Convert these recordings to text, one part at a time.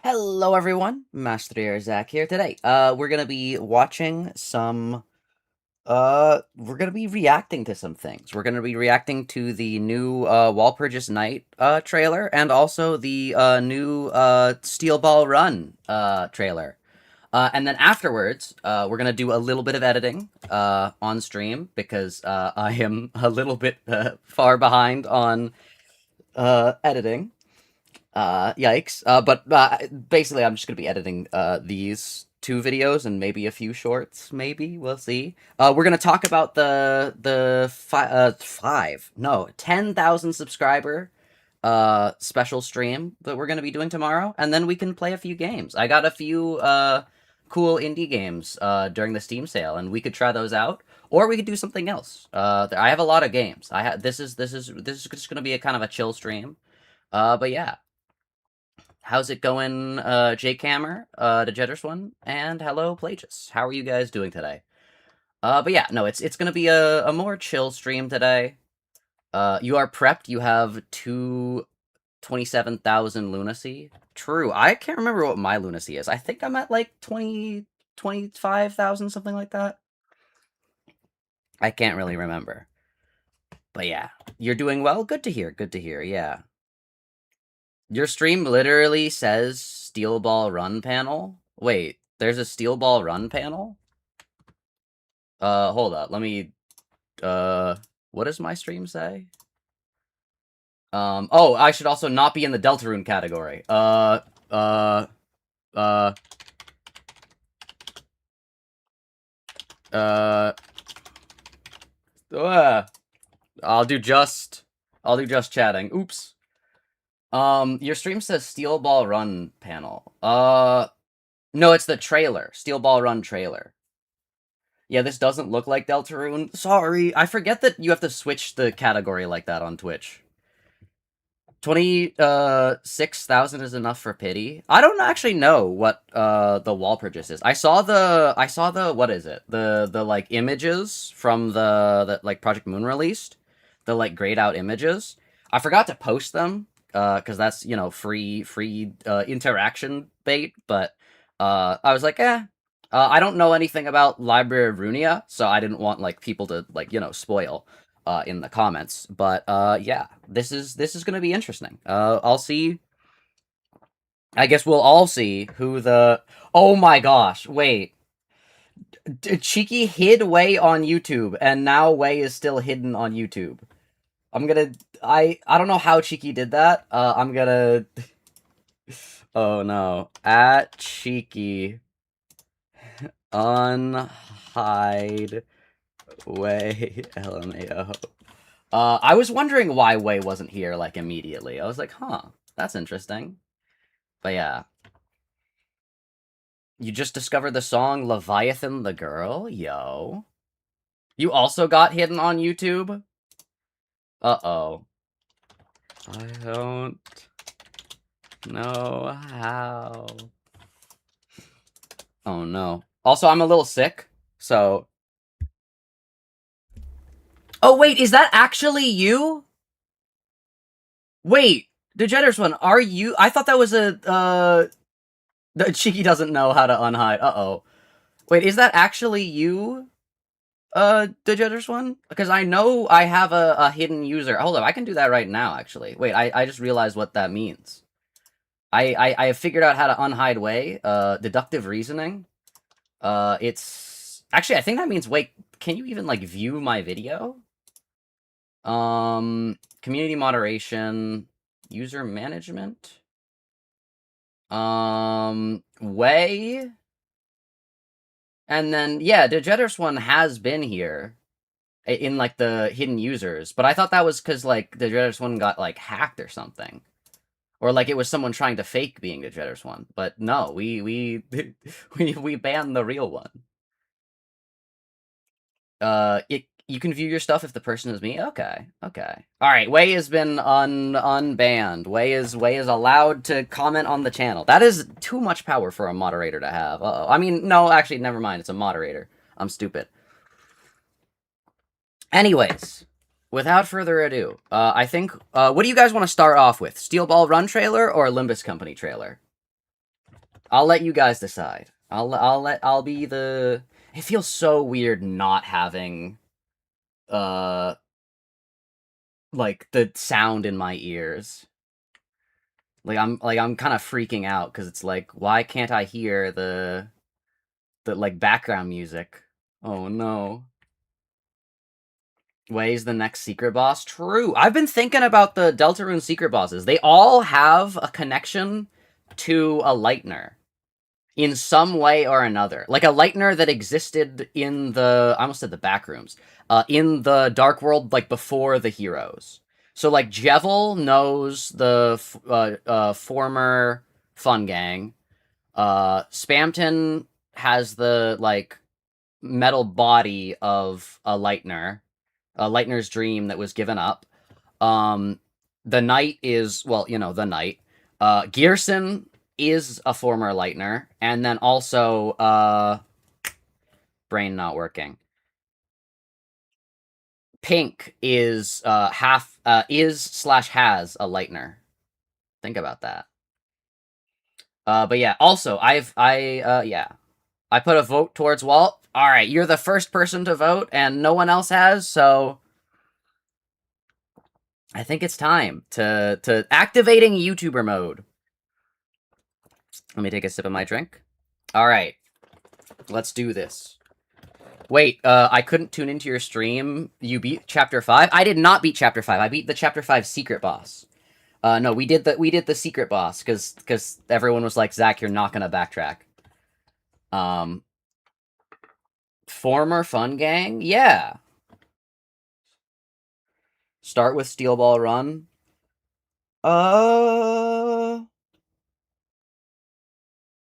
Hello everyone, Mast3r Zak here. Today, we're gonna be watching some, we're gonna be reacting to some things. We're gonna be reacting to the new, Walpurgis Night, trailer, and also the, new, Steel Ball Run, trailer. And then afterwards, we're gonna do a little bit of editing, on stream, because, I am a little bit, far behind on, editing. Yikes. But basically, I'm just gonna be editing these two videos and maybe a few shorts. Maybe we'll see. We're gonna talk about the 10,000 subscriber special stream that we're gonna be doing tomorrow, and then we can play a few games. I got a few cool indie games during the Steam sale, and we could try those out. Or we could do something else. I have a lot of games. This is just gonna be a kind of a chill stream. But yeah. How's it going, Jake Hammer, the Jetters one, and hello, Plagius. How are you guys doing today? But yeah, no, it's gonna be a more chill stream today. You are prepped. You have 27,000 lunacy. True. I can't remember what my lunacy is. I think I'm at like 25,000, something like that. I can't really remember. But yeah, you're doing well. Good to hear. Good to hear. Yeah. Your stream literally says Steel Ball Run panel? Wait, there's a Steel Ball Run panel? Hold up, let me, what does my stream say? Oh, I should also not be in the Deltarune category. I'll do just chatting. Oops. Your stream says Steel Ball Run panel. No, it's the trailer. Steel Ball Run trailer. Yeah, this doesn't look like Deltarune. Sorry, I forget that you have to switch the category like that on Twitch. 26,000 is enough for pity. I don't actually know what the Walpurgis is. I saw the what is it? The like images from the like ProjectMoon released. The like grayed out images. I forgot to post them. Because that's, you know, free interaction bait, but I was like, I don't know anything about Library of Runia, so I didn't want like people to like, you know, spoil in the comments. But yeah, this is gonna be interesting. I'll see. I guess we'll all see who the. Oh my gosh! Wait, Cheeky hid Way on YouTube, and now Way is still hidden on YouTube. I'm gonna. I don't know how Cheeky did that. I'm gonna. Oh no! At Cheeky. Unhide Way LMAO. I was wondering why Way wasn't here like immediately. I was like, huh, that's interesting. But yeah. You just discovered the song Leviathan the Girl? Yo. You also got hidden on YouTube? Uh-oh. I don't know how. Oh no. Also, I'm a little sick, so... Oh wait, is that actually you? Wait, the Jetters one, are you... I thought that was a, Cheeky doesn't know how to unhide. Uh-oh. Wait, is that actually you? The Judder's one? Because I know I have a hidden user. Hold up, I can do that right now, actually. Wait, I just realized what that means. I have figured out how to unhide Way. Deductive reasoning. It's... Actually, I think that means, wait, can you even, like, view my video? Community moderation... User management? Way... And then, yeah, the Jedders one has been here in, like, the hidden users. But I thought that was because, like, the Jedders one got, like, hacked or something. Or, like, it was someone trying to fake being the Jedders one. But no, we banned the real one. You can view your stuff if the person is me? Okay, okay. Alright, Way has been unbanned. Way is allowed to comment on the channel. That is too much power for a moderator to have. Uh-oh. I mean, no, actually, never mind. It's a moderator. I'm stupid. Anyways, without further ado, I think, what do you guys want to start off with? Steel Ball Run trailer or Limbus Company trailer? I'll let you guys decide. I'll be the... It feels so weird not having... like, the sound in my ears. I'm kind of freaking out, because it's like, why can't I hear the, like, background music? Oh, no. Way's the next secret boss? True! I've been thinking about the Deltarune secret bosses. They all have a connection to a Lightner. In some way or another. Like a Lightner that existed in the... I almost said the backrooms. In the Dark World, like, before the heroes. So, like, Jevil knows the former Fun Gang. Spamton has the, like, metal body of a Lightner. A Lightner's dream that was given up. The Knight is... Well, you know, the Knight. Gearson is a former Lightner, and then also, brain not working. Pink is, has a Lightner. Think about that. But yeah, also, yeah. I put a vote towards Walt. Alright, you're the first person to vote, and no one else has, so... I think it's time to activating YouTuber mode. Let me take a sip of my drink. Alright. Let's do this. Wait, I couldn't tune into your stream. You beat Chapter 5? I did not beat Chapter 5. I beat the Chapter 5 secret boss. No, we did the secret boss, because everyone was like, Zach, you're not gonna backtrack. Former Fun Gang? Yeah. Start with Steel Ball Run.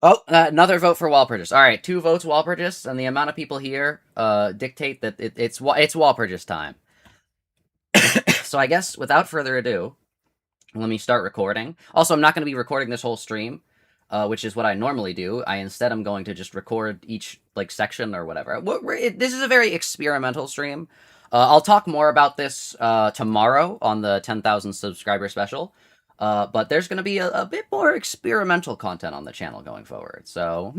Oh, another vote for Walpurgis. All right, 2 votes Walpurgis, and the amount of people here dictate that it's Walpurgis time. So I guess, without further ado, let me start recording. Also, I'm not going to be recording this whole stream, which is what I normally do. Instead am going to just record each, like, section or whatever. This is a very experimental stream. I'll talk more about this tomorrow on the 10,000 subscriber special. But there's going to be a bit more experimental content on the channel going forward. So,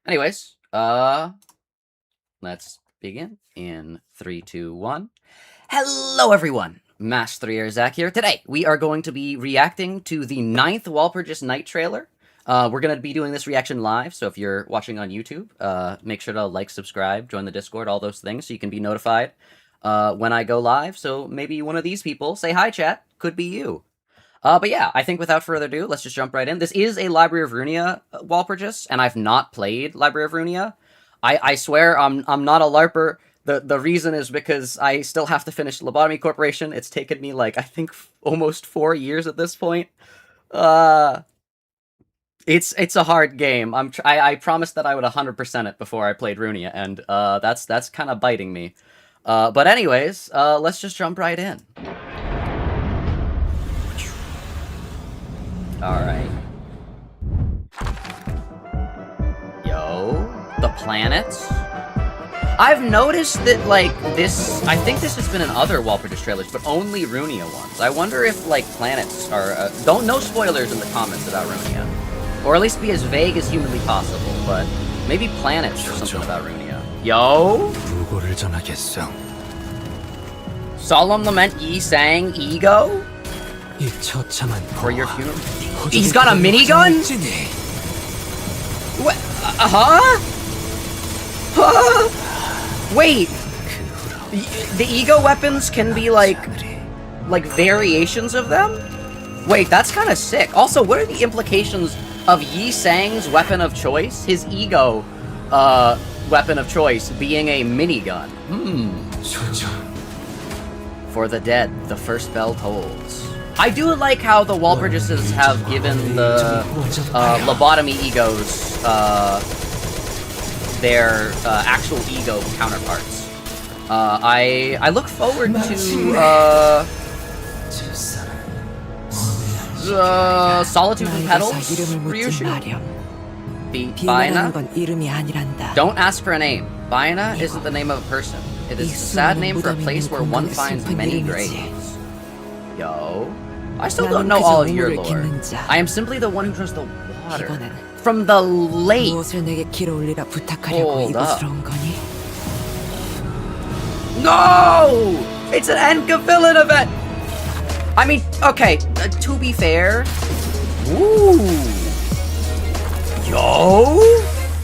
Anyways, let's begin in 3, 2, 1. Hello, everyone! Mast3r Zak here. Today, we are going to be reacting to the 9th Walpurgis Night trailer. We're going to be doing this reaction live, so if you're watching on YouTube, make sure to like, subscribe, join the Discord, all those things, so you can be notified when I go live. So maybe one of these people, say hi, chat, could be you. But yeah, I think without further ado, let's just jump right in. This is a Library of Runia Walpurgis, and I've not played Library of Runia. I swear I'm not a LARPer. The reason is because I still have to finish Lobotomy Corporation. It's taken me, like, I think almost 4 years at this point. It's a hard game. I promised that I would 100% it before I played Runia, and that's kind of biting me. But anyways, let's just jump right in. Alright. Yo, the planets? I've noticed that, like, this... I think this has been in other Walpurgis trailers, but only Runia ones. I wonder if, like, planets are... no spoilers in the comments about Runia. Or at least be as vague as humanly possible, but maybe planets or something about Runia. Yo? 보고를 전하겠어. Solemn lament ye sang ego 이 처참한 for your funeral. He's got a minigun? What? Huh? Wait. The ego weapons can be like variations of them? Wait, that's kind of sick. Also, what are the implications of Yi Sang's weapon of choice? His ego weapon of choice being a minigun. For the dead, the first bell tolls. I do like how the Walpurgises have given the lobotomy egos their actual ego counterparts. I look forward to Solitude and Petals reissue. Baina? Don't ask for a name. Baina isn't the name of a person. It is a sad name for a place where one finds many graves. Yo. I still don't know all of your lore. I am simply the one who trusts the water. From the lake. Hold up. No! It's an Enka villain event! I mean, okay, to be fair. Ooh. Yo!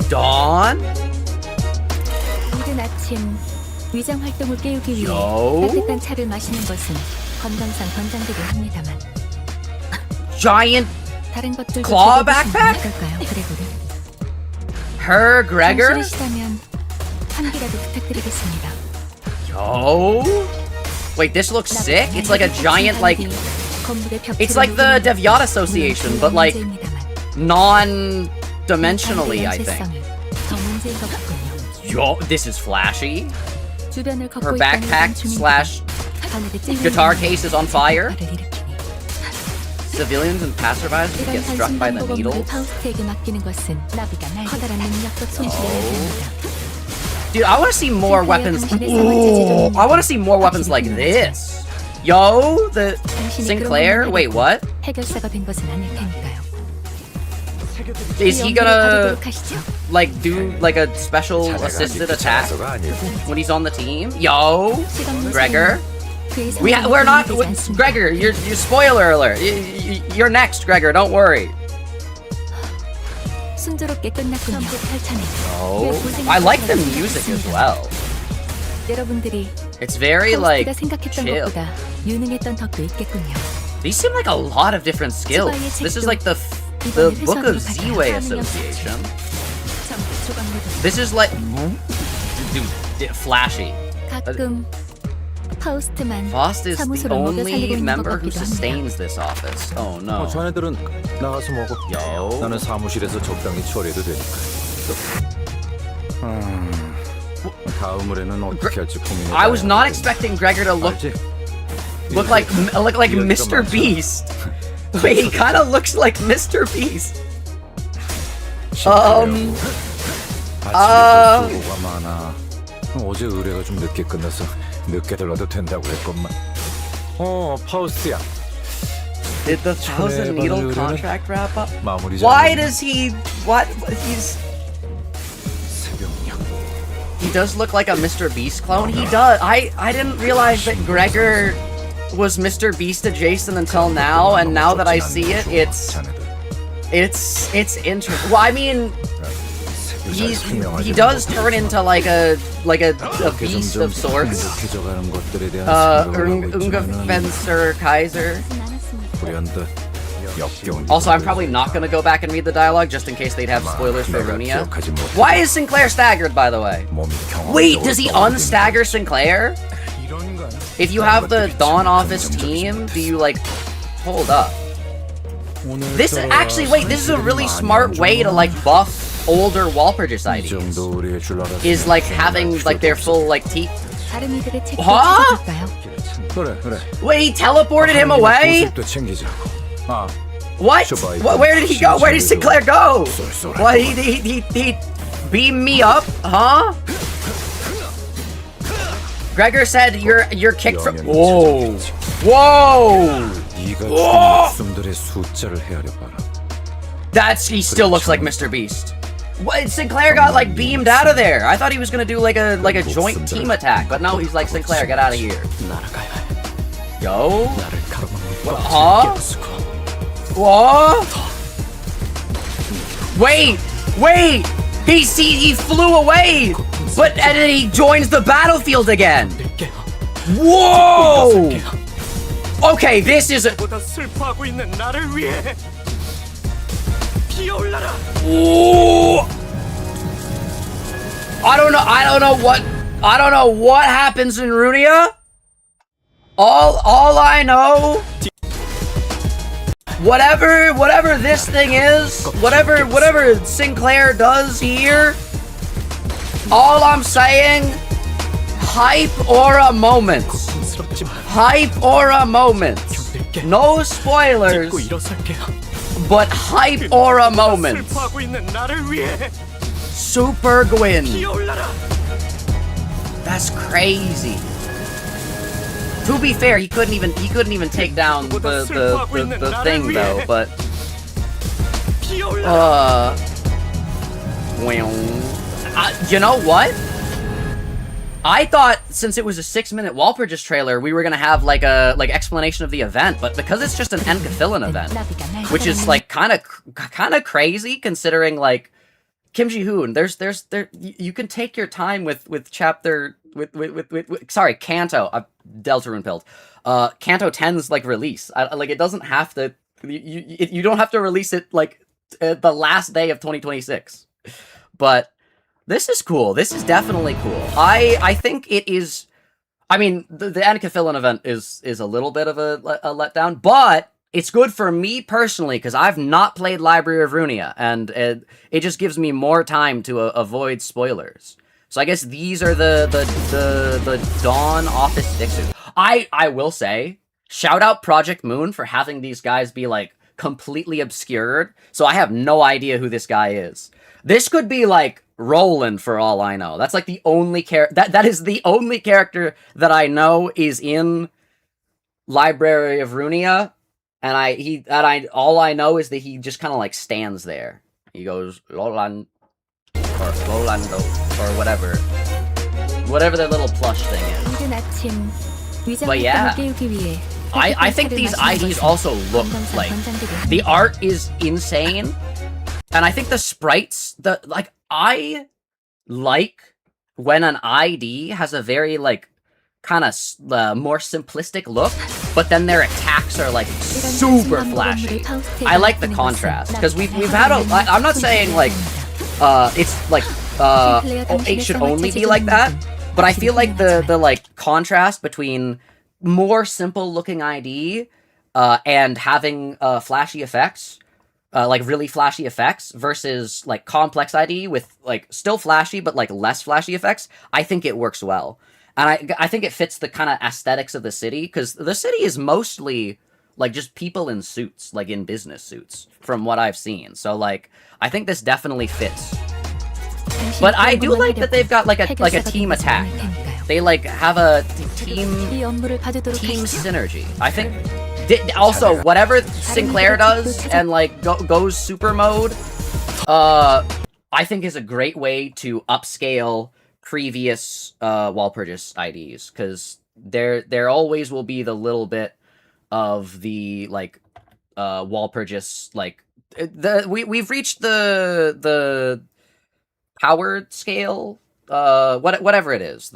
Dawn? 이른 아침 위장 활동을 깨우기 위해 Yo? 따뜻한 차를 마시는 것은 건강상 권장되긴 합니다만 Giant 다른 것들도 claw backpack? 어떨까요, 그레고르? Her Gregor? 정실이시다면 한 개라도 부탁드리겠습니다. Yo? Wait, this looks sick. It's like a giant, like... It's like the Devyat Association, but like... non-dimensionally, I think. Yo, this is flashy. Her backpack slash guitar case is on fire. Civilians and passerbys get struck by the needles. Dude, I want to see more weapons. Ooh, I want to see more weapons like this. Yo, the Sinclair. Wait, what? Is he gonna like do like a special assisted attack when he's on the team? Yo, Gregor. We're not Gregor. You're spoiler alert. You're next, Gregor. Don't worry. Oh, I like the music as well. It's very like chill. These seem like a lot of different skills. This is like the Book of Z-Way Association. This is like, dude, flashy. Faust is the only member who sustains this office. Oh no. 자네들은 나가서 먹어. Yo. 나는 사무실에서 적당히 처리해도 되니까. 다음으로는 어떻게 할지 고민해. I was not expecting Gregor to look like Mr. Beast. Wait, he kind of looks like Mr. Beast. 어제 의뢰가 좀 늦게 끝나서 늦게 들러도 된다고 했건만. 파우스트야. Did the 1,000 needle contract wrap up? 마무리. Why does he? What? He's. He does look like a Mr. Beast clone. He does. I didn't realize that Gregor was Mr. Beast adjacent until now, and now that I see it, it's interesting. Well, I mean, he does turn into like a beast of sorts. Ungefenster Kaiser. Also, I'm probably not gonna go back and read the dialogue just in case they'd have spoilers for Runia. Why is Sinclair staggered, by the way? Wait, does he unstagger Sinclair? If you have the Dawn Office team, do you like... Hold up. This actually, wait, this is a really smart way to like buff older Walpurgis IDs. Is like having like their full like teeth. Huh? Wait, he teleported him away? What? Where did he go? Where did Sinclair go? What? He beamed me up? Huh? Gregor said you're kicked from. Whoa! Whoa! Whoa! He still looks like Mr. Beast. What? Sinclair got like beamed out of there. I thought he was gonna do like a joint team attack, but no, he's like, Sinclair, get out of here. Yo. What? Huh? What? Wait! He flew away, but and then he joins the battlefield again. Whoa! Okay, this is a. Ooh. I don't know what happens in Runia. All I know, whatever this thing is, whatever Sinclair does here, all I'm saying, hype aura moments. Hype aura moments. No spoilers, but hype aura moments. Super Gwyn. That's crazy. To be fair, he couldn't even take down the thing though, but you know what? I thought since it was a 6-minute Walpurgis trailer, we were gonna have like a explanation of the event, but because it's just an Enkathilin event, which is like kind of crazy considering like Kim Ji-hoon. You can take your time with chapter sorry, Kanto. Deltarune pilled. Kanto 10's like release. Like it doesn't have to. You don't have to release it like the last day of 2026. But this is cool. This is definitely cool. I think it is. I mean, the Enkathilin event is a little bit of a letdown, but it's good for me personally because I've not played Library of Runia, and it just gives me more time to avoid spoilers. So I guess these are the Dawn Office fixes. I will say, shout out ProjectMoon for having these guys be like completely obscured, so I have no idea who this guy is. This could be like Roland for all I know. That's like the only that is the only character that I know is in Library of Runia, and all I know is that he just kind of like stands there. He goes Roland or Rolando or whatever their little plush thing is. But yeah, I think these IDs also look like the art is insane, and I think the sprites, I like when an ID has a very like kind of more simplistic look, but then their attacks are like super flashy. I like the contrast because we've had I'm not saying like it's like it should only be like that, but I feel like the like contrast between more simple looking ID and having flashy effects, like really flashy effects, versus like complex ID with like still flashy but like less flashy effects, I think it works well. And I think it fits the kind of aesthetics of the city, because the city is mostly like just people in suits, like in business suits, from what I've seen. So like I think this definitely fits. But I do like that they've got like a team attack. They like have a team synergy. I think also whatever Sinclair does and like goes super mode, I think is a great way to upscale previous Walpurgis IDs, because there always will be the little bit of the like Walpurgis like we've reached the powered scale, whatever it is.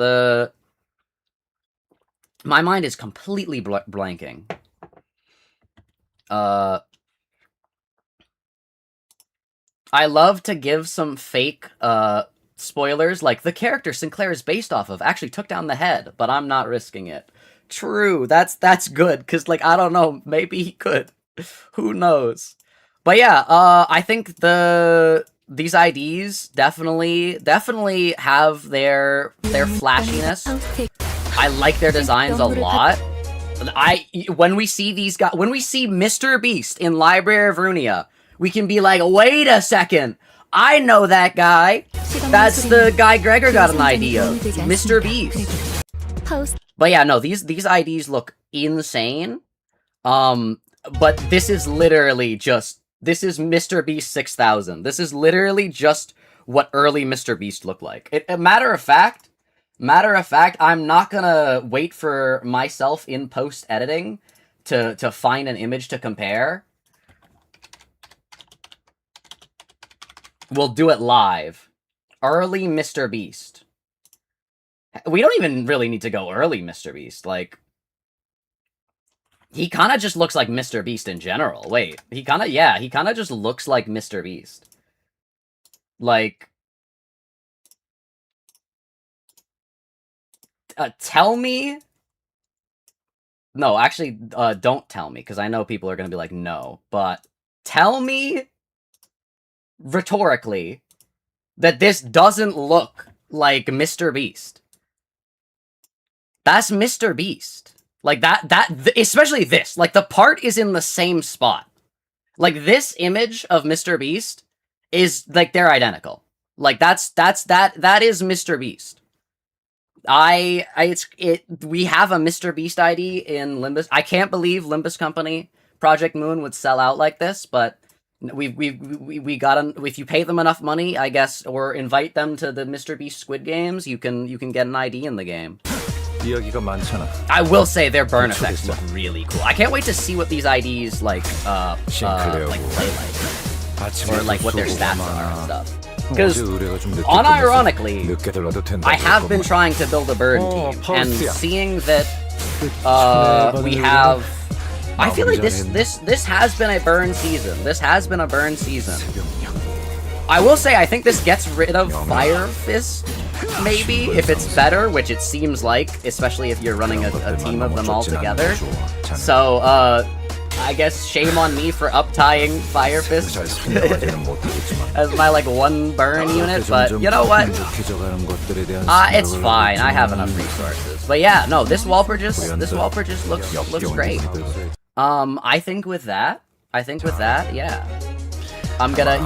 My mind is completely blanking. I love to give some fake spoilers, like the character Sinclair is based off of actually took down the head, but I'm not risking it. True, that's good, because like I don't know, maybe he could. Who knows? But yeah, I think these IDs definitely have their flashiness. I like their designs a lot. When we see these guys, when we see Mr. Beast in Library of Runia, we can be like, wait a second, I know that guy. That's the guy Gregor got an ID of, Mr. Beast. But yeah, no, these IDs look insane. But this is literally just, this is Mr. Beast 6000. This is literally just what early Mr. Beast looked like. Matter of fact, I'm not gonna wait for myself in post editing to find an image to compare. We'll do it live. Early Mr. Beast. We don't even really need to go early Mr. Beast. Like, he kind of just looks like Mr. Beast in general. Wait, he kind of just looks like Mr. Beast. Like, tell me. No, actually, don't tell me, because I know people are going to be like, no. But tell me, rhetorically, that this doesn't look like Mr. Beast. That's Mr. Beast. Like, especially this. Like, the part is in the same spot. Like, this image of Mr. Beast is, like, they're identical. Like, that is Mr. Beast. We have a Mr. Beast ID in Limbus. I can't believe Limbus Company, ProjectMoon would sell out like this, but we got if you pay them enough money, I guess, or invite them to the Mr. Beast Squid Games, you can get an ID in the game. I will say their burn effects look really cool. I can't wait to see what these IDs like play like, or like what their stats are and stuff. Because, unironically, I have been trying to build a burn team, and seeing that we have, I feel like this has been a burn season. This has been a burn season. I will say I think this gets rid of Fire Fist, maybe, if it's better, which it seems like, especially if you're running a team of them all together. So, I guess shame on me for up-tying Fire Fist as my, like, one burn unit, but you know what? It's fine. I have enough resources. But yeah, no, this Walpurgis looks great. I think with that, yeah.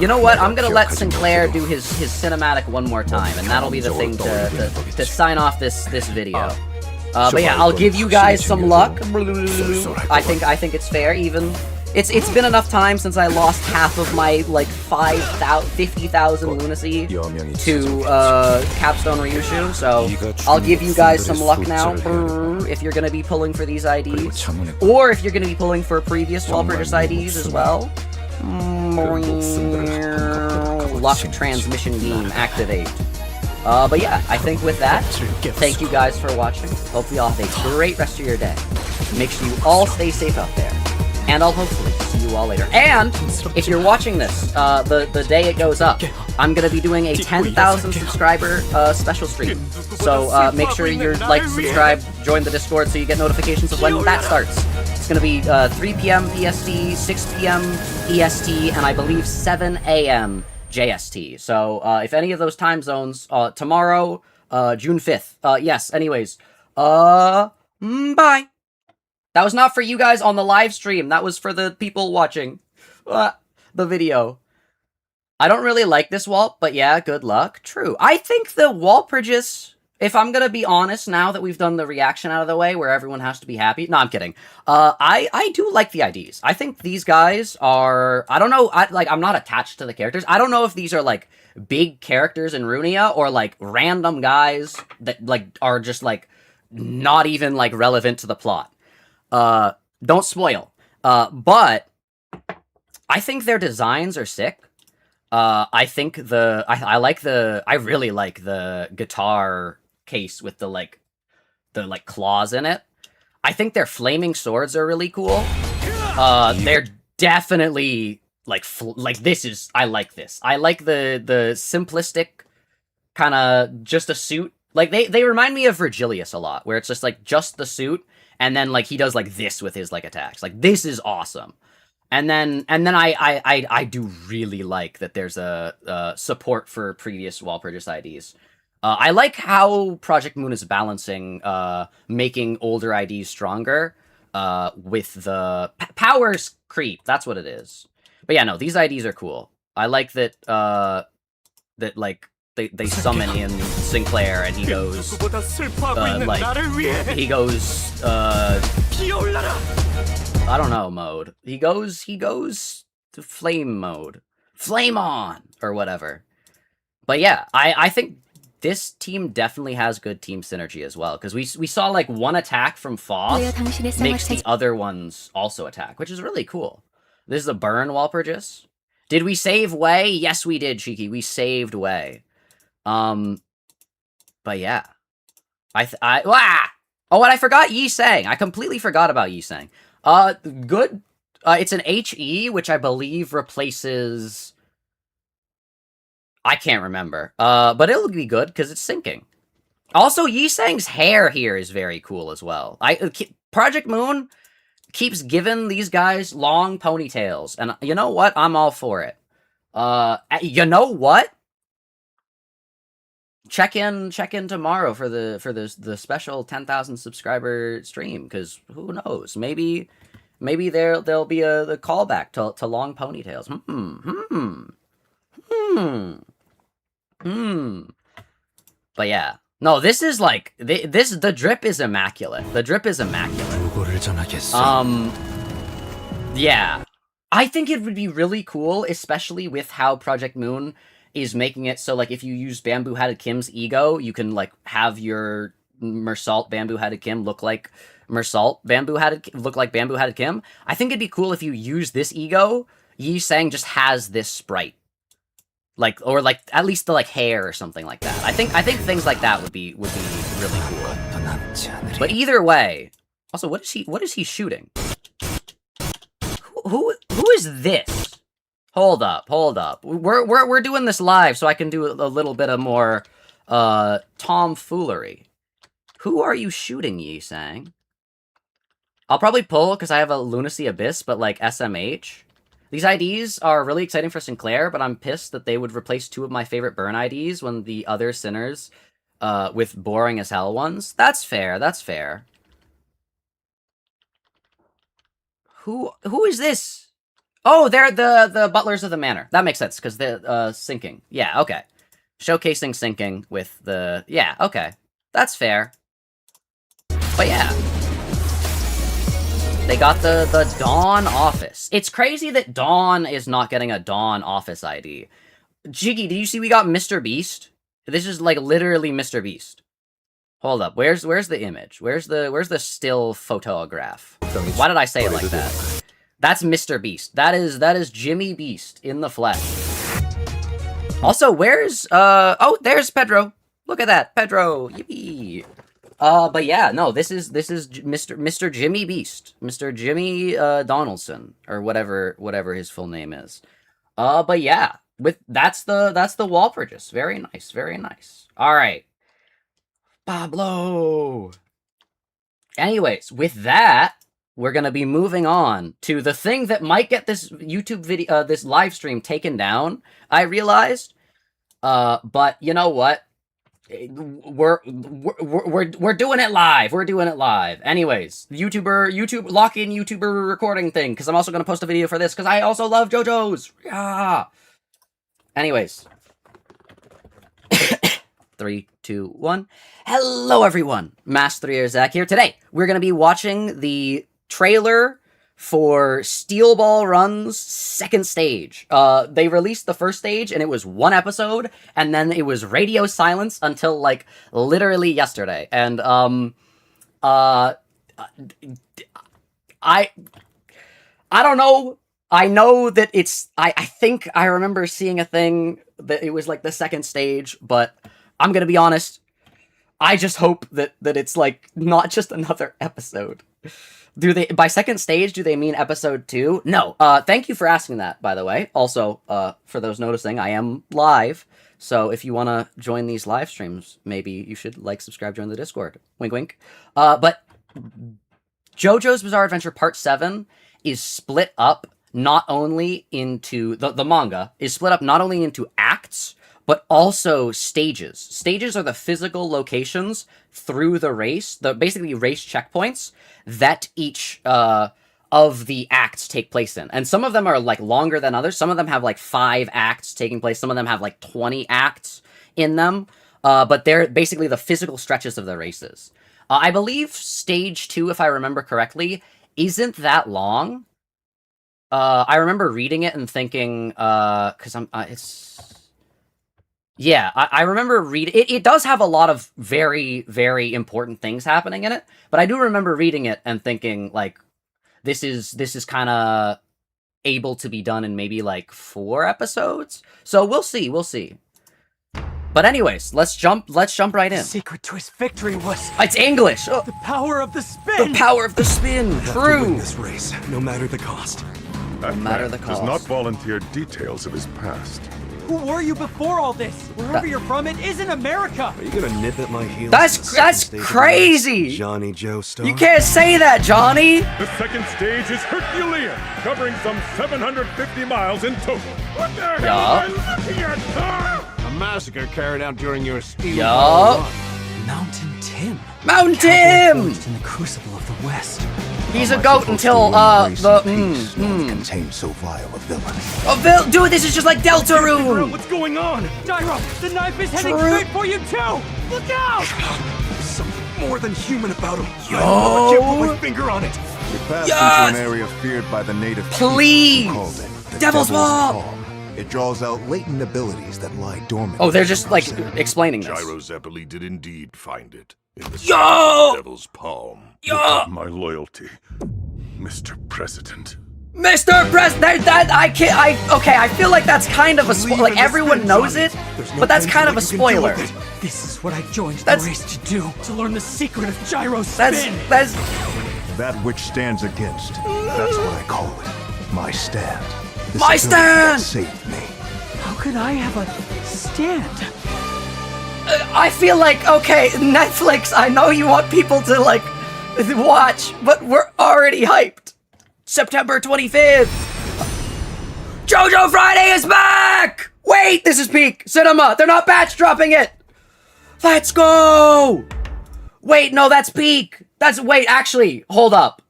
You know what? I'm gonna let Sinclair do his cinematic one more time, and that'll be the thing to sign off this video. But yeah, I'll give you guys some luck. I think it's fair. Even it's been enough time since I lost half of my like 50,000 lunacy to Capstone Ryushu. So I'll give you guys some luck now if you're gonna be pulling for these IDs, or if you're gonna be pulling for previous Walpurgis IDs as well. Luck transmission beam activate. But yeah, I think with that, thank you guys for watching. Hope you all have a great rest of your day. Make sure you all stay safe out there. And I'll hopefully see you all later. And if you're watching this, the day it goes up, I'm gonna be doing a 10,000 subscriber special stream. So make sure you're like, subscribe, join the Discord so you get notifications of when that starts. It's gonna be 3 p.m. PST, 6 p.m. EST, and I believe 7 a.m. JST. So if any of those time zones, tomorrow, June 5th. Yes, anyways. Bye. That was not for you guys on the live stream. That was for the people watching the video. I don't really like this Walp, but yeah, good luck. True. I think the Walpurgis, if I'm gonna be honest, now that we've done the reaction out of the way where everyone has to be happy. No, I'm kidding. I do like the IDs. I think these guys are, I don't know, I'm not attached to the characters. I don't know if these are like big characters in Runia or like random guys that like are just like not even like relevant to the plot. Don't spoil. But I think their designs are sick. I think I really like the guitar case with the claws in it. I think their flaming swords are really cool. They're definitely this is, I like this. I like the simplistic kind of just a suit. Like they remind me of Virgilius a lot, where it's just like just the suit. And then, like, he does, like, this with his, like, attacks. Like, this is awesome. And then I do really like that there's a support for previous Walpurgis IDs. I like how ProjectMoon is balancing making older IDs stronger with the powers creep. That's what it is. But yeah, no, these IDs are cool. I like that, they summon in Sinclair and he goes, I don't know, mode. He goes to flame mode. Flame on! Or whatever. But yeah, I think this team definitely has good team synergy as well, because we saw like one attack from Foth 플레이어 당신의 makes 쌍화차 the other ones also attack, which is really cool. This is a burn Walpurgis. Did we save Wei? Yes, we did, Cheeky. We saved Wei. But yeah. Oh, and I forgot Yi Sang. I completely forgot about Yi Sang. Good. It's an HE, which I believe replaces... I can't remember. But it'll be good, because it's syncing. Also, Yi Sang's hair here is very cool as well. ProjectMoon keeps giving these guys long ponytails, and you know what? I'm all for it. You know what? Check in tomorrow for the special 10,000 subscriber stream, because who knows? Maybe there'll be a callback to long ponytails. But yeah. No, this is like the drip is immaculate. The drip is immaculate. Yeah. I think it would be really cool, especially with how ProjectMoon is making it so like if you use Bamboo Hatted Kim's ego, you can like have your Mersalt Bamboo Hatted Kim look like Mersalt Bamboo Hatted Kim. I think it'd be cool if you use this ego, Yi Sang just has this sprite. Like, or like at least the like hair or something like that. I think things like that would be really cool. But either way, also what is he shooting? Who is this? Hold up. We're doing this live, so I can do a little bit of more tomfoolery. Who are you shooting, Yi Sang? I'll probably pull because I have a Lunacy Abyss, but like SMH. These IDs are really exciting for Sinclair, but I'm pissed that they would replace two of my favorite burn IDs when the other sinners with boring as hell ones. That's fair. Who is this? Oh, they're the butlers of the manor. That makes sense, because they're sinking. Yeah, okay. Showcasing sinking with the... Yeah, okay. That's fair. But yeah. They got the Dawn office. It's crazy that Dawn is not getting a Dawn office ID. Jiggy, did you see we got Mr. Beast? This is like literally Mr. Beast. Hold up, where's the image? Where's the still photograph? Why did I say it like that? That's Mr. Beast. That is Jimmy Beast in the flesh. Also, where's oh, there's Pedro. Look at that, Pedro. Yippee. But yeah, no, this is Mr. Jimmy Beast, Mr. Jimmy Donaldson, or whatever his full name is. But yeah, that's the Walpurgis. Very nice. All right, Pablo. Anyways, with that, we're gonna be moving on to the thing that might get this YouTube video, this live stream taken down. I realized, but you know what? We're doing it live. Anyways, YouTube lock-in YouTuber recording thing, because I'm also gonna post a video for this, because I also love JoJo's. Yeah. Anyways. 3, 2, 1. Hello everyone. Mast3r Zak here. Today, we're gonna be watching the trailer for Steel Ball Run's second stage. They released the first stage, and it was one episode, and then it was radio silence until, like, literally yesterday. And, I don't know. I know that it's... I think I remember seeing a thing that it was, like, the second stage, but I'm gonna be honest. I just hope that it's, like, not just another episode. Do they, by second stage, do they mean episode 2? No. Thank you for asking that, by the way. Also, for those noticing, I am live. So if you want to join these live streams, maybe you should like, subscribe, join the Discord. Wink, wink. But JoJo's Bizarre Adventure Part 7 is split up not only into... The manga is split up not only into acts, but also stages. Stages are the physical locations through the race, basically race checkpoints that each of the acts take place in. And some of them are like longer than others. Some of them have like 5 acts taking place. Some of them have like 20 acts in them. But they're basically the physical stretches of the races. I believe stage 2, if I remember correctly, isn't that long. I remember reading it and thinking, because it's... Yeah, I remember reading it. It does have a lot of very, very important things happening in it, but I do remember reading it and thinking like, this is kind of able to be done in maybe like 4 episodes. So we'll see. But anyways, let's jump right in. The secret to his victory was It's English. Oh, the power of the spin. the power of the spin. I have to True. win this race, no matter the cost. That matter man the does cost. not volunteer details of his past. Who were you before all this? Wherever you're from, it isn't America. Are you gonna nip at my heels? That's- for the second that's stage of the crazy! race, Johnny Joe Star? You can't say that, Johnny. The second stage is Herculean, covering some 750 miles in total. What the hell am I looking at, sir? A massacre carried out during your steam. Yup. Mountain Tim. Mountain Cowboy Tim. forged in the crucible of the West. He's a goat until contains so vile a villain. Dude, this is just like Deltarune. What's going on? Gyro, the knife is heading True. straight for you too. Look out! There's something more than human about him. Yo. I can't put my finger on it. We passed Yes! into an area feared by the native Please! people who called it the Devil's Palm! It draws out latent abilities that lie dormant. Oh, they're just like explaining this. Gyro Zeppeli did indeed find it in the Yo! Devil's Palm. Yeah, My loyalty, Mr. President. Mr. President. Okay. I feel like that's kind of a spoiler. Like everyone knows it, but that's kind of a spoiler. This is what I joined the That's- race to do. To learn the secret of gyro spin. That's That which stands against. That's what I call it. My stand. This My ability that stand! saved me. How could I have a stand? I feel like, okay, Netflix, I know you want people to, like, watch, but we're already hyped. September 25th. JoJo Friday is back! Wait, this is peak cinema. They're not batch dropping it. Let's go. Wait, no, that's peak. Wait, actually, hold up.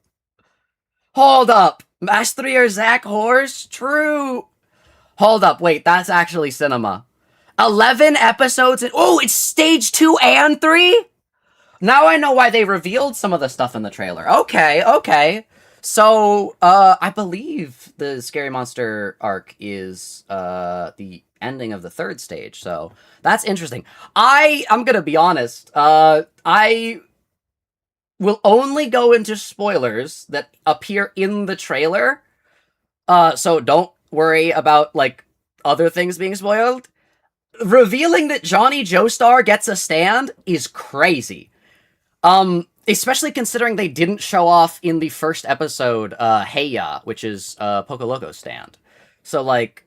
Mast3r Zak Horse? True. Hold up, wait, that's actually cinema. 11 episodes. Oh, it's stage 2 and 3? Now I know why they revealed some of the stuff in the trailer. Okay. So, I believe the Scary Monster arc is, the ending of the 3rd stage, so that's interesting. I'm gonna be honest, I will only go into spoilers that appear in the trailer, so don't worry about, like, other things being spoiled. Revealing that Johnny Joestar gets a stand is crazy. Especially considering they didn't show off in the first episode, Hey Ya, which is, Poco Loco's stand. So, like,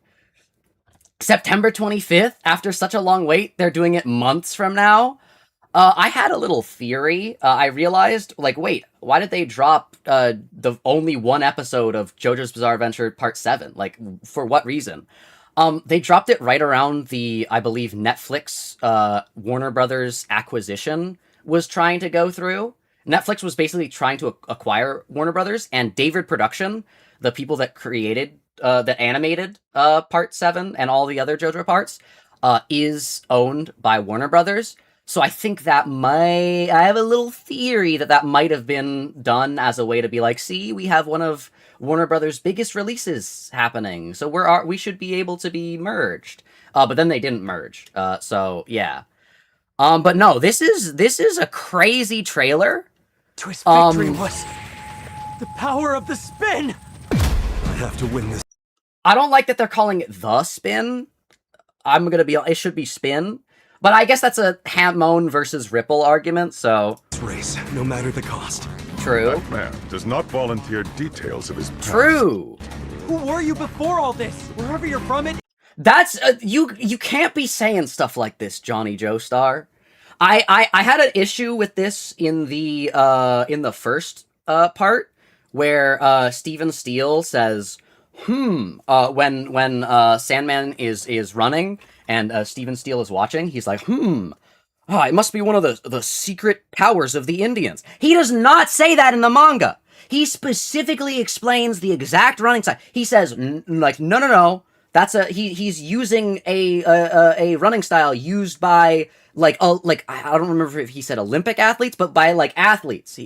September 25th, after such a long wait, they're doing it months from now. I had a little theory. I realized, like, wait, why did they drop, the only one episode of JoJo's Bizarre Adventure Part 7? Like, for what reason? They dropped it right around the, I believe, Netflix, Warner Brothers acquisition was trying to go through. Netflix was basically trying to acquire Warner Brothers, and David Production, the people that created, that animated, Part 7 and all the other JoJo parts, is owned by Warner Brothers. So I think I have a little theory that might have been done as a way to be like, see, we have one of Warner Brothers' biggest releases happening, so we should be able to be merged. But then they didn't merge. So yeah. But no, this is a crazy trailer. To his victory was the power of the spin. I have to win this. I don't like that they're calling it the spin. It should be spin. But I guess that's a Hamon versus Ripple argument, so... Race, no matter the cost. True. That man does not volunteer details of his past. True. Who were you before all this? Wherever you're from, it That's... you can't be saying stuff like this, Johnny Joestar. I had an issue with this in the first part, where Steven Steele says, when Sandman is running and Steven Steele is watching, he's like, it must be one of the secret powers of the Indians. He does not say that in the manga. He specifically explains the exact running style. He says, no. That's he's using a running style used by I don't remember if he said Olympic athletes, but by like athletes.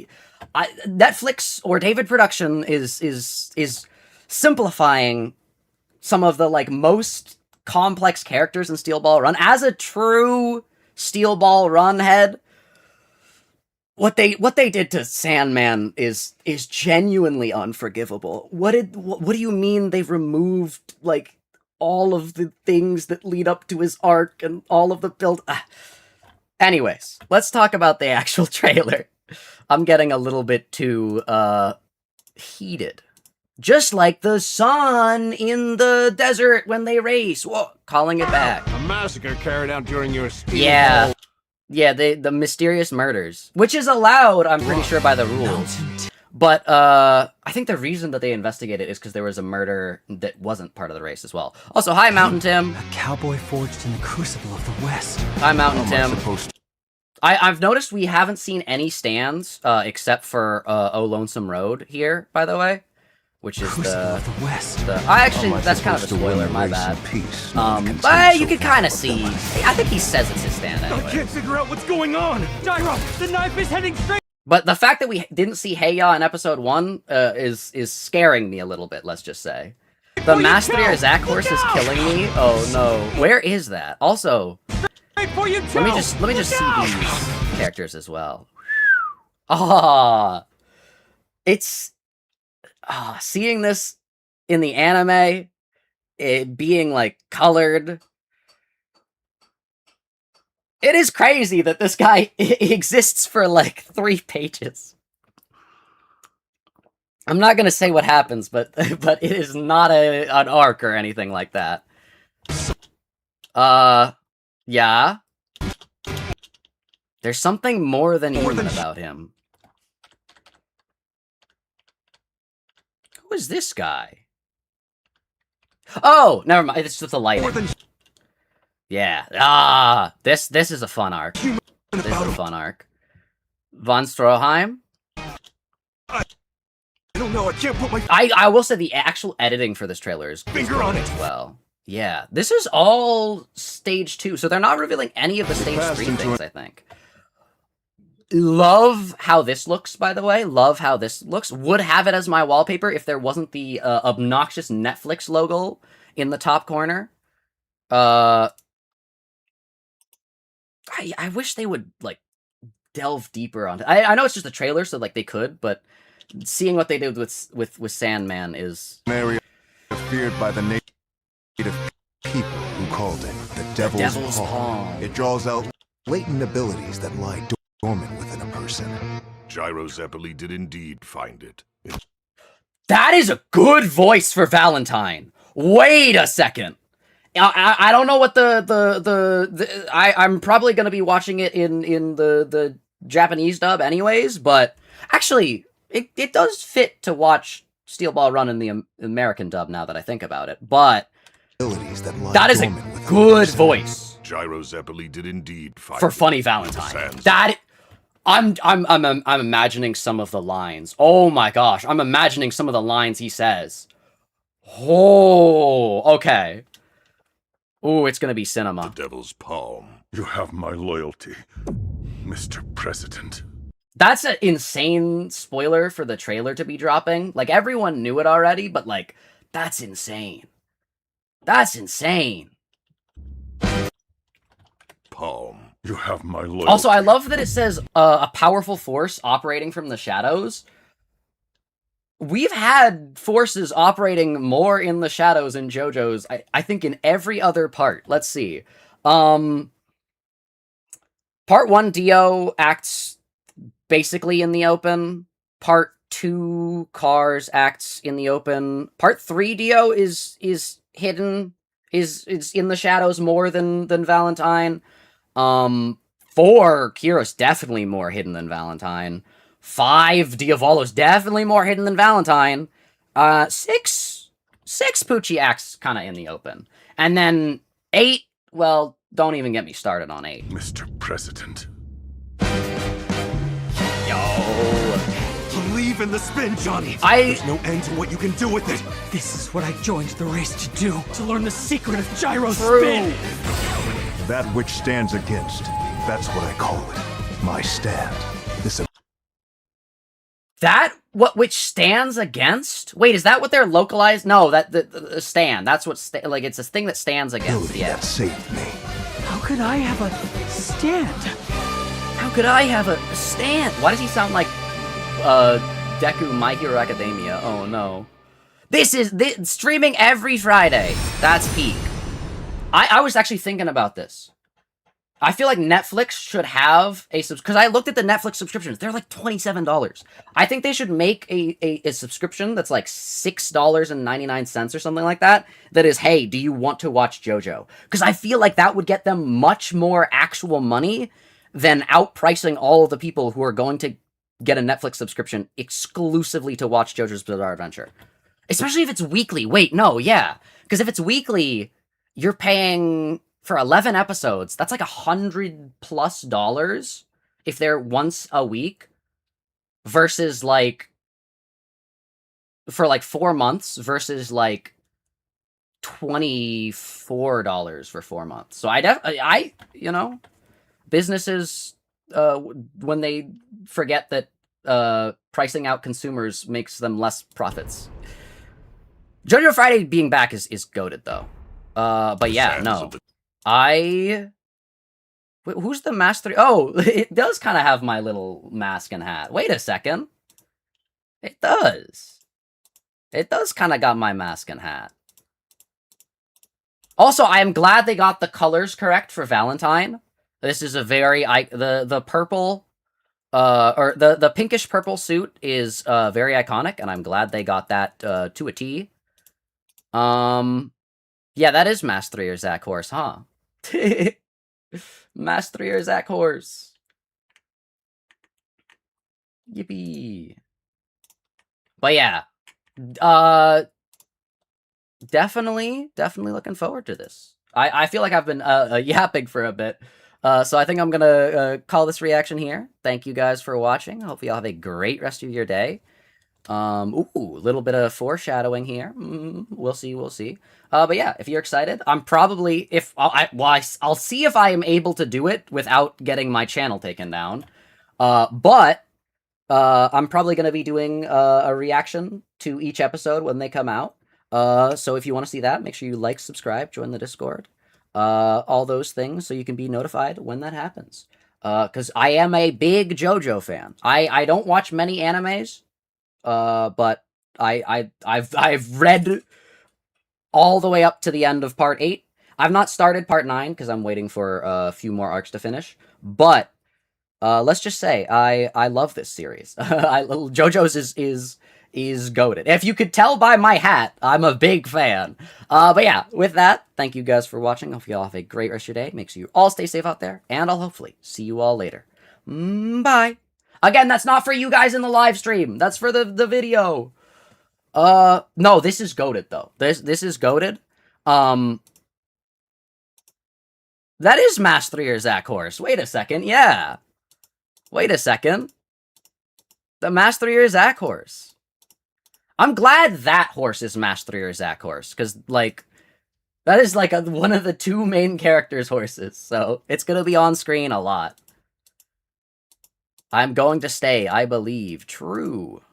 Netflix or David Production is simplifying some of the like most complex characters in Steel Ball Run. As a true Steel Ball Run head, what they did to Sandman is genuinely unforgivable. What do you mean they've removed like all of the things that lead up to his arc and all of the build? Anyways, let's talk about the actual trailer. I'm getting a little bit too heated. Just like the sun in the desert when they race. Whoa, calling it back. A massacre carried out during your steel Yeah. Yeah, the mysterious murders. Which is allowed, I'm pretty sure, by the rules. But I think the reason that they investigated is because there was a murder that wasn't part of the race as well. Also, hi, Mountain Tim. A cowboy forged in the crucible of the West. Hi, Mountain Tim. I've noticed we haven't seen any stands except for Oh Lonesome Road here, by the way. Which is the West. I actually, that's kind of a spoiler, my bad. But you can kind of see. I think he says it's his stand I anyway. can't figure out what's going on. Gyro, the knife is heading straight. But the fact that we didn't see Heya in episode 1 is scaring me a little bit, let's just say. The Mast3r Zak horse is killing me. Oh no. Where is that? Also, let me just see these characters as well. Ah, it's seeing this in the anime, it being like colored. It is crazy that this guy exists for like 3 pages. I'm not gonna say what happens, but it is not an arc or anything like that. Yeah. There's something more than human about him. Who is this guy? Oh, never mind. It's just the lighting. Yeah. Ah, this is a fun arc. This is a fun arc. Von Stroheim. I don't know. I can't put my I will say the actual editing for this trailer is finger on it as well. Yeah, this is all stage 2, so they're not revealing any of the stage 3 things, I think. Love how this looks, by the way. Love how this looks. Would have it as my wallpaper if there wasn't the obnoxious Netflix logo in the top corner. I wish they would, like, delve deeper on it. I know it's just a trailer, so, like, they could, but seeing what they did with Sandman is... An area feared by the native people who called it the Devil's Palm. It draws out latent abilities that lie dormant within a person. Gyro Zeppeli did indeed find it. That is a good voice for Valentine. Wait a second. I don't know what I'm probably going to be watching it in the Japanese dub anyways, but actually it does fit to watch Steel Ball Run in the American dub now that I think about it. But that is a good voice. Gyro Zeppeli did indeed find for Funny Valentine. That I'm imagining some of the lines. Oh my gosh, I'm imagining some of the lines he says. Oh, okay. Ooh, it's gonna be cinema. The Devil's Palm. You have my loyalty, Mr. President. That's an insane spoiler for the trailer to be dropping. Like, everyone knew it already, but, like, that's insane. That's insane. Palm. You have my loyalty. Also, I love that it says a powerful force operating from the shadows. We've had forces operating more in the shadows in JoJo's, I think, in every other part. Let's see. Part 1 Dio acts basically in the open. Part 2 Cars acts in the open. Part 3 Dio is hidden, is in the shadows more than Valentine. 4 Kiro's definitely more hidden than Valentine. 5 Diavolo's definitely more hidden than Valentine. 6 Poochie acts kind of in the open. And then 8, well, don't even get me started on 8. Mr. President. Yo. Believe in the spin, Johnny. There's no end to what you can do with it. This is what I joined the race to do. To learn the secret of gyro True. spin. That which stands against, that's what I call it. My stand. This That which stands against? Wait, is that what they're localized? No, that the stand. That's what like it's a thing that stands against. Ability Yeah. that saved me. How could I have a stand? How could I have a stand? Why does he sound like Deku My Hero Academia? Oh no. This is streaming every Friday. That's peak. I was actually thinking about this. I feel like Netflix should have a because I looked at the Netflix subscriptions. They're like $27. I think they should make a subscription that's like $6.99 or something like that. That is, hey, do you want to watch JoJo? Because I feel like that would get them much more actual money than outpricing all of the people who are going to get a Netflix subscription exclusively to watch JoJo's Bizarre Adventure. Especially if it's weekly. Wait, no, yeah. Because if it's weekly, you're paying for 11 episodes. That's like $100+ if they're once a week. Versus like for like 4 months versus like $24 for 4 months. So I you know, businesses when they forget that pricing out consumers makes them less profits. JoJo Friday being back is goated though. But yeah, no. Who's the Mast3r? Oh, it does kind of have my little mask and hat. Wait a second. It does. It does kind of got my mask and hat. Also, I am glad they got the colors correct for Valentine. This is a very the purple or the pinkish purple suit is very iconic, and I'm glad they got that to a T. Yeah, that is Mast3r Zak Horse, huh? Mast3r Zak Horse. Yippee. But yeah, definitely looking forward to this. I feel like I've been yapping for a bit. So I think I'm gonna call this reaction here. Thank you guys for watching. Hope you all have a great rest of your day. Ooh, a little bit of foreshadowing here. We'll see. But yeah, if you're excited, I'm probably I'll see if I am able to do it without getting my channel taken down. But I'm probably gonna be doing a reaction to each episode when they come out. So if you want to see that, make sure you like, subscribe, join the Discord, all those things, so you can be notified when that happens. Because I am a big JoJo fan. I don't watch many animes. But I've read all the way up to the end of part 8. I've not started part 9 because I'm waiting for a few more arcs to finish. But let's just say I love this series. JoJo's is goated. If you could tell by my hat, I'm a big fan. But yeah, with that, thank you guys for watching. Hope you all have a great rest of your day. Make sure you all stay safe out there, and I'll hopefully see you all later. Bye. Again, that's not for you guys in the live stream. That's for the video. No, this is goated though. This is goated. That is Mast3r Zak Horse. Wait a second. Yeah. Wait a second. The Mast3r Zak Horse. I'm glad that horse is Mast3r Zak Horse, because like that is like one of the two main characters' horses. So it's gonna be on screen a lot. I'm going to stay, I believe. True.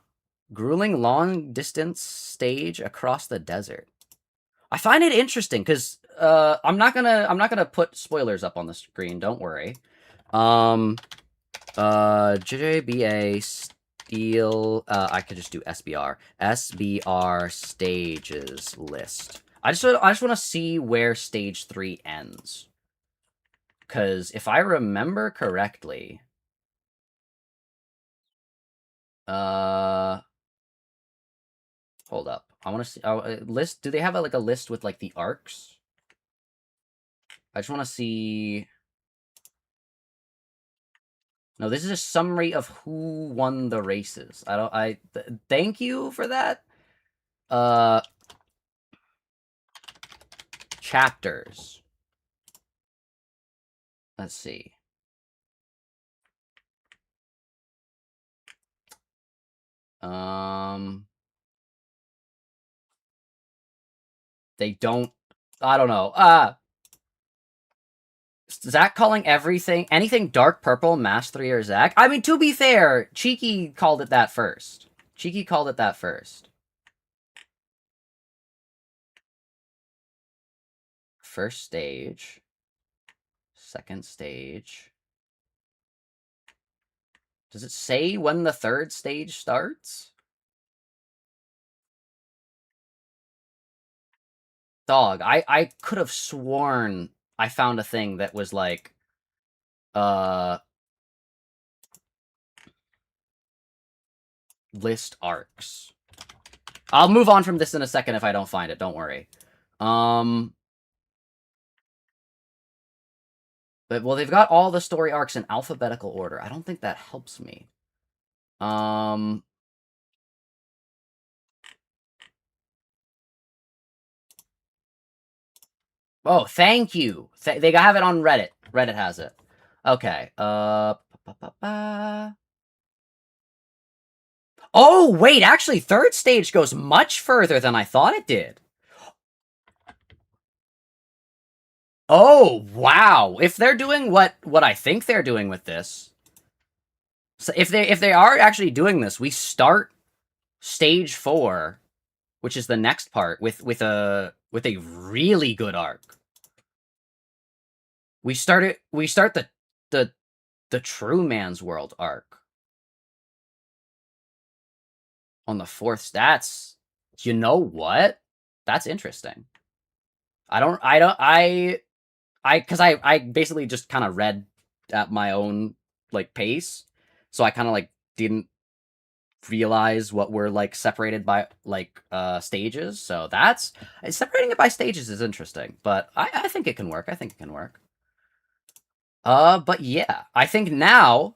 Grueling long-distance stage across the desert. I find it interesting, because I'm not gonna put spoilers up on the screen, don't worry. JJBA Steel... I could just do SBR. SBR stages list. I just want to see where stage 3 ends. Because if I remember correctly... hold up. I want to see list. Do they have like a list with like the arcs? I just want to see. No, this is a summary of who won the races. Thank you for that. Chapters. Let's see. They don't... I don't know. Zach calling anything dark purple Mast3r Zak. I mean, to be fair, Cheeky called it that first. First stage. Second stage. Does it say when the third stage starts? Dog, I could have sworn I found a thing that was like, list arcs. I'll move on from this in a second if I don't find it, don't worry. But, well, they've got all the story arcs in alphabetical order. I don't think that helps me. Oh, thank you. They have it on Reddit. Reddit has it. Okay. Oh, wait, actually, third stage goes much further than I thought it did. Oh, wow. If they're doing what I think they're doing with this, so if they are actually doing this, we start stage 4, which is the next part, with a really good arc. We start the True Man's World arc on the 4th. That's, you know what? That's interesting. Because I basically just kind of read at my own, like, pace, so I kind of, like, didn't realize what were, like, separated by, like, stages, so separating it by stages is interesting, but I think it can work. But yeah, I think now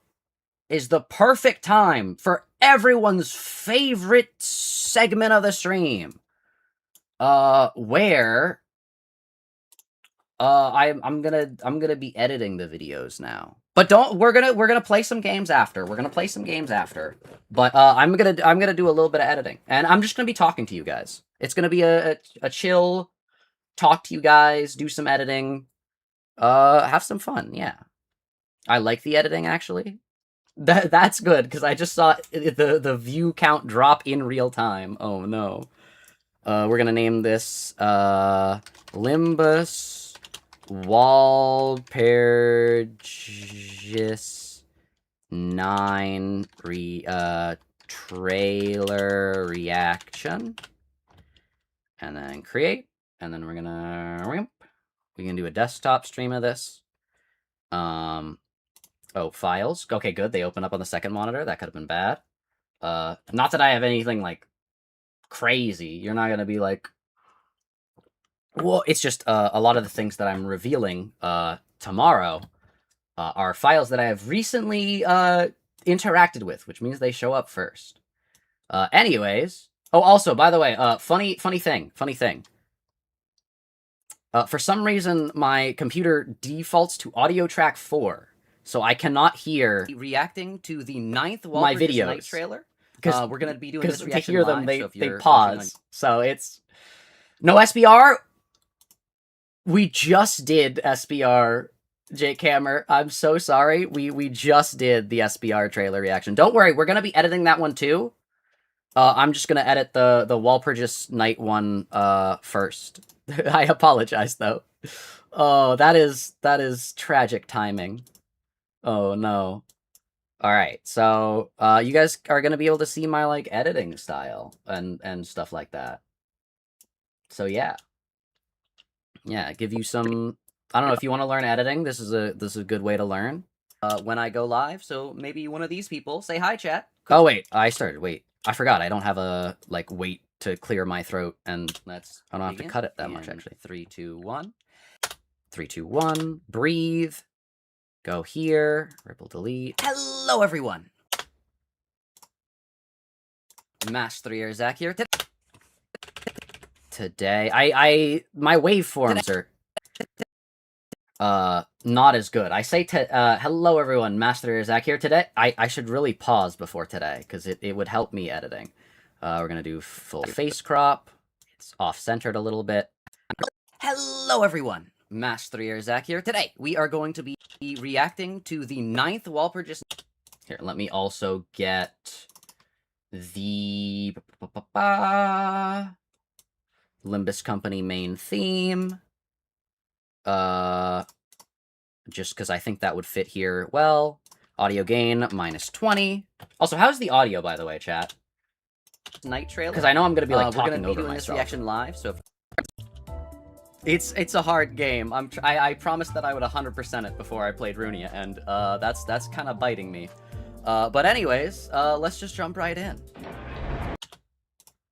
is the perfect time for everyone's favorite segment of the stream, where I'm gonna be editing the videos now. But we're gonna play some games after. But I'm gonna do a little bit of editing, and I'm just gonna be talking to you guys. It's gonna be a chill talk to you guys, do some editing, have some fun. Yeah, I like the editing actually. That's good because I just saw the view count drop in real time. Oh no. We're gonna name this Limbus Walpurgis 9 trailer reaction, and then create, and then we can do a desktop stream of this. Oh, files. Okay, good. They open up on the second monitor. That could have been bad. Not that I have anything like crazy. You're not gonna be like, well, it's just a lot of the things that I'm revealing tomorrow are files that I have recently interacted with, which means they show up first. Anyways, oh, also, by the way, funny thing. For some reason, my computer defaults to audio track 4, so I cannot hear reacting to the 9th Walpurgis Night trailer. Because we're gonna be doing this reaction to hear live, them, so they pause. So it's no SBR. We just did SBR, Jake Hammer. I'm so sorry. We just did the SBR trailer reaction. Don't worry, we're gonna be editing that one too. I'm just gonna edit the Walpurgis Night one first. I apologize though. Oh, that is tragic timing. Oh no. All right, so you guys are gonna be able to see my like editing style and stuff like that. So yeah, give you some. I don't know if you want to learn editing. This is a good way to learn. When I go live, so maybe one of these people say hi, chat. Oh wait, I forgot. I don't have a like wait to clear my throat, and I don't have to cut it that much actually. 3, 2, 1. 3, 2, 1. Breathe. Go here, ripple delete. Hello everyone! Mast3r Zak here. Today, my waveforms are not as good. I say hello everyone, Mast3r Zak here. Today, I should really pause before today, because it would help me editing. We're gonna do full face crop. It's off-centered a little bit. Hello everyone! Mast3r Zak here. Today, we are going to be reacting to the 9th Walpurgis... Here, let me also get the... Limbus Company main theme. Just because I think that would fit here well. Audio gain, -20. Also, how's the audio, by the way, chat? Night trailer? Because I know I'm going to be, like, talking over myself. This reaction live, so... It's a hard game. I promised that I would 100% it before I played Runia, and that's kind of biting me. But anyways, let's just jump right in.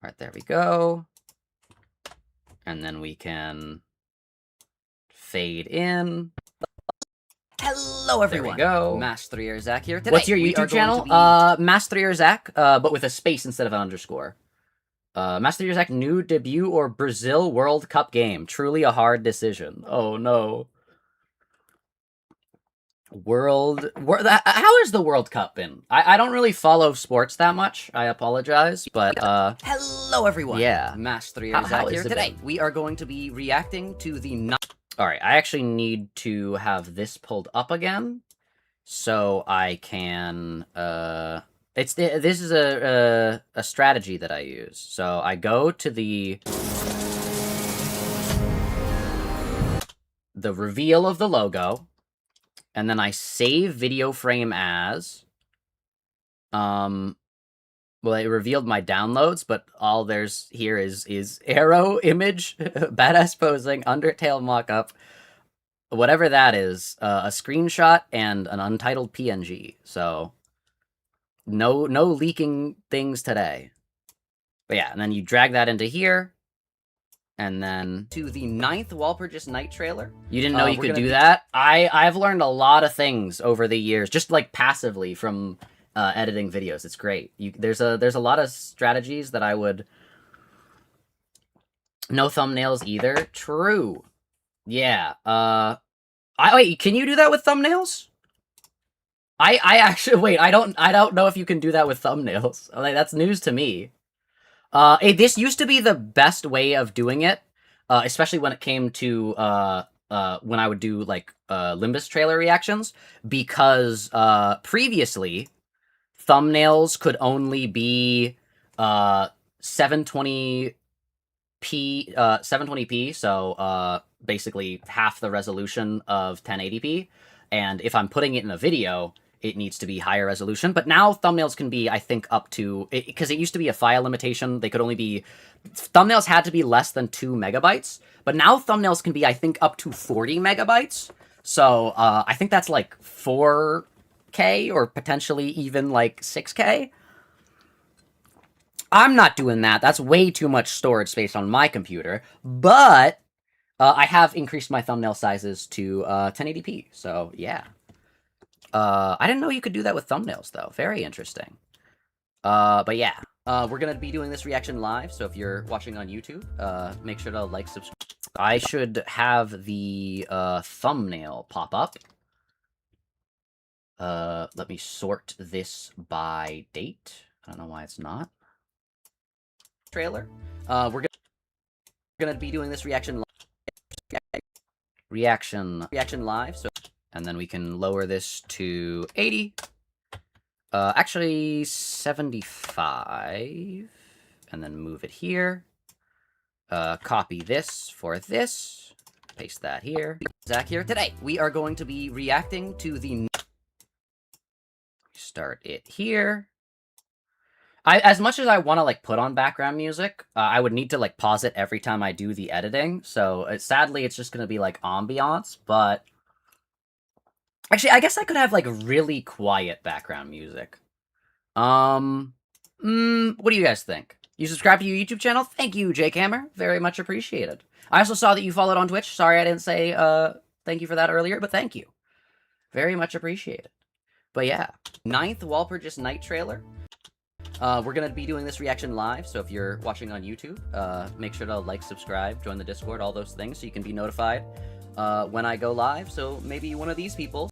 Alright, there we go. And then we can fade in. Hello, everyone. There we go. Mast3r Zak here. Today, what's your YouTube channel? Mast3r Zak, but with a space instead of an underscore. Mast3r Zak new debut or Brazil World Cup game? Truly a hard decision. Oh no. How has the World Cup been? I don't really follow sports that much. I apologize, but hello everyone. Yeah, Mast3r Zak here. Today we are going to be reacting to the... Alright, I actually need to have this pulled up again, so I can, this is a strategy that I use. So I go to the reveal of the logo, and then I save video frame as, well, it revealed my downloads, but all there's here is arrow image, badass posing, Undertale mockup, whatever that is, a screenshot, and an untitled PNG. So, no leaking things today. But yeah, and then you drag that into here, and then to the 9th Walpurgis Night trailer. You didn't know you could do that? I've learned a lot of things over the years, just like passively from... editing videos. It's great. There's a lot of strategies that I would... No thumbnails either. True. Yeah. Wait, can you do that with thumbnails? I actually... Wait, I don't know if you can do that with thumbnails. Like, that's news to me. This used to be the best way of doing it, especially when it came to, when I would do, like, Limbus trailer reactions, because, previously... thumbnails could only be 720p, so basically half the resolution of 1080p. And if I'm putting it in a video, it needs to be higher resolution. But now thumbnails can be, I think, up to... Because it used to be a file limitation. They could only be... Thumbnails had to be less than 2 megabytes. But now thumbnails can be, I think, up to 40 megabytes. So I think that's like 4K or potentially even like 6K. I'm not doing that. That's way too much storage space on my computer. But I have increased my thumbnail sizes to 1080p. So yeah. I didn't know you could do that with thumbnails though. Very interesting. But yeah. We're going to be doing this reaction live. So if you're watching on YouTube, make sure to like, subscribe. I should have the thumbnail pop up. Let me sort this by date. I don't know why it's not. Trailer. We're gonna be doing this reaction live. So, and then we can lower this to 80. Actually 75, and then move it here. Copy this for this. Paste that here. Zak here. Today we are going to be reacting to the. Start it here. As much as I want to like put on background music, I would need to like pause it every time I do the editing. So sadly, it's just gonna be like ambiance. But actually, I guess I could have like really quiet background music. What do you guys think? You subscribe to your YouTube channel? Thank you, Jake Hammer. Very much appreciated. I also saw that you followed on Twitch. Sorry I didn't say thank you for that earlier, but thank you. Very much appreciated. But yeah, 9th Walpurgis Night trailer. We're going to be doing this reaction live, so if you're watching on YouTube, make sure to like, subscribe, join the Discord, all those things, so you can be notified when I go live. So maybe one of these people...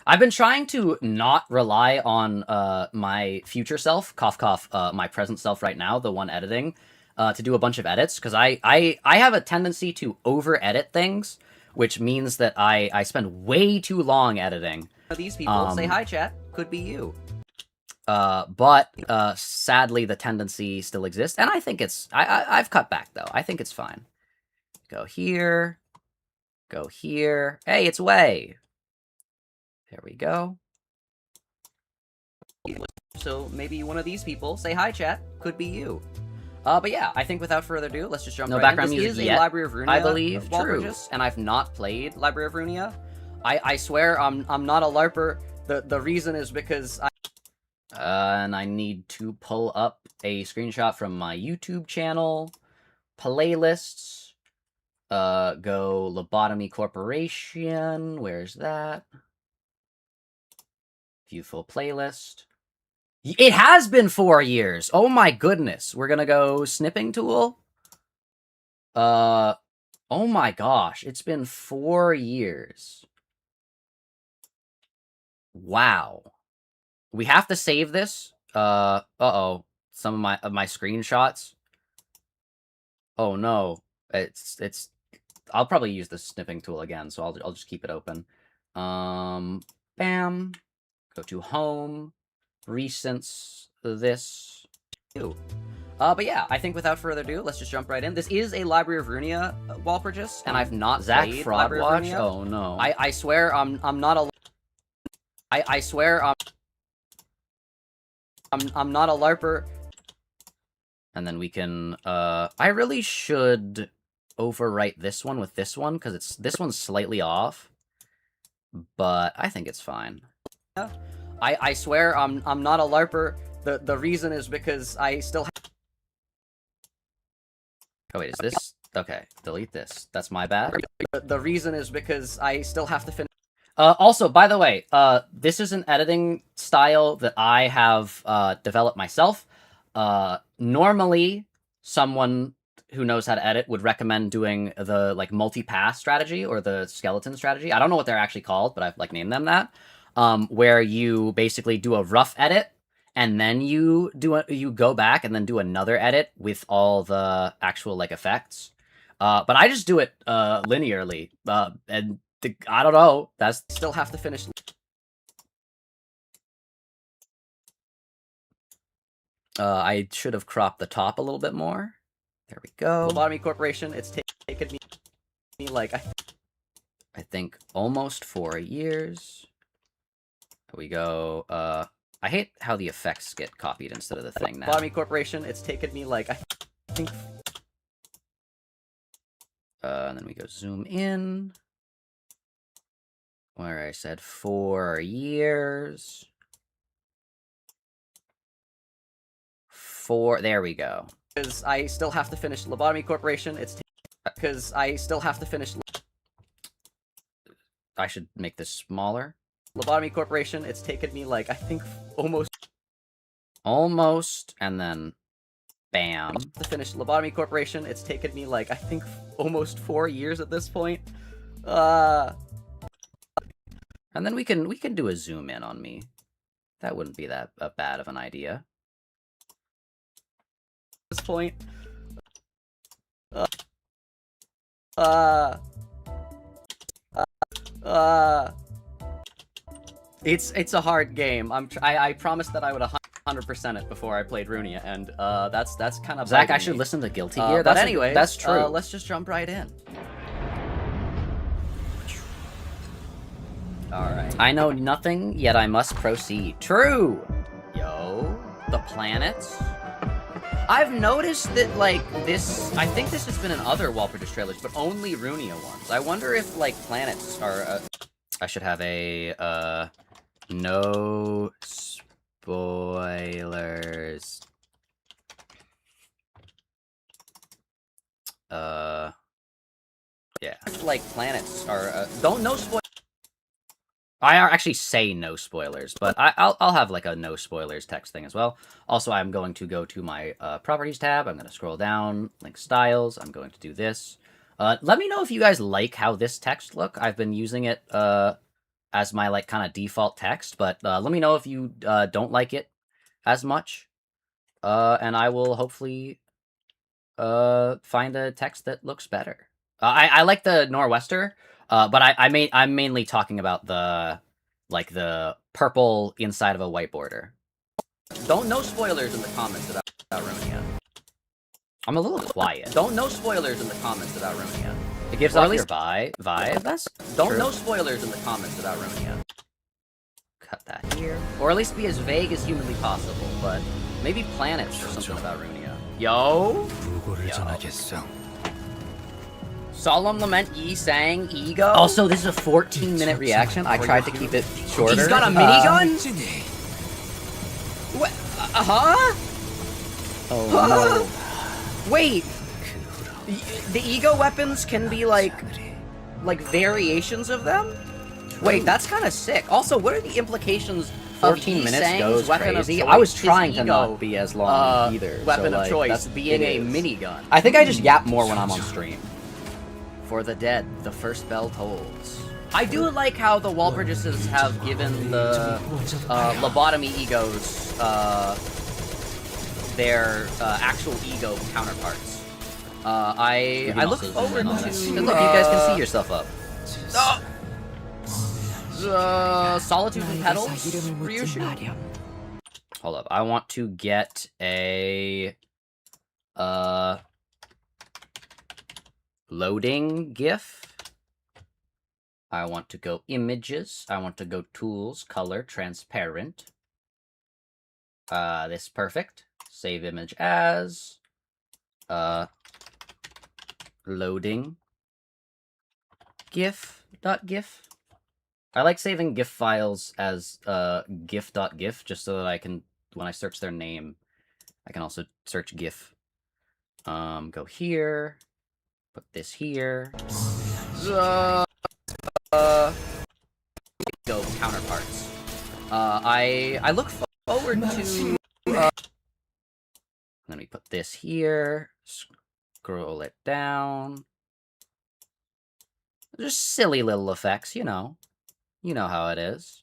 I've been trying to not rely on my future self, cough cough, my present self right now, the one editing, to do a bunch of edits, because I have a tendency to over-edit things, which means that I spend way too long editing. These people say hi, chat. Could be you. But sadly, the tendency still exists, and I think it's... I've cut back, though. I think it's fine. Go here. Go here. Hey, it's Way! There we go. So maybe one of these people say hi, chat. Could be you. But yeah, I think without further ado, let's just jump right background in. music This is yet, a Library of Runia, I believe. Walpurgis, and I've not played Library of Runia. I swear I'm not a LARPer. The reason is because and I need to pull up a screenshot from my YouTube channel. Playlists. Go Lobotomy Corporation. Where's that? View full playlist. It has been 4 years. Oh my goodness. We're gonna go snipping tool. Oh my gosh. It's been 4 years. Wow. We have to save this. Uh-oh. Some of my screenshots. Oh no. It's I'll probably use the snipping tool again, so I'll just keep it open. Bam. Go to home. Recents this. But yeah, I think without further ado, let's just jump right in. This is a Library of Runia Walpurgis, and I've not Zach played Fraud Library of Watch. Runia. Oh no. I swear I'm not a. I swear I'm not a LARPer. And then we can I really should overwrite this one with this one, because this one's slightly off. But I think it's fine. I swear I'm not a LARPer. The reason is because I still have... Oh wait, is this... Okay, delete this. That's my bad. The reason is because I still have to finish... Also, by the way, this is an editing style that I have developed myself. Normally, someone who knows how to edit would recommend doing the like multi-pass strategy or the skeleton strategy. I don't know what they're actually called, but I've like named them that. Where you basically do a rough edit, and then you go back and then do another edit with all the actual like effects. But I just do it linearly, and I don't know. That's still have to finish. I should have cropped the top a little bit more. There we go. Lobotomy Corporation. It's taken me like I think almost 4 years. Here we go. I hate how the effects get copied instead of the thing now. Lobotomy Corporation. It's taken me like I think. And then we go zoom in. Where I said 4 years. There we go. Because I still have to finish Lobotomy Corporation. It's because I still have to finish. I should make this smaller. Lobotomy Corporation. It's taken me like I think almost, and then bam. To finish Lobotomy Corporation. It's taken me like I think almost 4 years at this point. And then we can do a zoom in on me. That wouldn't be that bad of an idea. This point. It's a hard game. I promised that I would 100% it before I played Runia, and that's kind of Zach, I should listen to Guilty Gear. But anyway, that's true. Let's just jump right in. Alright. I know nothing, yet I must proceed. True! Yo, the planets. I've noticed that, like, this... I think this has been in other Walpurgis trailers, but only Runia ones. I wonder if, like, planets are... I should have a, no spoilers. Yeah. Like, planets are, no spoilers. I actually say no spoilers, but I'll have like a no spoilers text thing as well. Also, I'm going to go to my properties tab. I'm going to scroll down, link styles. I'm going to do this. Let me know if you guys like how this text look. I've been using it as my like kind of default text, but let me know if you don't like it as much. And I will hopefully find a text that looks better. I like the Nor'wester, but I'm mainly talking about the purple inside of a white border. No spoilers in the comments about Runia. I'm a little quiet. No spoilers in the comments about Runia. It gives off your vibe. That's no spoilers in the comments about Runia. Cut that here. Or at least be as vague as humanly possible, but maybe planets or something about Runia. Yo? Solemn Lament Yi sang Ego. Also, this is a 14-minute reaction. I tried to keep it shorter. He's got a minigun? What? Huh? Oh no. Wait. The Ego weapons can be like variations of them? Wait, that's kind of sick. Also, what are the implications 14 minutes goes weapon crazy. I was trying to not be as long either. Weapon of choice being a minigun. I think I just yap more when I'm on stream. For the dead, the first bell tolls. I do like how the Walpurgises have given the lobotomy egos their actual ego counterparts. I look forward to... Look, you guys can see yourself up. Solitude and Petals, Ryushu. Hold up, I want to get a loading GIF. I want to go images. I want to go tools, color, transparent. This perfect. Save image as loading GIF.GIF. I like saving GIF files as GIF.GIF just so that I can, when I search their name, I can also search GIF. Go here, put this here. Go counterparts. I look forward to. Let me put this here. Scroll it down. Just silly little effects, you know. You know how it is.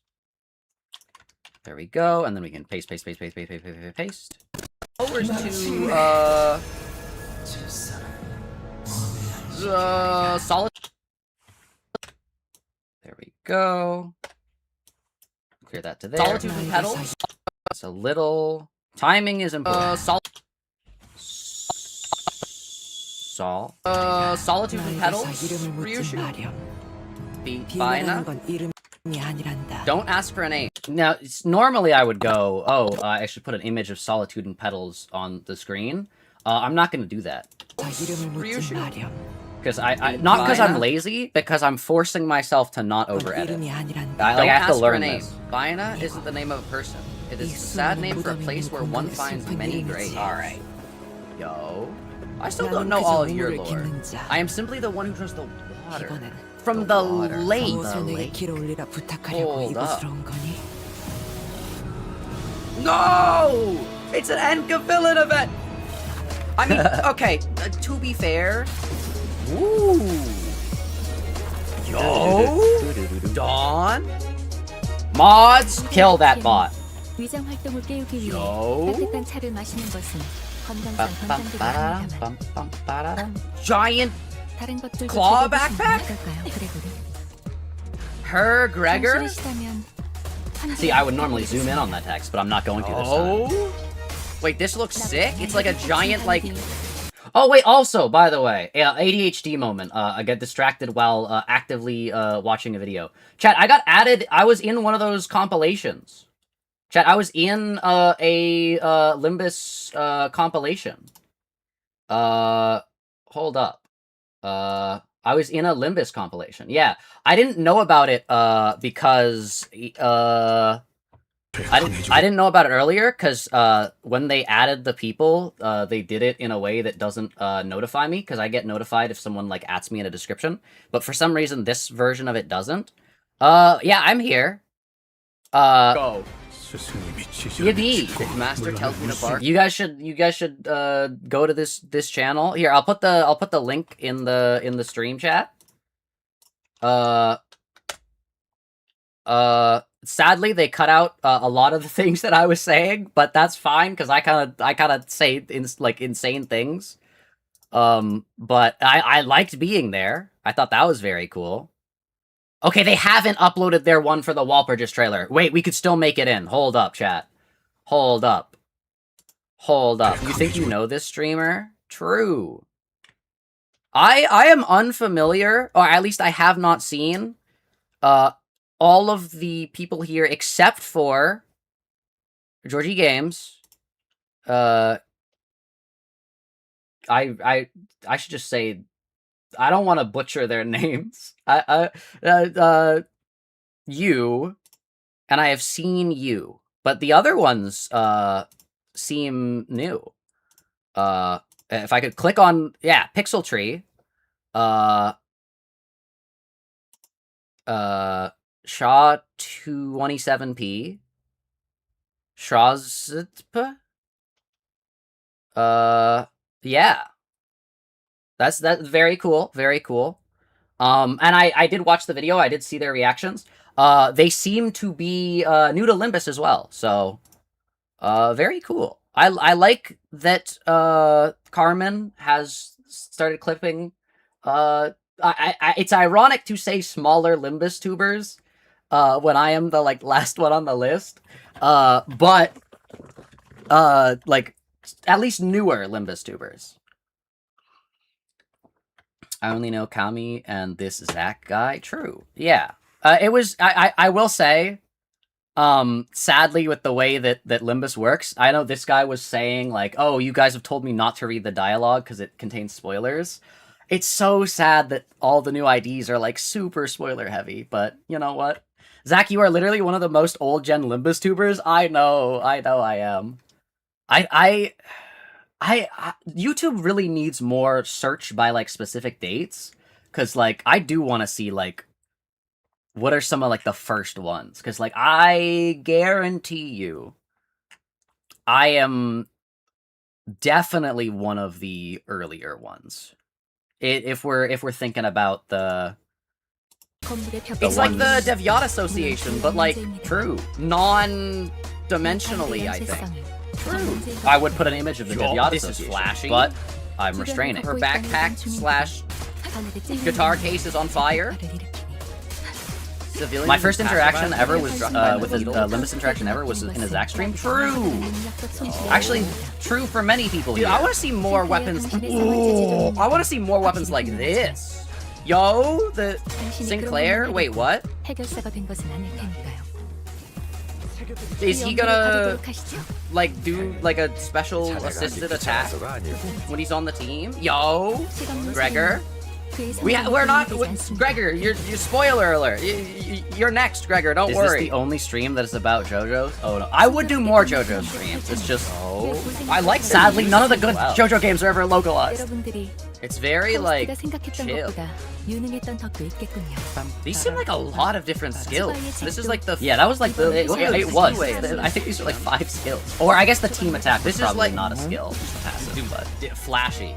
There we go, and then we can paste. Over to solid. There we go. Clear that to there. Solitude and Petals. It's a little timing is important. Solitude and Petals. Ryushu. Don't ask for a name. Now, normally I would go, I should put an image of Solitude and Petals on the screen. I'm not going to do that. Ryushu. Because not because I'm lazy, because I'm forcing myself to not over-edit. I have to learn this. Baina isn't the name of a person. It is a sad name for a place where one finds many graves. Alright. Yo. I still don't know all of your lore. I am simply the one who draws the water. From the lake. Hold up. No! It's an Enka villain event! I mean, okay, to be fair... Ooh! Yo! Dawn? Mods, kill that bot. 위장 활동을 깨우기 위해 Yo. 따뜻한 차를 마시는 것은 건강상 권장되지 않습니다만 Giant 다른 것들도 claw 즐겨보시면 backpack? 어떨까요, 그레고리? Her Gregor? 정신이시다면 See, I would normally zoom in on that text, but I'm not going to this time. Wait, this looks sick? It's like a giant, like... Oh, wait, also, by the way, ADHD moment. I get distracted while actively watching a video. Chat, I got added... I was in one of those compilations. Chat, I was in a Limbus compilation. Hold up. I was in a Limbus compilation. Yeah, I didn't know about it because I didn't know about it earlier because when they added the people, they did it in a way that doesn't notify me because I get notified if someone like @s me in a description. But for some reason, this version of it doesn't. Yeah, I'm here. Go. Yippee! Mast3r tells me to bark. You guys should go to this channel. Here, I'll put the link in the stream chat. Sadly, they cut out a lot of the things that I was saying, but that's fine because I kind of say like insane things. But I liked being there. I thought that was very cool. Okay, they haven't uploaded their one for the Walpurgis trailer. Wait, we could still make it in. Hold up, chat. Hold up. Hold up. You think you know this streamer? True. I am unfamiliar, or at least I have not seen all of the people here except for Georgie Games. I should just say I don't want to butcher their names. You, and I have seen you, but the other ones seem new. If I could click on Pixel Tree, Shaw 27p, Shrazp, yeah. That's very cool, very cool. And I did watch the video, I did see their reactions. They seem to be new to Limbus as well, so very cool. I like that Carmen has started clipping. It's ironic to say smaller Limbus tubers when I am the last one on the list. But at least newer Limbus tubers. I only know Kami and this Zach guy. True. Yeah. It was I will say, sadly, with the way that Limbus works, I know this guy was saying oh, you guys have told me not to read the dialogue because it contains spoilers. It's so sad that all the new IDs are super spoiler heavy, but you know what? Zach, you are literally one of the most old gen Limbus tubers. I know I am. YouTube really needs more search by specific dates, because I do want to see what are some of the first ones, because I guarantee you I am definitely one of the earlier ones. If we're thinking about the it's like the Dev Yacht Association, but true, non-dimensionally, I think. True. I would put an image of the Dev Yacht Association, flashy, but I'm restraining. Her backpack / guitar case is on fire. My first interaction ever was with a Limbus interaction ever was in a Zach stream. True. Actually, true for many people. Dude, I want to see more weapons. Ooh, I want to see more weapons like this. Yo, the Sinclair. Wait, what? Is he gonna do a special assisted attack when he's on the team? Yo, Gregor. We're not Gregor. You're spoiler alert. You're next, Gregor. Don't worry. Is this the only stream that is about JoJo? Oh no, I would do more JoJo streams. It's just I like. Sadly, none of the good JoJo games are ever localized. It's very chill. These seem like a lot of different skills. This is the that was it was. I think these are 5 skills. Or I guess the team attack. This is probably not a skill, just a passive, but flashy.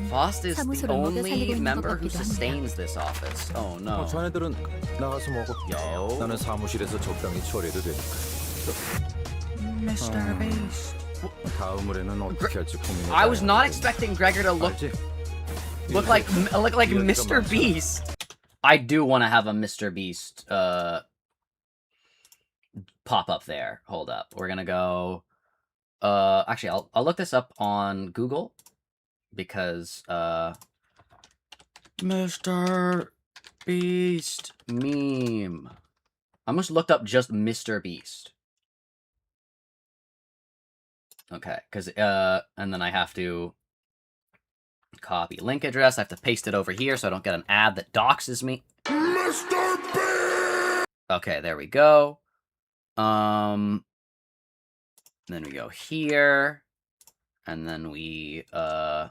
Faust is the only member who sustains this office. Oh no. 자네들은 나가서 먹어. Yo. 나는 사무실에서 적당히 처리해도 되니까. Mr. Beast. 다음으로는 어떻게 할지 고민해. I was not expecting Gregor to look like Mr. Beast. I do want to have a Mr. Beast pop up there. Hold up. We're gonna go. Actually, I'll look this up on Google. Because Mr. Beast meme. I almost looked up just Mr. Beast. Okay, because and then I have to copy link address. I have to paste it over here so I don't get an ad that doxes me. Mr. Beast! Okay, there we go. Then we go here, and then we go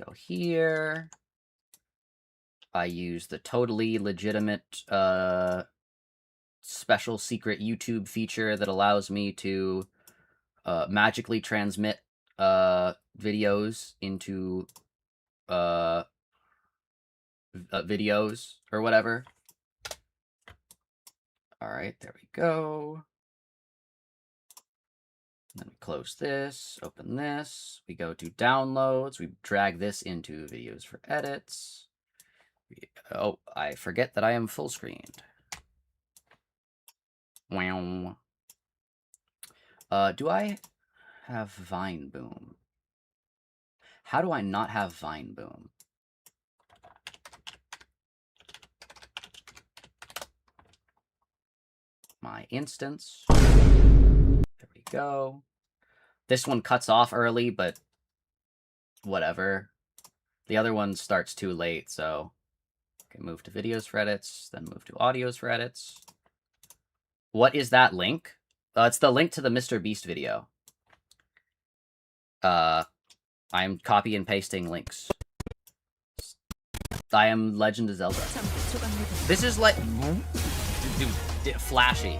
go here. I use the totally legitimate special secret YouTube feature that allows me to magically transmit videos into videos or whatever. All right, there we go. Then we close this, open this. We go to downloads. We drag this into videos for edits. Oh, I forget that I am full screened. Wow. Do I have Vine Boom? How do I not have Vine Boom? My instance. There we go. This one cuts off early, but whatever. The other one starts too late, so okay, move to videos for edits, then move to audios for edits. What is that link? It's the link to the Mr. Beast video. I'm copy and pasting links. I am Legend of Zelda. This is like flashy.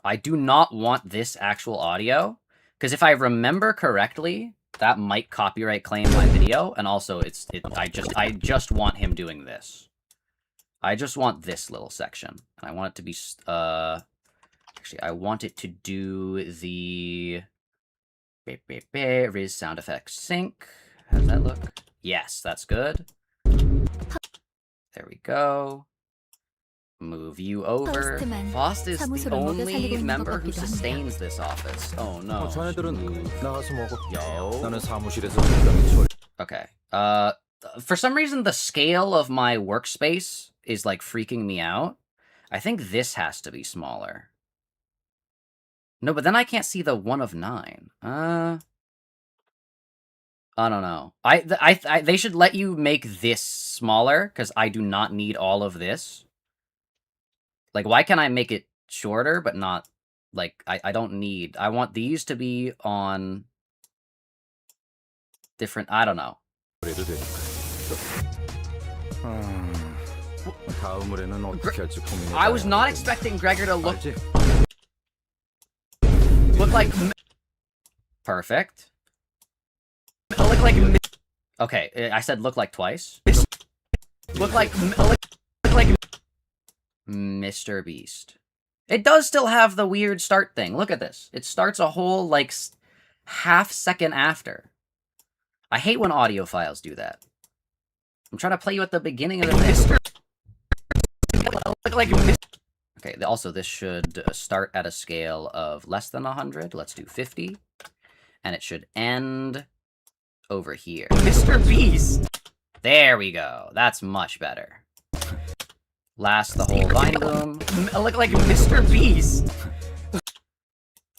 I do not want this actual audio, because if I remember correctly, that might copyright claim my video, and also I just want him doing this. I just want this little section, and I want it to be actually I want it to do the Riz sound effects sync. How does that look? Yes, that's good. There we go. Move you over. Faust is the only member who sustains this office. Oh no. Yo. Okay. For some reason, the scale of my workspace is like freaking me out. I think this has to be smaller. No, but then I can't see the 1 of 9. I don't know. They should let you make this smaller, because I do not need all of this. Like, why can't I make it shorter, but not, like, I don't need... I want these to be on different... I don't know. I was not expecting Gregor to look like... Perfect. Look like... Okay, I said look like twice. Look like Mr. Beast. It does still have the weird start thing. Look at this. It starts a whole, like, half second after. I hate when audio files do that. I'm trying to play you at the beginning of the Mr. Look like Okay, also this should start at a scale of less than 100. Let's do 50. And it should end over here. Mr. Beast! There we go. That's much better. Last the whole Vine Boom. Look like Mr. Beast!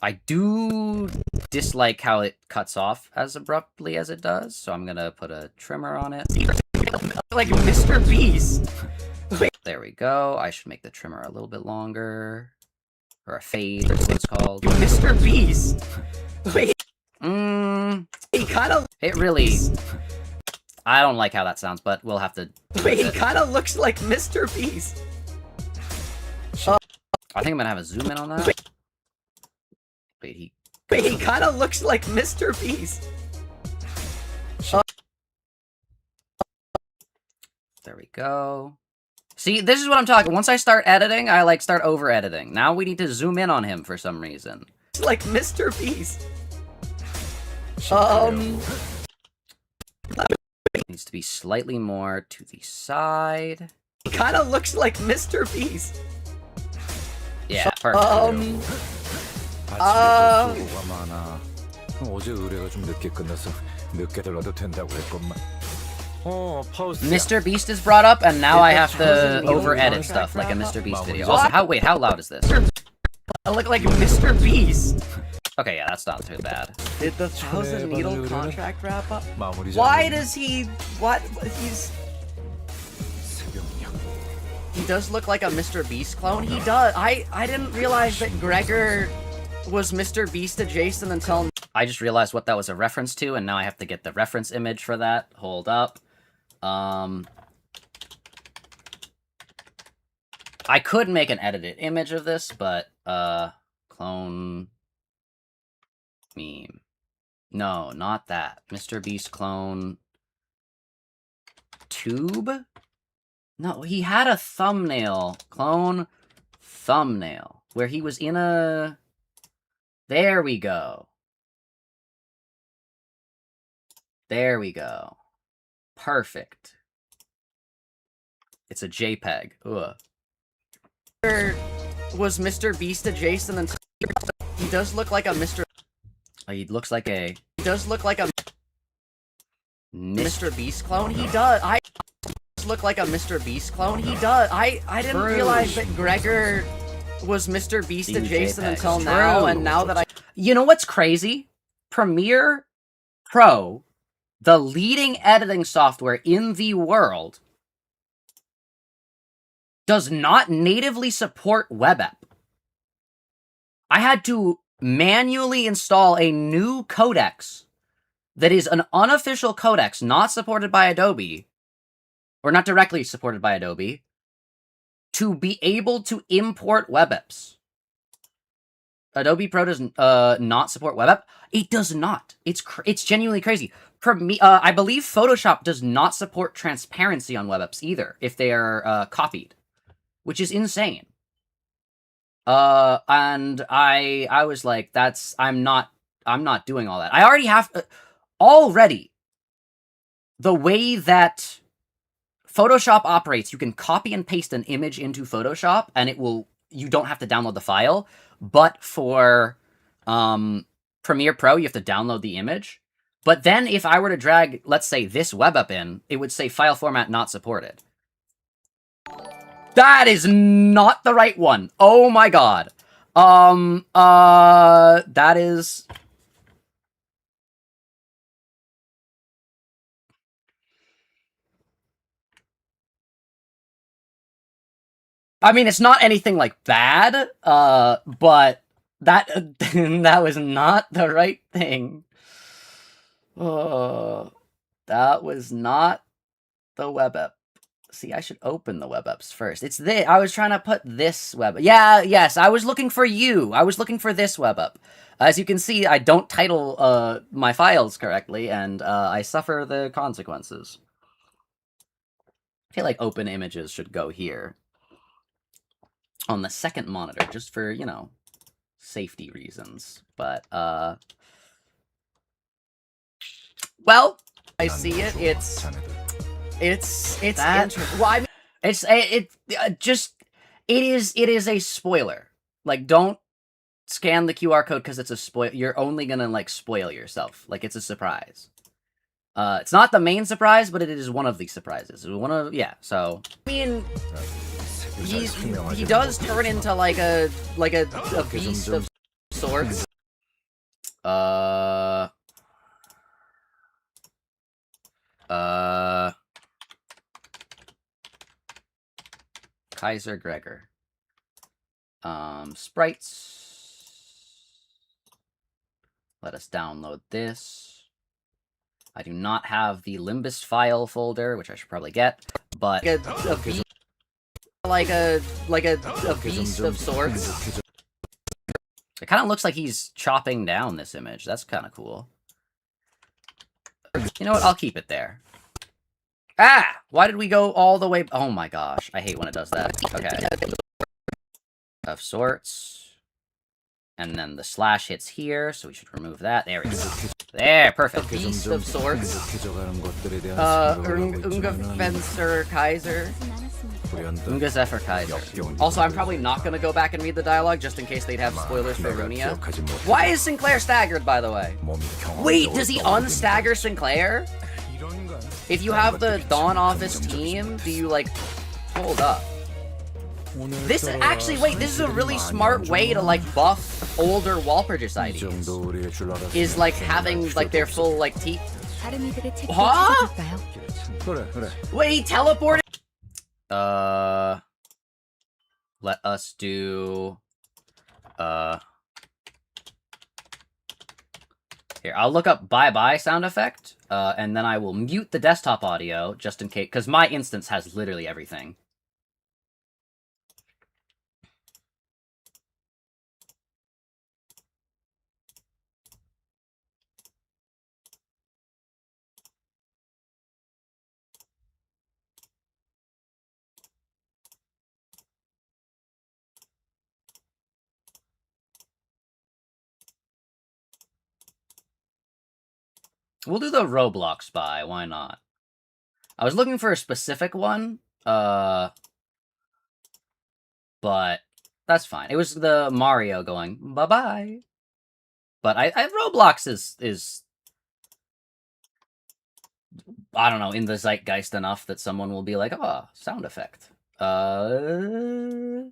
I do dislike how it cuts off as abruptly as it does, so I'm gonna put a trimmer on it. Like Mr. Beast! There we go. I should make the trimmer a little bit longer. Or a fade, is what it's called. Mr. Beast! He kinda... It really... I don't like how that sounds, but we'll have to... Wait, he kinda looks like Mr. Beast! I think I'm gonna have a zoom in on that. Wait, he kinda looks like Mr. Beast! There we go. See, this is what I'm talking. Once I start editing, I, like, start over-editing. Now we need to zoom in on him for some reason. It's like Mr. Beast! Needs to be slightly more to the side. He kind of looks like Mr. Beast. Yeah, perfect. Mr. Beast is brought up, and now I have to over-edit stuff like a Mr. Beast video. Also, how loud is this? I look like Mr. Beast. Okay, yeah, that's not too bad. Did the 1,000 Needle contract wrap up? Why does he... What? He's... He does look like a Mr. Beast clone. He does. I didn't realize that Gregor was Mr. Beast adjacent until... I just realized what that was a reference to, and now I have to get the reference image for that. Hold up. I could make an edited image of this, but, clone... meme. No, not that. Mr. Beast clone tube? No, he had a thumbnail. Clone thumbnail. Where he was in a... There we go. There we go. Perfect. It's a JPEG. Ugh. Was Mr. Beast adjacent until... He does look like a Mr... He looks like a... He does look like a... Mr. Beast clone? He does. I look like a Mr. Beast clone? He does. I didn't realize that Gregor was Mr. Beast adjacent until now, and now that I... You know what's crazy? Premiere Pro, the leading editing software in the world, does not natively support web app. I had to manually install a new codecs that is an unofficial codecs not supported by Adobe, or not directly supported by Adobe, to be able to import web apps. Adobe Pro does not support web app. It does not. It's genuinely crazy. I believe Photoshop does not support transparency on web apps either if they are copied, which is insane. And I was like, I'm not doing all that. I already have already the way that Photoshop operates. You can copy and paste an image into Photoshop, and you don't have to download the file. But for Premiere Pro, you have to download the image. But then if I were to drag, let's say, this web app in, it would say file format not supported. That is not the right one. Oh my god. That is... I mean, it's not anything like bad, but that that was not the right thing. That was not the web app. See, I should open the web apps first. It's this. I was trying to put this web. Yes, I was looking for you. I was looking for this web app. As you can see, I don't title my files correctly, and I suffer the consequences. I feel like open images should go here on the second monitor, just for, you know, safety reasons. But, well, I see it. It's interesting. Well, I mean, it is a spoiler. Like, don't scan the QR code because it's a spoil. You're only gonna, like, spoil yourself. Like, it's a surprise. It's not the main surprise, but it is one of the surprises. Yeah, so, I mean, he does turn into like a beast of sorts. Kaiser Gregor. Sprites. Let us download this. I do not have the Limbus file folder, which I should probably get, but like a beast of sorts. It kind of looks like he's chopping down this image. That's kind of cool. You know what? I'll keep it there. Ah! Why did we go all the way... Oh my gosh. I hate when it does that. Okay. Of sorts. And then the slash hits here, so we should remove that. There we go. There, perfect. Beast of sorts. Ungefenster Kaiser. Ungefenster Kaiser. Also, I'm probably not going to go back and read the dialogue, just in case they'd have spoilers for Runia. Why is Sinclair staggered, by the way? Wait, does he unstagger Sinclair? If you have the Dawn Office team, do you, like... Hold up. This actually, wait, this is a really smart way to, like, buff older Walpurgis IDs. Is, like, having, like, their full, like, teeth. Huh? Wait, he teleported? Let us do... Here, I'll look up bye-bye sound effect, and then I will mute the desktop audio, just in case, because my instance has literally everything. We'll do the Roblox spy. Why not? I was looking for a specific one, but that's fine. It was the Mario going bye-bye. But I Roblox is I don't know, in the zeitgeist enough that someone will be like, oh, sound effect. There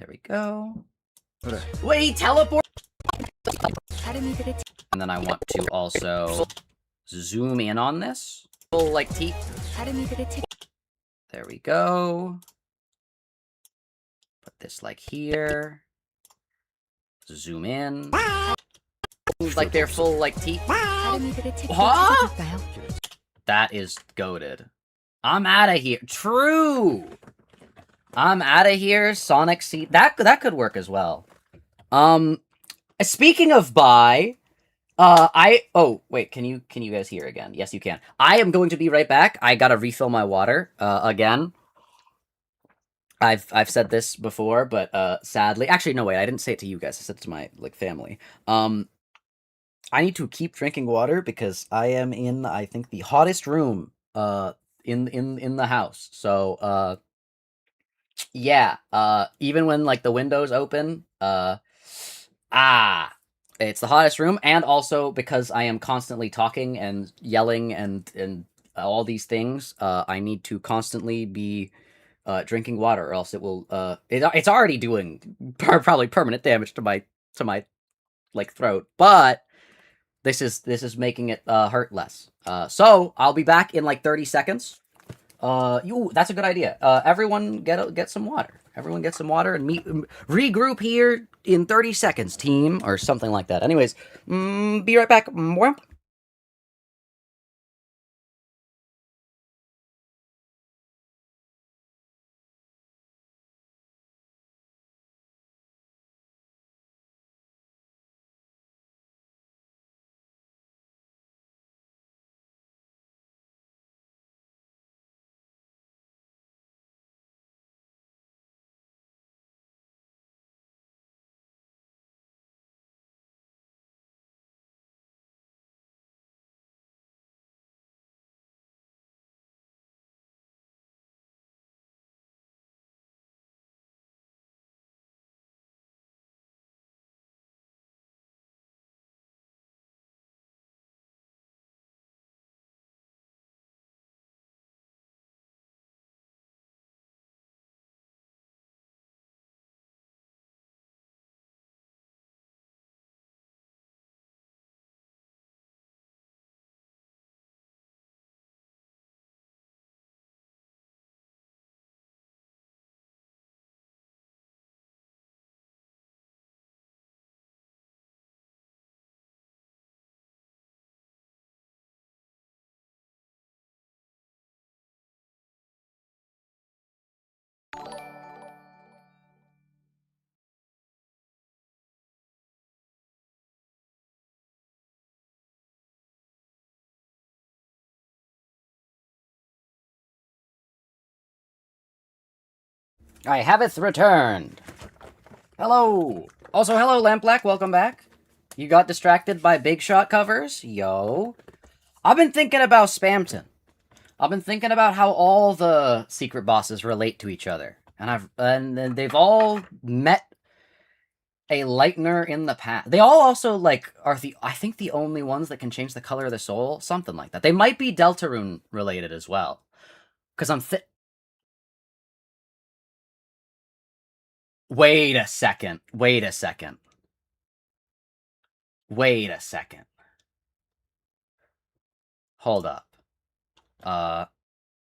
we go. Wait, teleport! And then I want to also zoom in on this. Like there we go. Put this like here. Zoom in. Like they're full like teeth. Huh? That is goated. I'm out of here. True. I'm out of here. Sonic Seed. That could work as well. Speaking of buy, oh wait, can you guys hear again? Yes, you can. I am going to be right back. I gotta refill my water again. I've said this before, but sadly, actually no wait, I didn't say it to you guys. I said it to my family. I need to keep drinking water because I am in, I think, the hottest room in the house. So yeah, even when like the windows open, it's the hottest room, and also because I am constantly talking and yelling and all these things, I need to constantly be drinking water, or else it will it's already doing probably permanent damage to my like throat, but this is making it hurt less. So I'll be back in like 30 seconds. That's a good idea. Everyone get some water. Everyone get some water and regroup here in 30 seconds, team, or something like that. Anyways, be right back. I have it returned. Hello. Also, hello, Lamp Black. Welcome back. You got distracted by Big Shot covers? Yo. I've been thinking about Spamton. I've been thinking about how all the secret bosses relate to each other. And they've all met a lightener in the past. They all also, like, are I think the only ones that can change the color of the soul. Something like that. They might be Deltarune related as well. Because Wait a second. Wait a second. Wait a second. Hold up.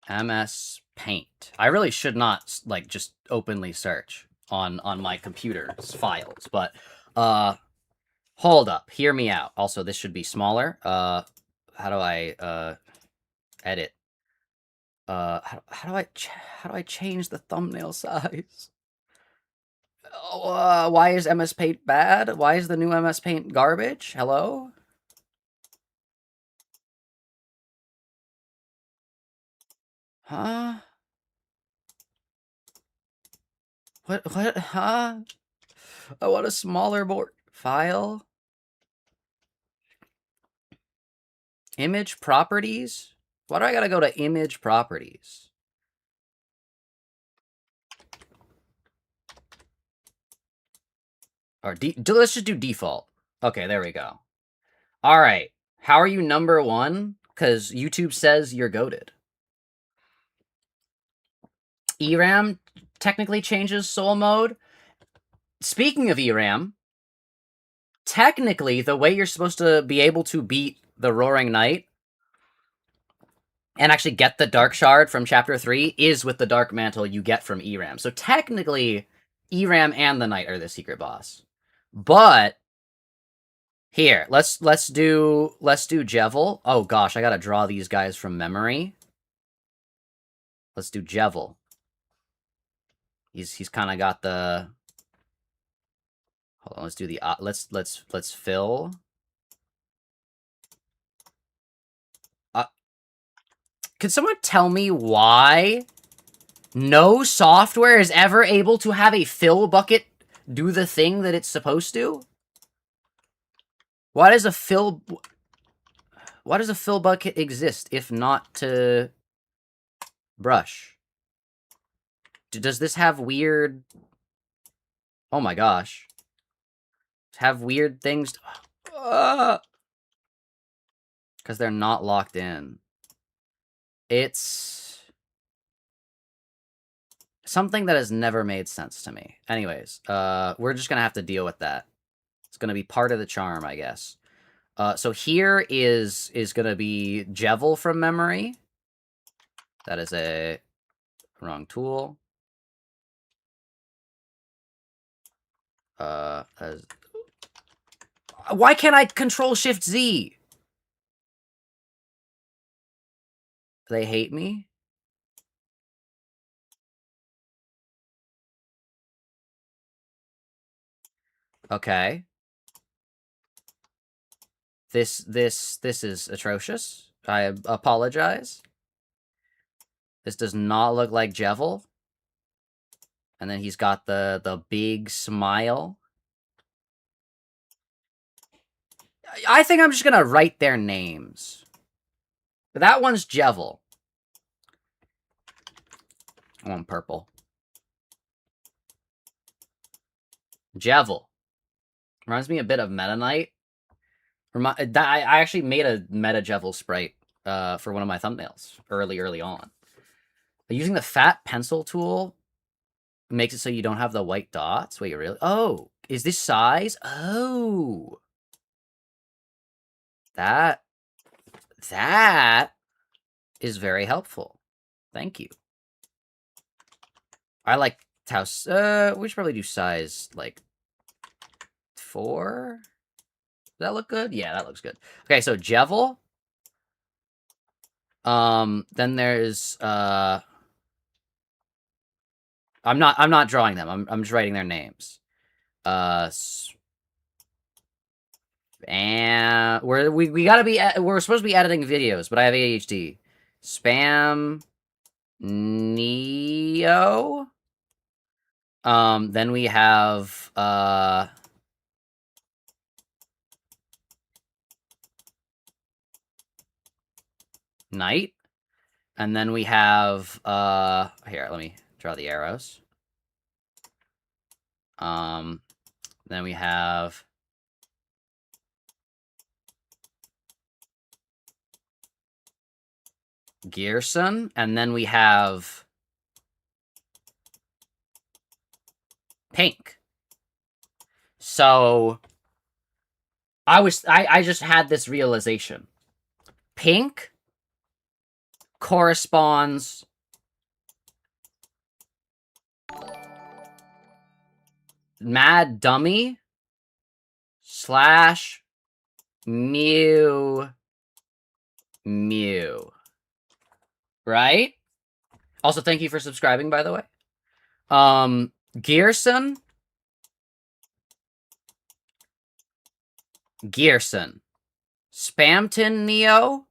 MS Paint. I really should not, like, just openly search on my computer's files, but, hold up. Hear me out. Also, this should be smaller. How do I, edit? How do I change the thumbnail size? Why is MS Paint bad? Why is the new MS Paint garbage? Hello? Huh? What, huh? I want a smaller file. Image properties? Why do I gotta go to image properties? Or let's just do default. Okay, there we go. All right. How are you number 1? Because YouTube says you're goated. ERAM technically changes soul mode. Speaking of ERAM, technically the way you're supposed to be able to beat the Roaring Night and actually get the Dark Shard from Chapter 3 is with the Dark Mantle you get from ERAM. So technically, ERAM and the Knight are the secret boss. But here, let's do Jevil. Oh gosh, I gotta draw these guys from memory. Let's do Jevil. He's kind of got the. Hold on, let's do the. Let's fill. Could someone tell me why no software is ever able to have a fill bucket do the thing that it's supposed to? Why does a fill bucket exist if not to brush? Does this have weird... Oh my gosh. Have weird things... Because they're not locked in. It's something that has never made sense to me. Anyways, we're just gonna have to deal with that. It's gonna be part of the charm, I guess. So here is gonna be Jevil from memory. That is a wrong tool. Why can't I Control Shift Z? They hate me? Okay. This is atrocious. I apologize. This does not look like Jevil. And then he's got the big smile. I think I'm just gonna write their names. That one's Jevil. I want purple. Jevil. Reminds me a bit of Meta Knight. I actually made a Meta Jevil sprite for one of my thumbnails early on. Using the fat pencil tool makes it so you don't have the white dots. Wait, really? Oh, is this size? Oh. That is very helpful. Thank you. I like how, we should probably do size, like, 4? Does that look good? Yeah, that looks good. Okay, so Jevil. Then there's, I'm not drawing them. I'm just writing their names. And we gotta be, we're supposed to be editing videos, but I have ADHD. Spam Neo. Then we have, Knight. And then we have, here, let me draw the arrows. Then we have Gearson, and then we have Pink. So I just had this realization. Pink corresponds Mad Dummy / Mew. Right? Also, thank you for subscribing, by the way. Gearson. Spamton Neo.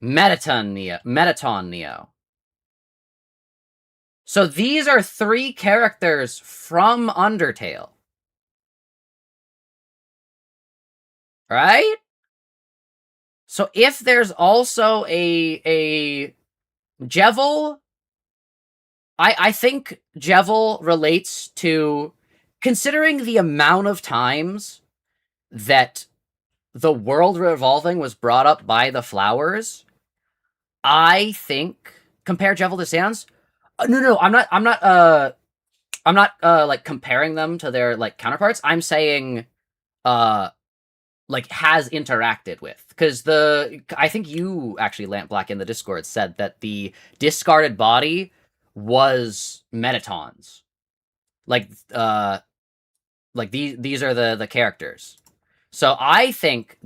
Metaton Neo. So these are 3 characters from Undertale. Right? So if there's also a Jevil, I think Jevil relates to, considering the amount of times that the world revolving was brought up by the flowers, I think compare Jevil to Sans. No, I'm not like comparing them to their like counterparts. I'm saying like has interacted with, because I think you actually, Lamp Black, in the Discord said that the discarded body was Metatons. Like these are the characters. So I think,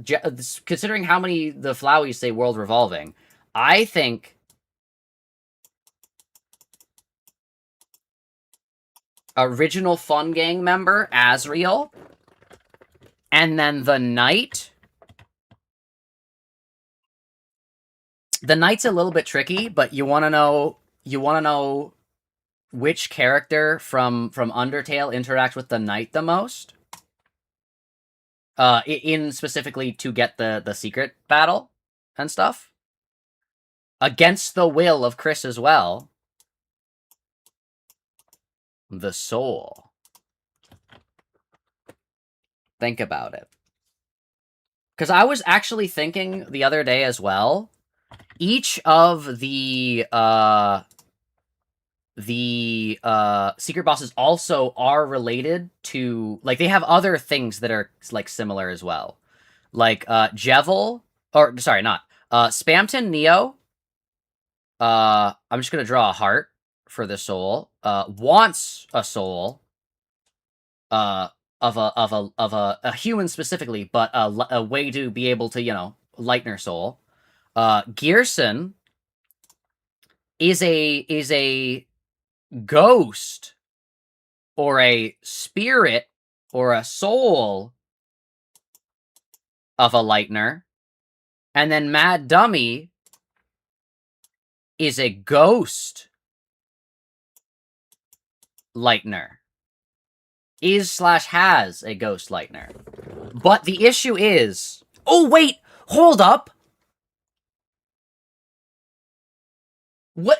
considering how many the Flowlies say world revolving, I think original Fun Gang member Asriel, and then the Knight. The Knight's a little bit tricky, but you want to know which character from Undertale interacts with the Knight the most. In specifically to get the secret battle and stuff. Against the will of Chris as well. The Soul. Think about it. Because I was actually thinking the other day as well, each of the secret bosses also are related to, like, they have other things that are like similar as well. Like Jevil, or sorry, not Spamton Neo. I'm just gonna draw a heart for the soul. Wants a soul. Of a human specifically, but a way to be able to, you know, lighten her soul. Gearson is a ghost or a spirit or a soul of a lightener. And then Mad Dummy is a ghost lightener. Is/has a ghost lightener. But the issue is... Oh, wait! Hold up! What?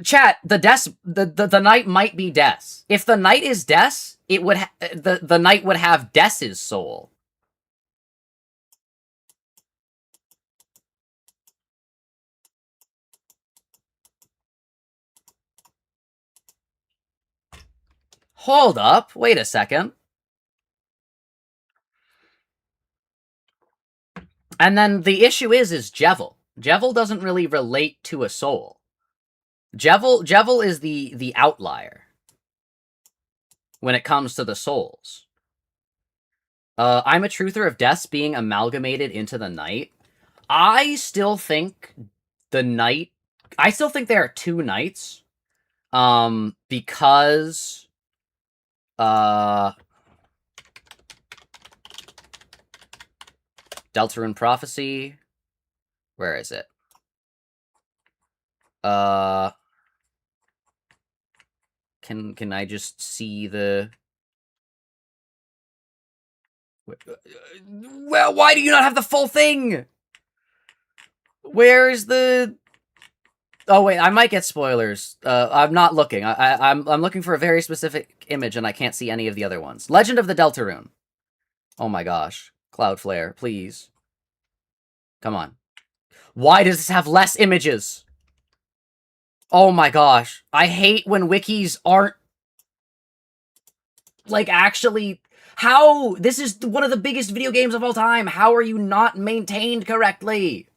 Chat, the Knight might be Des. If the Knight is Des, it would the Knight would have Des's soul. Hold up, wait a second. And then the issue is Jevil. Jevil doesn't really relate to a soul. Jevil is the outlier when it comes to the souls. I'm a truther of Deaths being amalgamated into the Knight. I still think the Knight... I still think there are two Knights. Because... Deltarune Prophecy. Where is it? Can I just see the... Well, why do you not have the full thing? Where's the... Oh wait, I might get spoilers. I'm not looking. I'm looking for a very specific image, and I can't see any of the other ones. Legend of the Deltarune. Oh my gosh. Cloudflare, please. Come on. Why does this have less images? Oh my gosh. I hate when wikis aren't... like, actually... How? This is one of the biggest video games of all time. How are you not maintained correctly?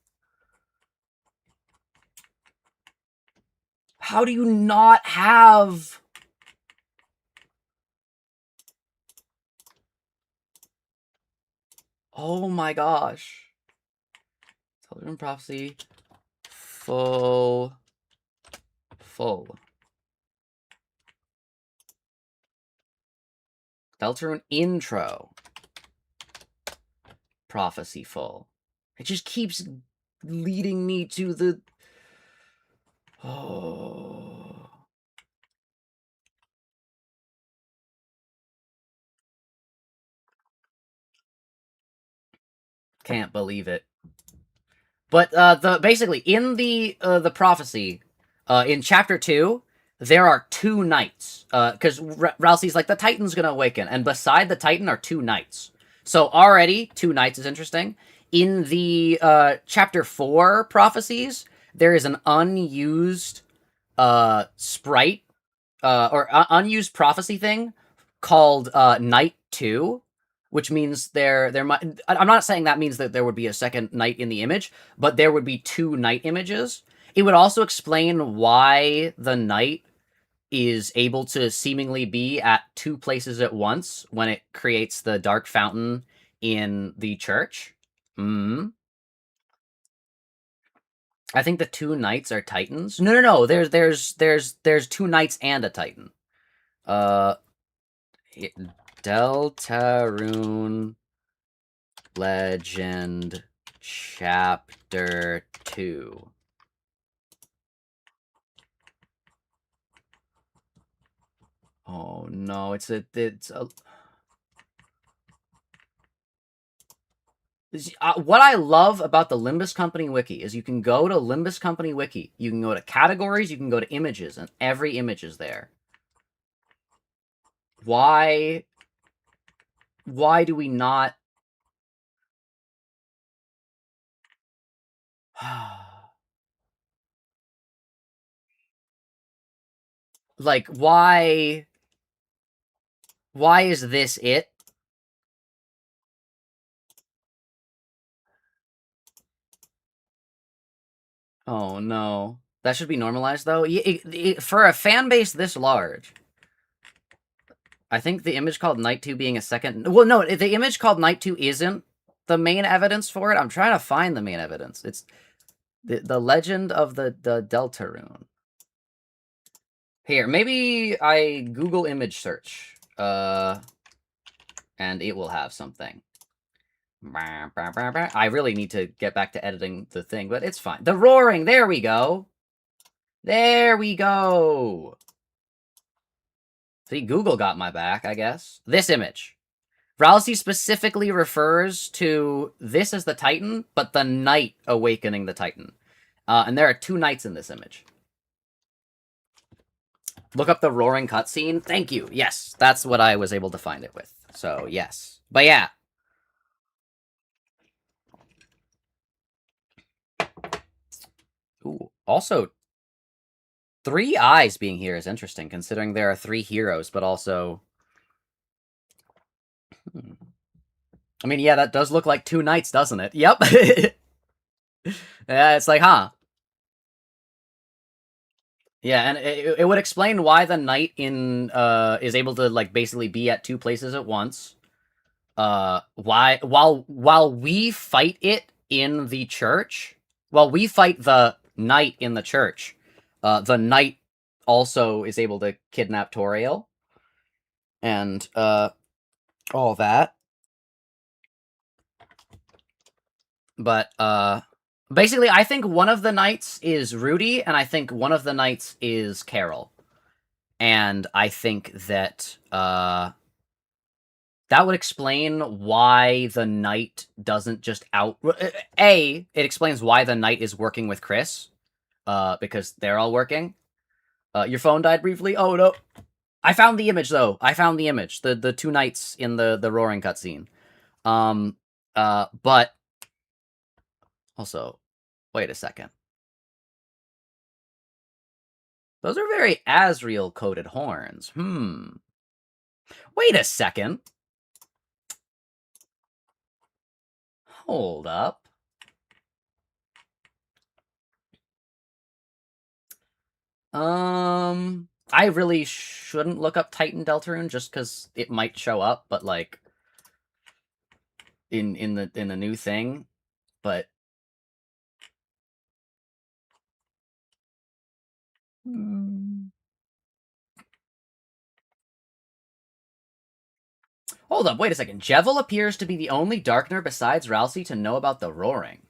How do you not have... Oh my gosh. Deltarune Prophecy. Full. Deltarune Intro. Prophecy full. It just keeps leading me to the... Oh. Can't believe it. But basically in the prophecy, in chapter 2, there are 2 knights. Because Ralsei's like, the Titan's gonna awaken, and beside the Titan are 2 knights. So already 2 knights is interesting. In the chapter 4 prophecies, there is an unused sprite or unused prophecy thing called Knight 2. Which means there might... I'm not saying that means that there would be a second knight in the image, but there would be 2 knight images. It would also explain why the knight is able to seemingly be at 2 places at once when it creates the dark fountain in the church. I think the 2 knights are titans. No. There's 2 knights and a titan. Deltarune Legend Chapter 2. Oh no, it's a what I love about the Limbus Company wiki is you can go to Limbus Company wiki, you can go to categories, you can go to images, and every image is there. Why do we not... like, why is this it? Oh no. That should be normalized, though. For a fan base this large, I think the image called Knight 2 being a second... Well, no, the image called Knight 2 isn't the main evidence for it. I'm trying to find the main evidence. It's the legend of the Deltarune. Here, maybe I Google image search, and it will have something. I really need to get back to editing the thing, but it's fine. The roaring, there we go. There we go. See, Google got my back, I guess. This image. Ralsei specifically refers to this as the Titan, but the knight awakening the Titan. And there are 2 knights in this image. Look up the roaring cutscene. Thank you. Yes, that's what I was able to find it with. So, yes. But yeah. Ooh, also, 3 eyes being here is interesting, considering there are 3 heroes, but also... I mean, yeah, that does look like 2 knights, doesn't it? Yep. Yeah, it's like, huh? Yeah, and it would explain why the knight in is able to like basically be at 2 places at once. Why while we fight it in the church, while we fight the knight in the church, the knight also is able to kidnap Toriel. And all that. But basically, I think one of the knights is Rudy, and I think one of the knights is Carol. And I think that that would explain why the knight doesn't just it explains why the knight is working with Chris, because they're all working. Your phone died briefly? Oh, no. I found the image, though. I found the image. The 2 knights in the roaring cutscene. But... Also, wait a second. Those are very Asriel-coded horns. Wait a second. Hold up. I really shouldn't look up Titan Deltarune just because it might show up, but like in the new thing. But hold up, wait a second. Jevil appears to be the only Darkner besides Ralsei to know about the roaring.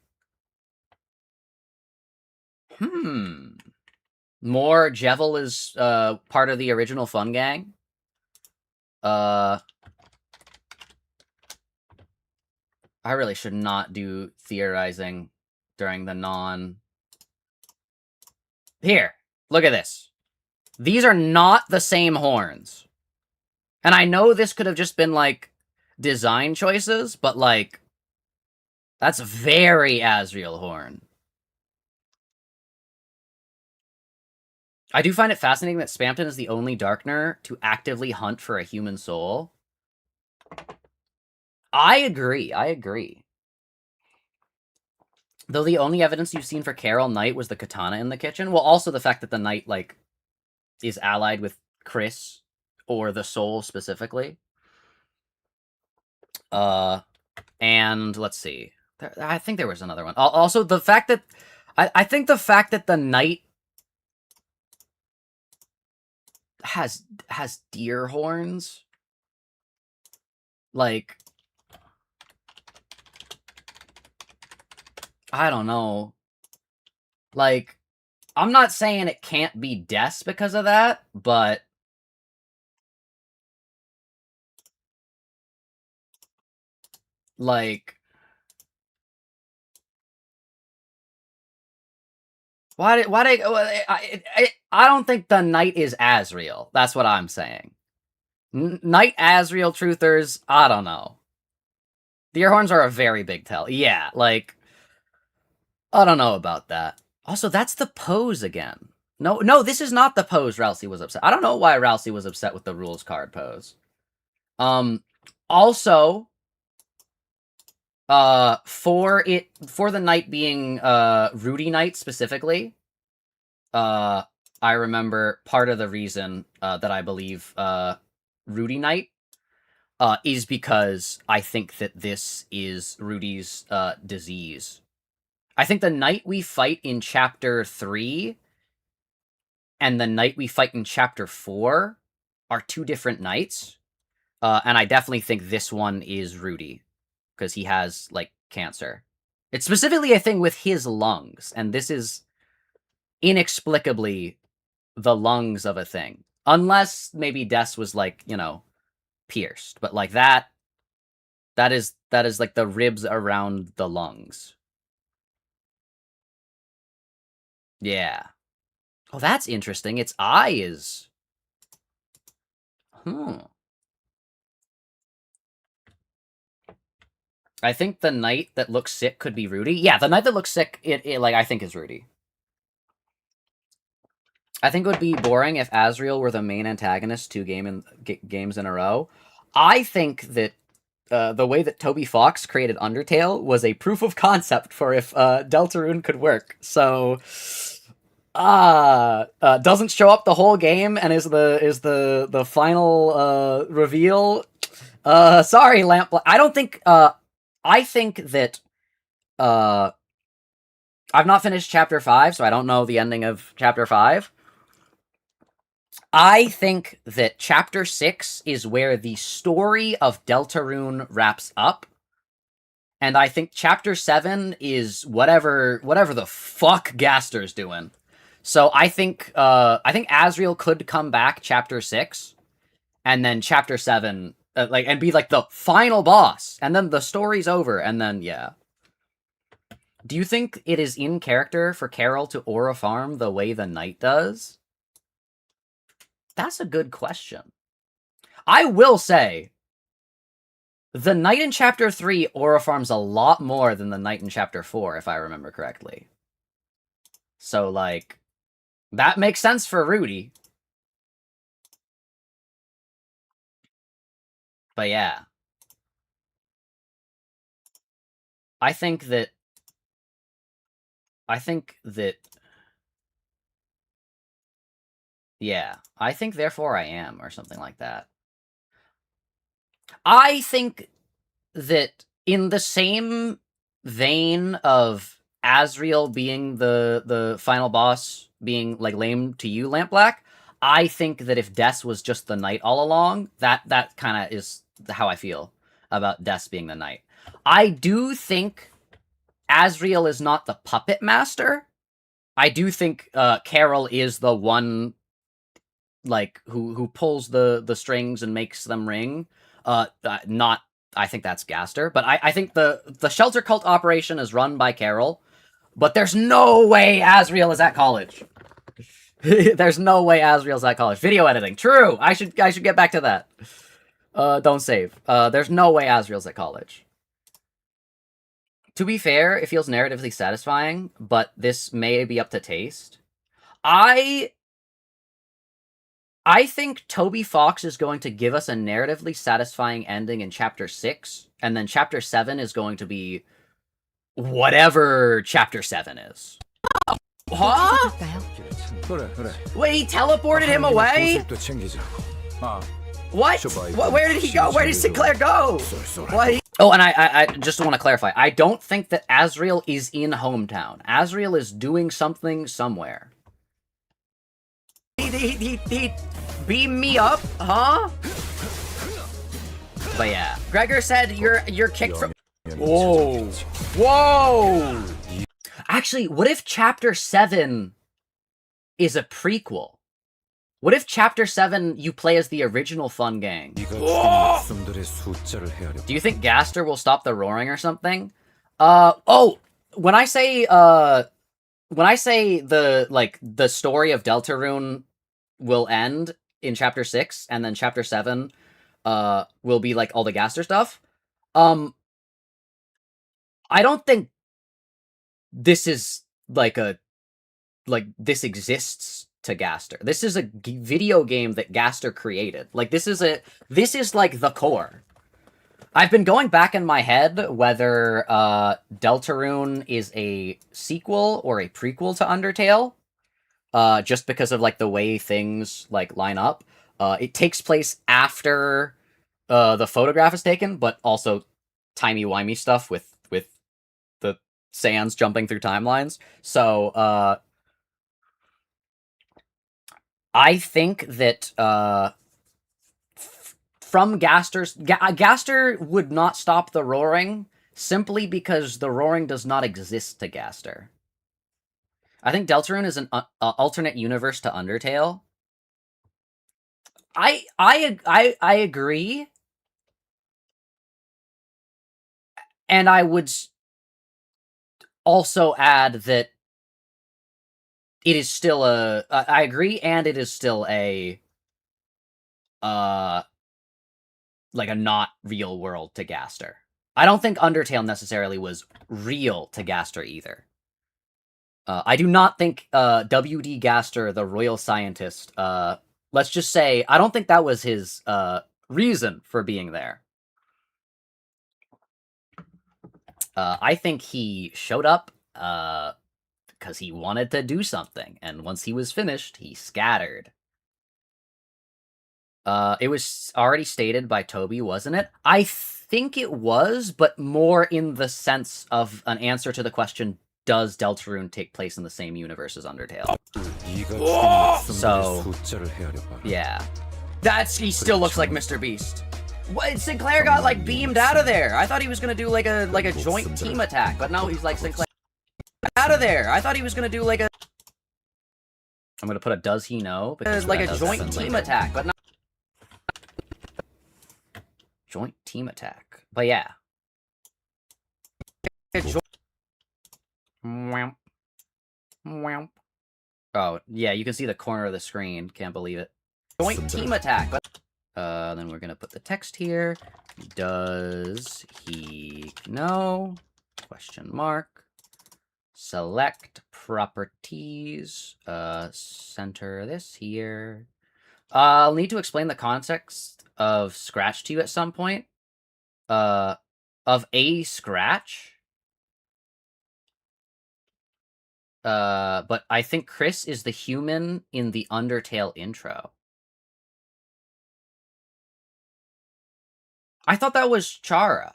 More Jevil is part of the original Fun Gang. I really should not do theorizing during the non... Here, look at this. These are not the same horns. And I know this could have just been, like, design choices, but, like, that's very Asriel horn. I do find it fascinating that Spamton is the only Darkner to actively hunt for a human soul. I agree. Though the only evidence you've seen for Carol Knight was the katana in the kitchen. Well, also the fact that the Knight, like, is allied with Chris, or the soul specifically. And let's see. I think there was another one. Also, the fact that... I think the fact that the Knight has deer horns, like, I don't know. Like, I'm not saying it can't be Des because of that, but like, I don't think the Knight is Asriel. That's what I'm saying. Knight Asriel truthers, I don't know. Deer horns are a very big tell. Yeah, like, I don't know about that. Also, that's the pose again. No, this is not the pose Rousey was upset. I don't know why Rousey was upset with the rules card pose. Also, for the Knight being Rudy Knight specifically, I remember part of the reason that I believe Rudy Knight is because I think that this is Rudy's disease. I think the Knight we fight in Chapter 3 and the Knight we fight in Chapter 4 are two different Knights. And I definitely think this one is Rudy, because he has, like, cancer. It's specifically a thing with his lungs, and this is inexplicably the lungs of a thing. Unless maybe Des was, like, you know, pierced. But, like, that is, like, the ribs around the lungs. Yeah. Oh, that's interesting. Its eye is... I think the Knight that looks sick could be Rudy. Yeah, the Knight that looks sick, like, I think is Rudy. I think it would be boring if Asriel were the main antagonist 2 games in a row. I think that the way that Toby Fox created Undertale was a proof of concept for if Deltarune could work. So, doesn't show up the whole game and is the final reveal. Sorry, Lamp. I don't think. I think that. I've not finished Chapter 5, so I don't know the ending of Chapter 5. I think that Chapter 6 is where the story of Deltarune wraps up. And I think Chapter 7 is whatever the fuck Gaster's doing. So I think Asriel could come back Chapter 6, and then Chapter 7, and be like the final boss, and then the story's over, and then, yeah. Do you think it is in character for Carol to aura farm the way the Knight does? That's a good question. I will say, the Knight in Chapter 3 aura farms a lot more than the Knight in Chapter 4, if I remember correctly. So, like, that makes sense for Rudy. But yeah. I think that... Yeah. I think therefore I am, or something like that. I think that in the same vein of Asriel being the final boss, being, like, lame to you, Lamp Black, I think that if Des was just the Knight all along, that kind of is how I feel about Des being the Knight. I do think Asriel is not the puppet master. I do think Carol is the one, like, who pulls the strings and makes them ring, not I think that's Gaster. But I think the shelter cult operation is run by Carol. But there's no way Asriel is at college. There's no way Asriel's at college. Video editing. True. I should get back to that. Don't save. There's no way Asriel's at college. To be fair, it feels narratively satisfying, but this may be up to taste. I think Toby Fox is going to give us a narratively satisfying ending in Chapter 6, and then Chapter 7 is going to be whatever Chapter 7 is. Huh? Wait, he teleported him away? What? Where did he go? Where did Sinclair go? What? Oh, and I just want to clarify. I don't think that Asriel is in Hometown. Asriel is doing something somewhere. He beam me up, huh? But yeah, Gregor said you're kicked from. Whoa, whoa! Actually, what if Chapter 7 is a prequel? What if Chapter 7 you play as the original Fun Gang? Do you think Gaster will stop the roaring or something? Oh, when I say the story of Deltarune will end in Chapter 6 and then Chapter 7 will be like all the Gaster stuff. I don't think this is this exists to Gaster. This is a video game that Gaster created. Like this is like the core. I've been going back in my head whether Deltarune is a sequel or a prequel to Undertale, just because of like the way things like line up. It takes place after the photograph is taken, but also timey-wimey stuff with the Saiyans jumping through timelines. So I think that from Gaster would not stop the roaring simply because the roaring does not exist to Gaster. I think Deltarune is an alternate universe to Undertale. I agree, and I would also add that it is still I agree, and it is still a like a not real world to Gaster. I don't think Undertale necessarily was real to Gaster either. I do not think W.D. Gaster, the royal scientist, let's just say, I don't think that was his reason for being there. I think he showed up because he wanted to do something, and once he was finished, he scattered. It was already stated by Toby, wasn't it? I think it was, but more in the sense of an answer to the question, does Deltarune take place in the same universe as Undertale? So, yeah. He still looks like Mr. Beast. What? Sinclair got, like, beamed out of there! I thought he was gonna do, like a joint team attack, but no, he's like, Sinclair, out of there! I thought he was gonna do, like a... I'm gonna put a does he know? Because like a joint team attack, but no... Joint team attack. But yeah. Oh, yeah, you can see the corner of the screen. Can't believe it. Joint team attack. Then we're gonna put the text here. Does he know? Question mark. Select properties. Center this here. I'll need to explain the context of Scratch to you at some point. Of a Scratch. But I think Chris is the human in the Undertale intro. I thought that was Chara.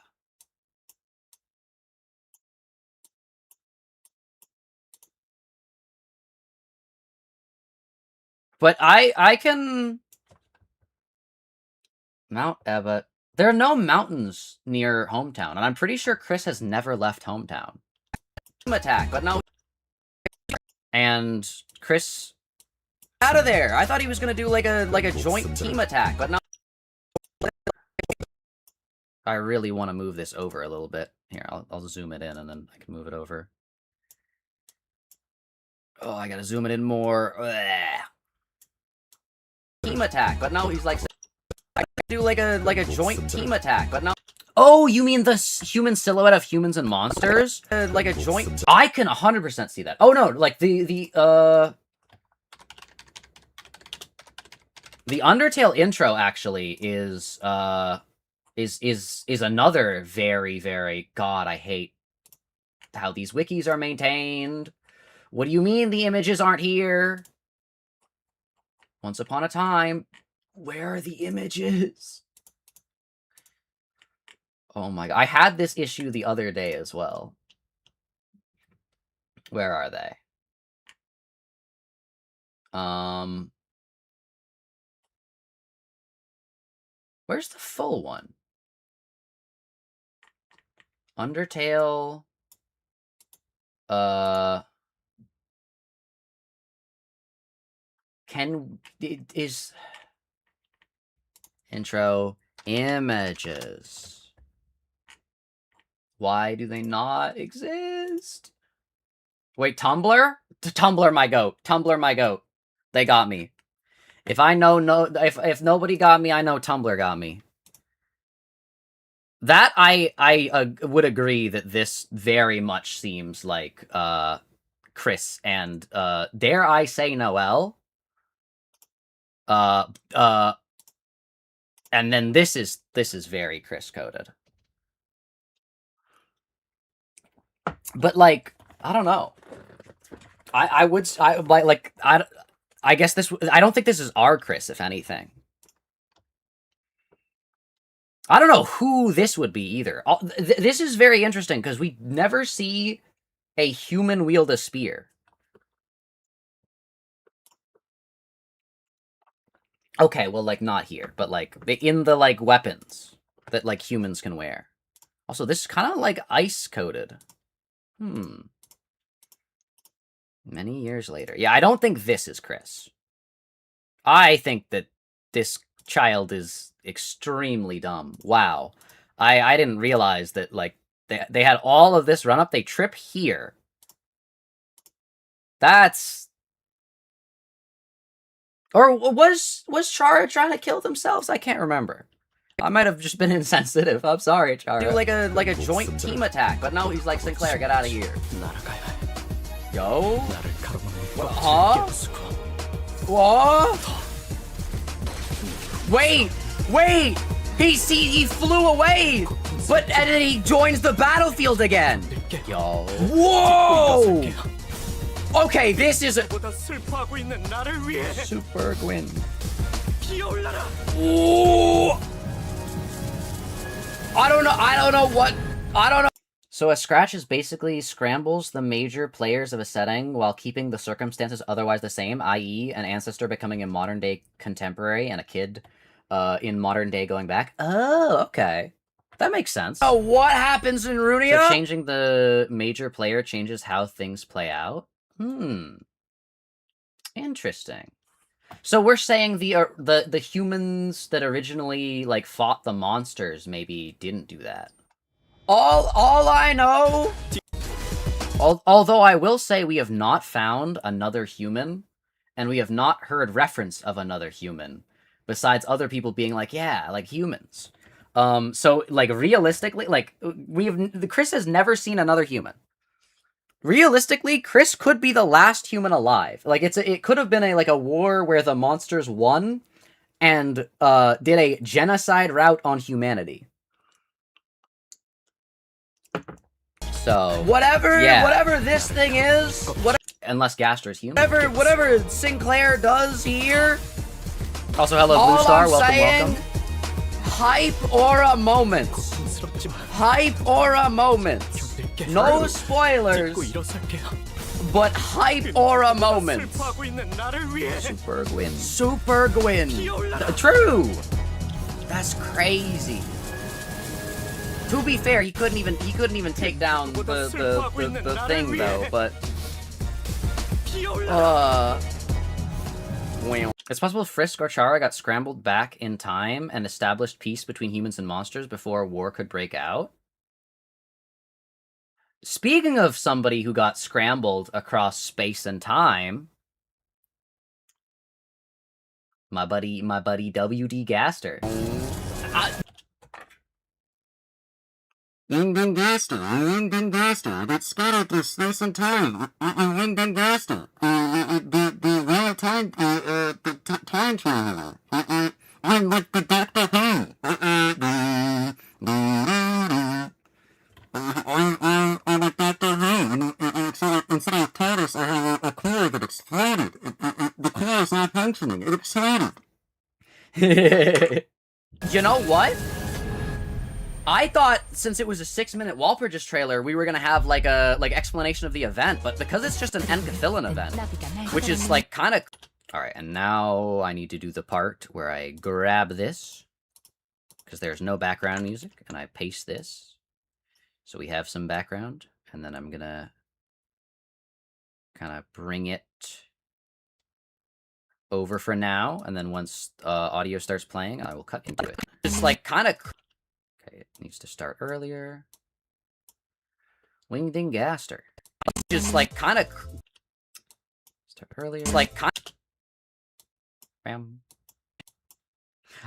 But I can... Mount Eba. There are no mountains near Hometown, and I'm pretty sure Chris has never left Hometown. Attack, but no... And Chris... Out of there! I thought he was gonna do like a joint team attack, but no... I really want to move this over a little bit. Here, I'll zoom it in and then I can move it over. Oh, I gotta zoom it in more. Ugh. Team attack, but no, he's like, I do like a joint team attack, but no. Oh, you mean the human silhouette of humans and monsters? Like a joint. I can 100% see that. Oh no, like the Undertale intro actually is another very God, I hate how these wikis are maintained. What do you mean the images aren't here? Once upon a time, where are the images? Oh my god, I had this issue the other day as well. Where are they? Where's the full one? Undertale. Is intro images. Why do they not exist? Wait, Tumblr? Tumblr my goat. Tumblr my goat. They got me. If if nobody got me, I know Tumblr got me. That I would agree that this very much seems like Chris and dare I say Noel. And then this is very Chris coded. But like, I don't know. I guess this, I don't think this is our Chris, if anything. I don't know who this would be either. This is very interesting because we never see a human wield a spear. Okay, well, like, not here, but, like, in the, like, weapons that, like, humans can wear. Also, this is kind of, like, ice-coated. Many years later. Yeah, I don't think this is Chris. I think that this child is extremely dumb. Wow. I didn't realize that, like, they had all of this run-up. They trip here. That's... Or was Chara trying to kill themselves? I can't remember. I might have just been insensitive. I'm sorry, Chara. Do like a joint team attack, but no, he's like, Sinclair, get out of here. Yo? Huh? What? Wait! He flew away! But and then he joins the battlefield again! Yo. Whoa! Okay, this is a Super Gwyn. Ooh. I don't know. So a scratch is basically scrambles the major players of a setting while keeping the circumstances otherwise the same, i.e. an ancestor becoming a modern day contemporary and a kid in modern day going back. Oh, okay. That makes sense. Oh, what happens in Runia? So changing the major player changes how things play out. Interesting. So we're saying the humans that originally like fought the monsters maybe didn't do that. All I know. Although I will say we have not found another human, and we have not heard reference of another human, besides other people being like, yeah, like humans. So like realistically, like Chris has never seen another human. Realistically, Chris could be the last human alive. Like it could have been a war where the monsters won and did a genocide route on humanity. So whatever this thing is, unless Gaster's human. Whatever Sinclair does here. Also, hello Blue Star, welcome. Hype aura moments. Hype aura moments. No spoilers, but hype aura moments. Super Gwyn. Super Gwyn. True. That's crazy. To be fair, he couldn't even take down the thing though. But It's possible Frisk or Chara got scrambled back in time and established peace between humans and monsters before war could break out. Speaking of somebody who got scrambled across space and time, my buddy WD Gaster. Gaster, I got scattered through space and time. Gaster, the real time, time traveler. I'm like the Doctor Who. I'm like Doctor Who. Instead of TARDIS, I have a core that exploded. The core is not functioning. It exploded. You know what? I thought since it was a 6-minute Walpurgis trailer, we were gonna have like a explanation of the event, but because it's just an Encathillan event, which is like kind of... Alright, and now I need to do the part where I grab this, because there's no background music, and I paste this, so we have some background, and then I'm gonna kind of bring it over for now, and then once audio starts playing, I will cut into it. It's like kind of... Okay, it needs to start earlier. Wingding Gaster. Just like kind of... Start earlier. Like kind of... Bam.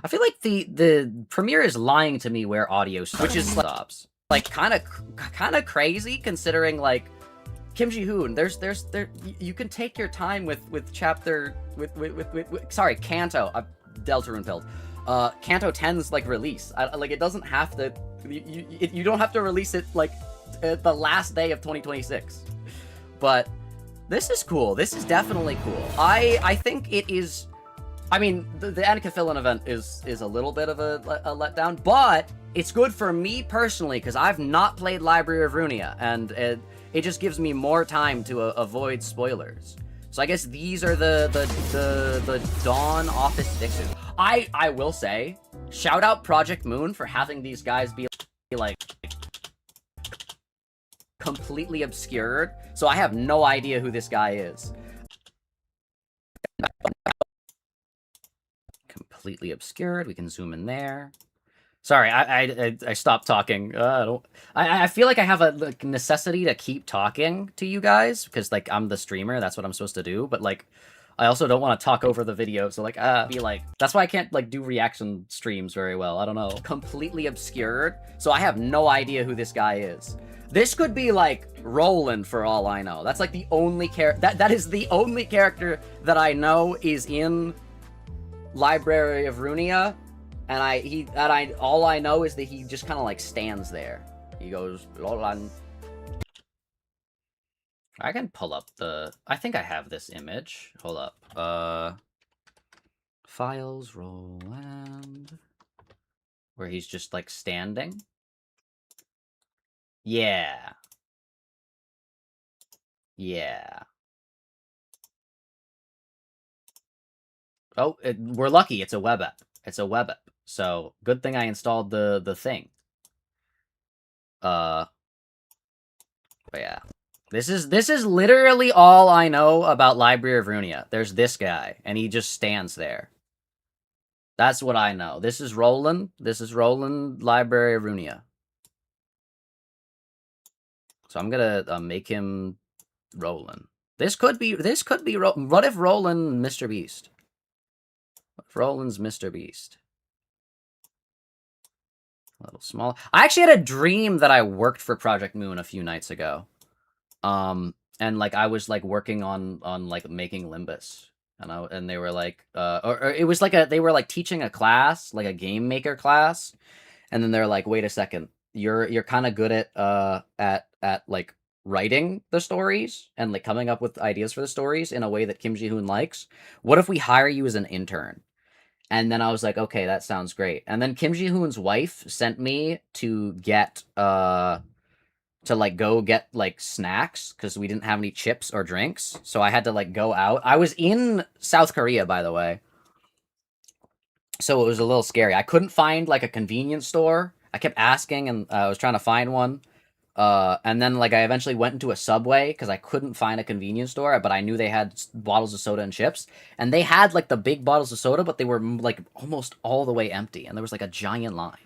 I feel like the Premiere is lying to me where audio starts, which is stops. Like kind of crazy considering like Kim Ji-hoon. You can take your time with chapter sorry, Kanto. Deltarune pilled. Kanto 10's like release. Like it doesn't have to. You don't have to release it like the last day of 2026. But this is cool. This is definitely cool. I think it is. I mean, the Encathillan event is a little bit of a letdown, but it's good for me personally because I've not played Library of Runia, and it just gives me more time to avoid spoilers. So I guess these are the Dawn Office fixes. I will say, shout out ProjectMoon for having these guys be like completely obscured. So I have no idea who this guy is. Completely obscured. We can zoom in there. Sorry, I stopped talking. I feel like I have a necessity to keep talking to you guys because like I'm the streamer. That's what I'm supposed to do. But like, I also don't want to talk over the video. So like, be like, that's why I can't like do reaction streams very well. I don't know. Completely obscured. So I have no idea who this guy is. This could be like Roland for all I know. That's like the only that is the only character that I know is in Library of Runia. And all I know is that he just kind of like stands there. He goes, Roland. I can pull up I think I have this image. Hold up. Files, Roland. Where he's just like standing. Yeah. Yeah. Oh, we're lucky. It's a web app. It's a web app. So, good thing I installed the thing. But yeah. This is literally all I know about Library of Runia. There's this guy, and he just stands there. That's what I know. This is Roland. This is Roland, Library of Runia. So I'm gonna make him Roland. This could be what if Roland Mr. Beast? What if Roland's Mr. Beast? A little small. I actually had a dream that I worked for ProjectMoon a few nights ago. And like I was like working on like making Limbus. And they were like or it was like they were like teaching a class, like a game maker class. And then they're like, "Wait a second. You're kind of good at like writing the stories and like coming up with ideas for the stories in a way that Kim Ji-hoon likes. What if we hire you as an intern?" And then I was like, okay, that sounds great. And then Kim Ji-hoon's wife sent me to get to like go get like snacks because we didn't have any chips or drinks. So I had to like go out. I was in South Korea, by the way. So it was a little scary. I couldn't find like a convenience store. I kept asking and I was trying to find one. And then like I eventually went into a Subway because I couldn't find a convenience store, but I knew they had bottles of soda and chips, and they had like the big bottles of soda, but they were like almost all the way empty, and there was like a giant line.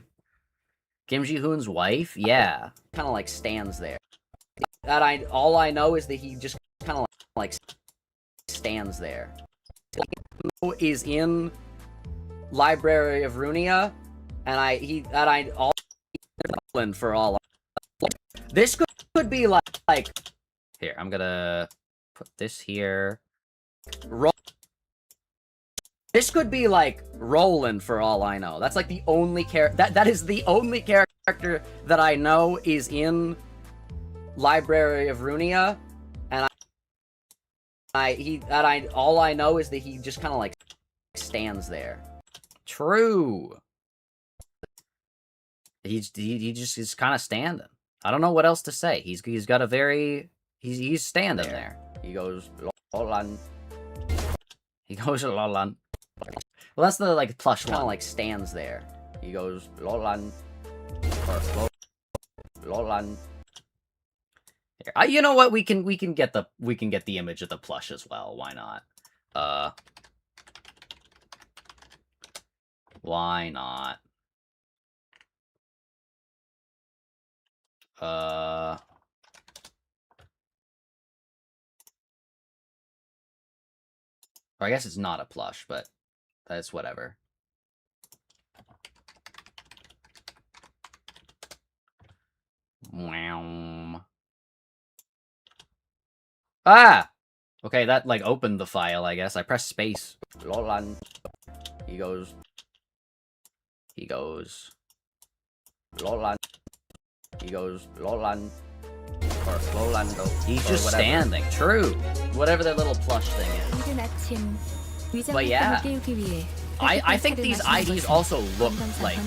Kim Ji-hoon's wife, yeah, kind of like stands there. All I know is that he just kind of like stands there. Is in Library of Runia, and all for all. This could be like here. I'm gonna put this here. This could be like Roland for all I know. That's like the only that is the only character that I know is in Library of Runia, and all I know is that he just kind of like stands there. True. He just is kind of standing. I don't know what else to say. He's got a very he's standing there. He goes Lolan. He goes Lolan. Well, that's the like plush one. Kind of like stands there. He goes Lolan. Or Lolan. Here. You know what? We can get the image of the plush as well. Why not? Why not? Or I guess it's not a plush, but that's whatever. Wow. Ah! Okay, that, like, opened the file, I guess. I pressed space. Lolan. He goes... Lolan. He goes Lolan. Or Lolando. He's just standing. True. Whatever that little plush thing is. But yeah. I think these IDs also look like...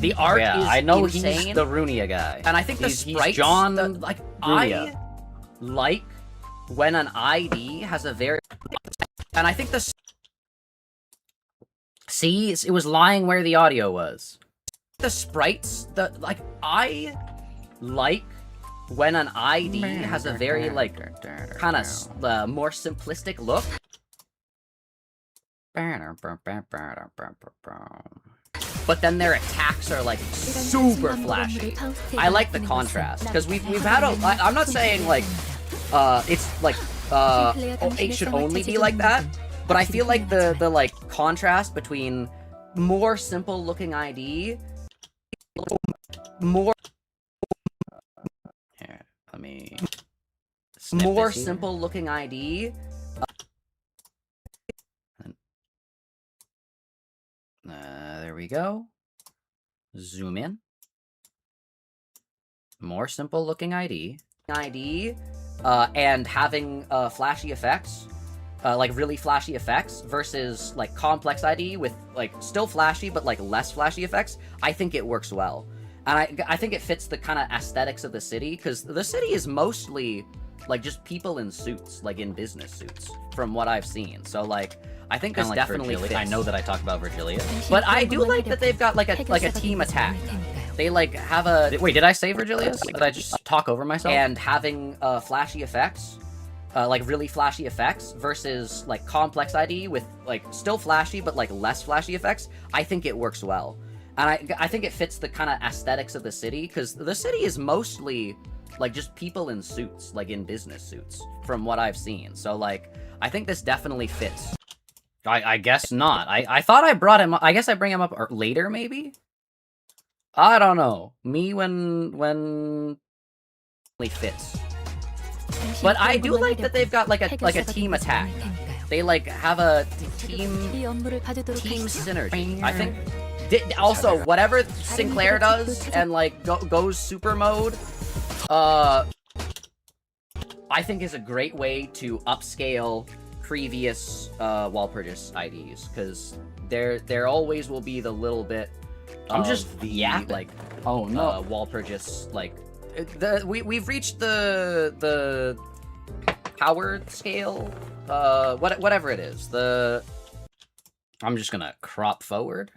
The art is I know insane. He's the Runia guy. And I think the sprites... He's John like, Runia. I like when an ID has a very... And I think the... See? It was lying where the audio was. The sprites... I like when an ID has a very, like, kind of more simplistic look. But then their attacks are, like, super flashy. I like the contrast, because we've had I'm not saying, like, it's, like, it should only be like that, but I feel like the like, contrast between more simple-looking ID, more simple-looking ID. There we go. Zoom in. More simple-looking ID. And having flashy effects, like really flashy effects, versus like complex ID with like still flashy but like less flashy effects. I think it works well. And I think it fits the kind of aesthetics of the city, because the city is mostly, like, just people in suits, like, in business suits, from what I've seen. So, like, I think this definitely fits. I know that I talked about Virgilia. But I do like that they've got, like, a team attack. They, like, have a... Wait, did I say Virgilia's? Did I just talk over myself? And having flashy effects, like, really flashy effects, versus, like, complex ID with, like, still flashy, but, like, less flashy effects. I think it works well. And I think it fits the kind of aesthetics of the city, because the city is mostly, like, just people in suits, like, in business suits, from what I've seen. So, like, I think this definitely fits. I guess not. I thought I brought him up. I guess I bring him up later, maybe? I don't know. Me when fits. But I do like that they've got, like, a team attack. They, like, have a team synergy. I think... Also, whatever Sinclair does and, like, goes super mode, I think is a great way to upscale previous Walpurgis IDs, because there always will be the little bit I'm just like, oh no, Walpurgis, like, we've reached the power scale, whatever it is, I'm just gonna crop forward.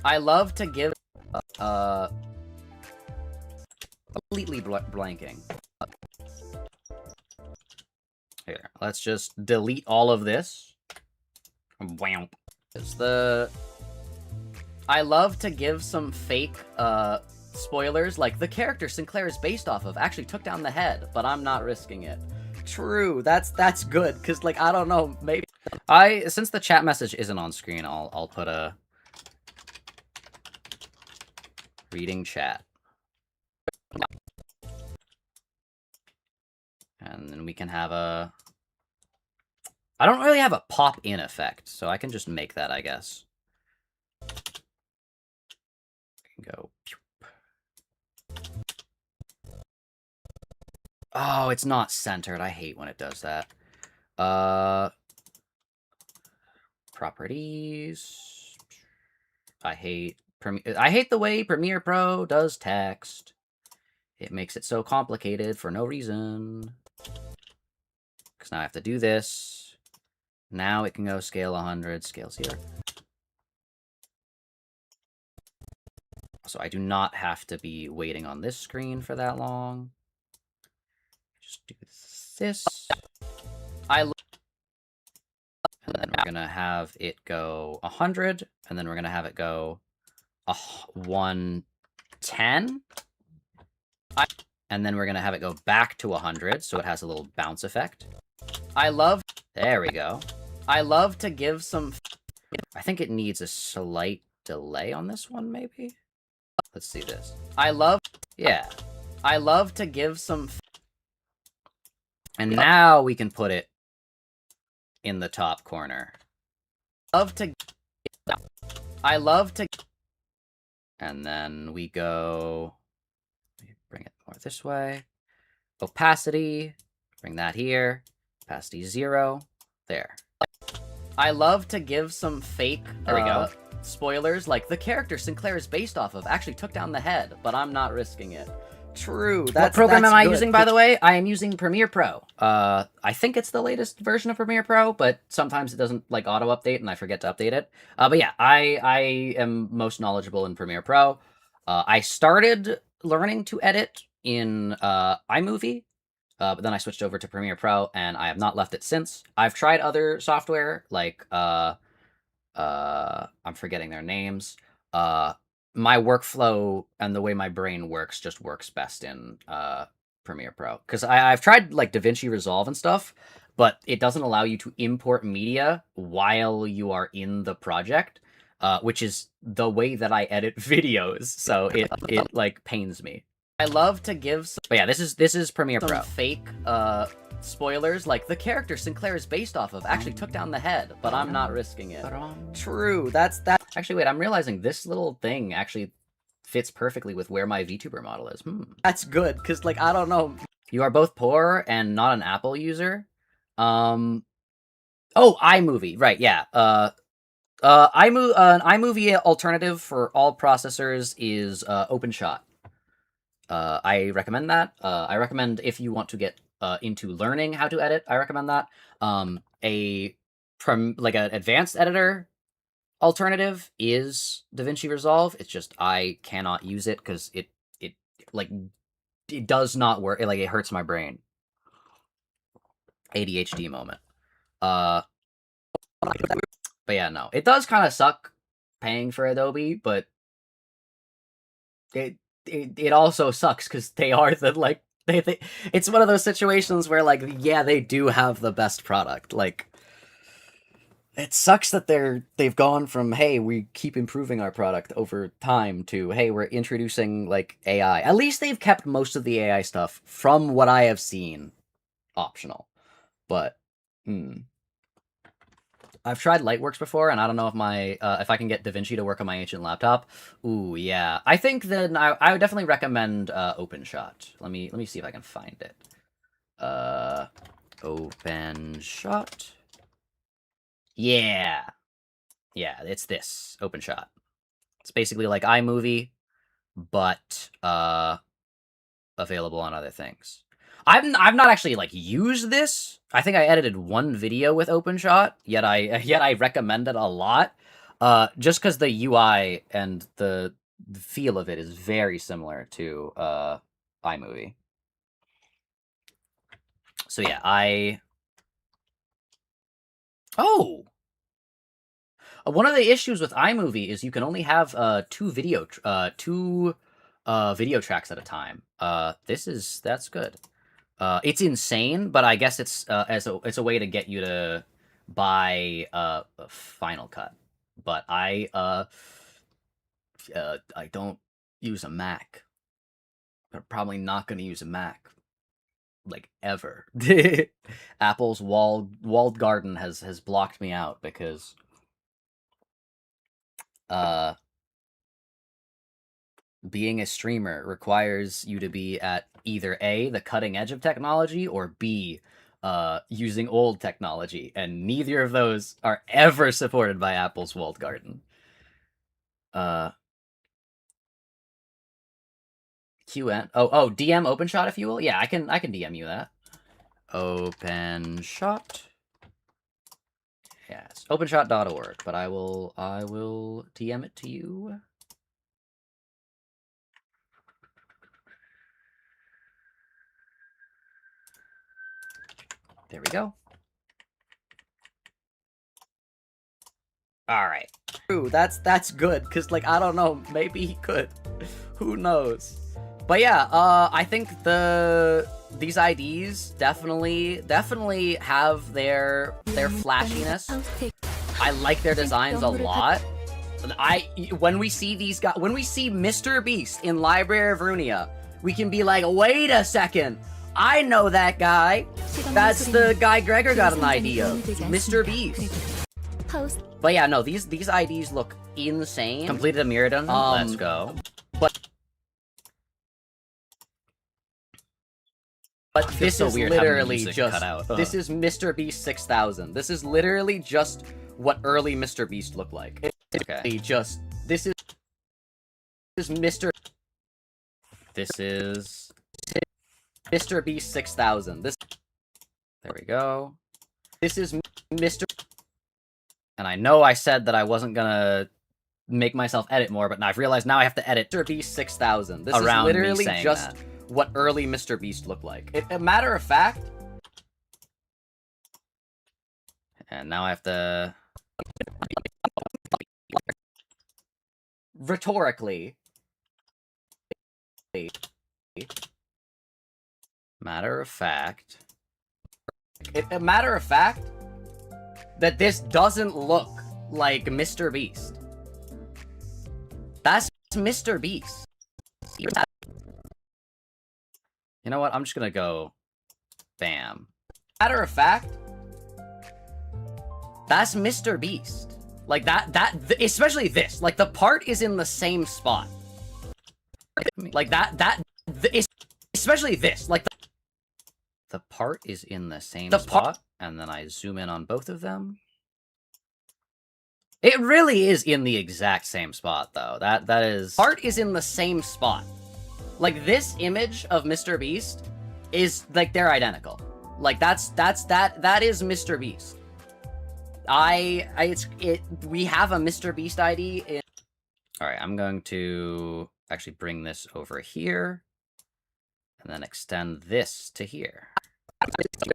I love to give completely blanking. Here, let's just delete all of this. Wham. I love to give some fake spoilers, like the character Sinclair is based off of actually took down the head, but I'm not risking it. True, that's good, because, like, I don't know, maybe... Since the chat message isn't on screen, I'll put a... reading chat. And then we can have a... I don't really have a pop-in effect, so I can just make that, I guess. We can go... Oh, it's not centered. I hate when it does that. Properties. I hate the way Premiere Pro does text. It makes it so complicated for no reason. Because now I have to do this. Now it can go scale 100, scale 0. So I do not have to be waiting on this screen for that long. Just do this. And then we're gonna have it go 100, and then we're gonna have it go 110. And then we're gonna have it go back to 100, so it has a little bounce effect. There we go. I love to give some... I think it needs a slight delay on this one, maybe? Let's see this. Yeah. I love to give some... And now we can put it in the top corner. I love to... And then we go... Bring it more this way. Opacity. Bring that here. Opacity 0. There. I love to give some fake... There we go. Spoilers, like the character Sinclair is based off of actually took down the head, but I'm not risking it. True. What program am I using, by the way? I am using Premiere Pro. I think it's the latest version of Premiere Pro, but sometimes it doesn't, like, auto-update, and I forget to update it. But yeah, I am most knowledgeable in Premiere Pro. I started learning to edit in iMovie, but then I switched over to Premiere Pro, and I have not left it since. I've tried other software, like, I'm forgetting their names. My workflow and the way my brain works just works best in Premiere Pro. Because I've tried, like, DaVinci Resolve and stuff, but it doesn't allow you to import media while you are in the project, which is the way that I edit videos, so it like, pains me. I love to give some... But yeah, this is Premiere Pro. Fake spoilers, like the character Sinclair is based off of actually took down the head, but I'm not risking it. True, that's... Actually, wait, I'm realizing this little thing actually fits perfectly with where my VTuber model is. That's good, because, like, I don't know. You are both poor and not an Apple user. Oh, iMovie, right, yeah. An iMovie alternative for all processors is OpenShot. I recommend that. I recommend if you want to get into learning how to edit, I recommend that. An advanced editor alternative is DaVinci Resolve. It's just I cannot use it because it does not work. It hurts my brain. ADHD moment. But yeah, no, it does kind of suck paying for Adobe, but it also sucks because they are the, like, they it's one of those situations where, like, yeah, they do have the best product. Like, it sucks that they've gone from, hey, we keep improving our product over time, to, hey, we're introducing, like, AI. At least they've kept most of the AI stuff, from what I have seen, optional. But, I've tried Lightworks before, and I don't know if if I can get DaVinci to work on my ancient laptop. Ooh, yeah. I think then I would definitely recommend OpenShot. Let me see if I can find it. OpenShot. Yeah. Yeah, it's this. OpenShot. It's basically like iMovie, but available on other things. I've not actually, like, used this. I think I edited one video with OpenShot, yet I recommend it a lot. Just because the UI and the feel of it is very similar to iMovie. So yeah, Oh! One of the issues with iMovie is you can only have two video tracks at a time. That's good. It's insane, but I guess it's a way to get you to buy a Final Cut. But I don't use a Mac. I'm probably not going to use a Mac, like, ever. Apple's walled garden has blocked me out because being a streamer requires you to be at either A, the cutting edge of technology, or B, using old technology, and neither of those are ever supported by Apple's walled garden. QN. Oh, DM OpenShot, if you will. Yeah, I can DM you that. OpenShot. Yes, openshot.org. But I will DM it to you. There we go. All right. Ooh, that's good, because, like, I don't know, maybe he could. Who knows? But yeah, I think these IDs definitely have their flashiness. I like their designs a lot. When we see these guys, when we see Mr. Beast in Library of Runia, we can be like, wait a second, I know that guy. That's the guy Gregor got an idea of, Mr. Beast. But yeah, no, these IDs look insane. Completed a Mirrodon. Let's go. But this is literally just, this is Mr. Beast 6000. This is literally just what early Mr. Beast looked like. Okay. This is Mr. Beast 6000. There we go. This is Mr. And I know I said that I wasn't gonna make myself edit more, but now I've realized now I have to edit Mr. Beast 6000. This is literally just what early Mr. Beast looked like. A matter of fact, and now I have to rhetorically. Matter of fact, that this doesn't look like Mr. Beast. That's Mr. Beast. You know what? I'm just gonna go bam. Matter of fact, that's Mr. Beast. Like especially this. Like, the part is in the same spot. Like especially this. Like, the part is in the same spot, and then I zoom in on both of them. It really is in the exact same spot, though. That is... Part is in the same spot. Like, this image of Mr. Beast is, like, they're identical. Like, that is Mr. Beast. We have a Mr. Beast ID in... Alright, I'm going to actually bring this over here, and then extend this to here.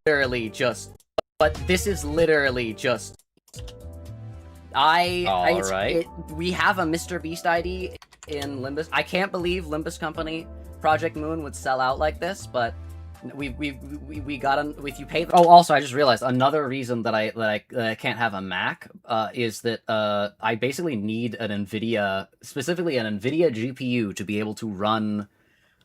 Literally just... But this is literally just... Alright. We have a Mr. Beast ID in Limbus. I can't believe Limbus Company, ProjectMoon would sell out like this, but we got an, if you pay. Oh, also, I just realized another reason that I can't have a Mac is that I basically need an NVIDIA, specifically an NVIDIA GPU, to be able to run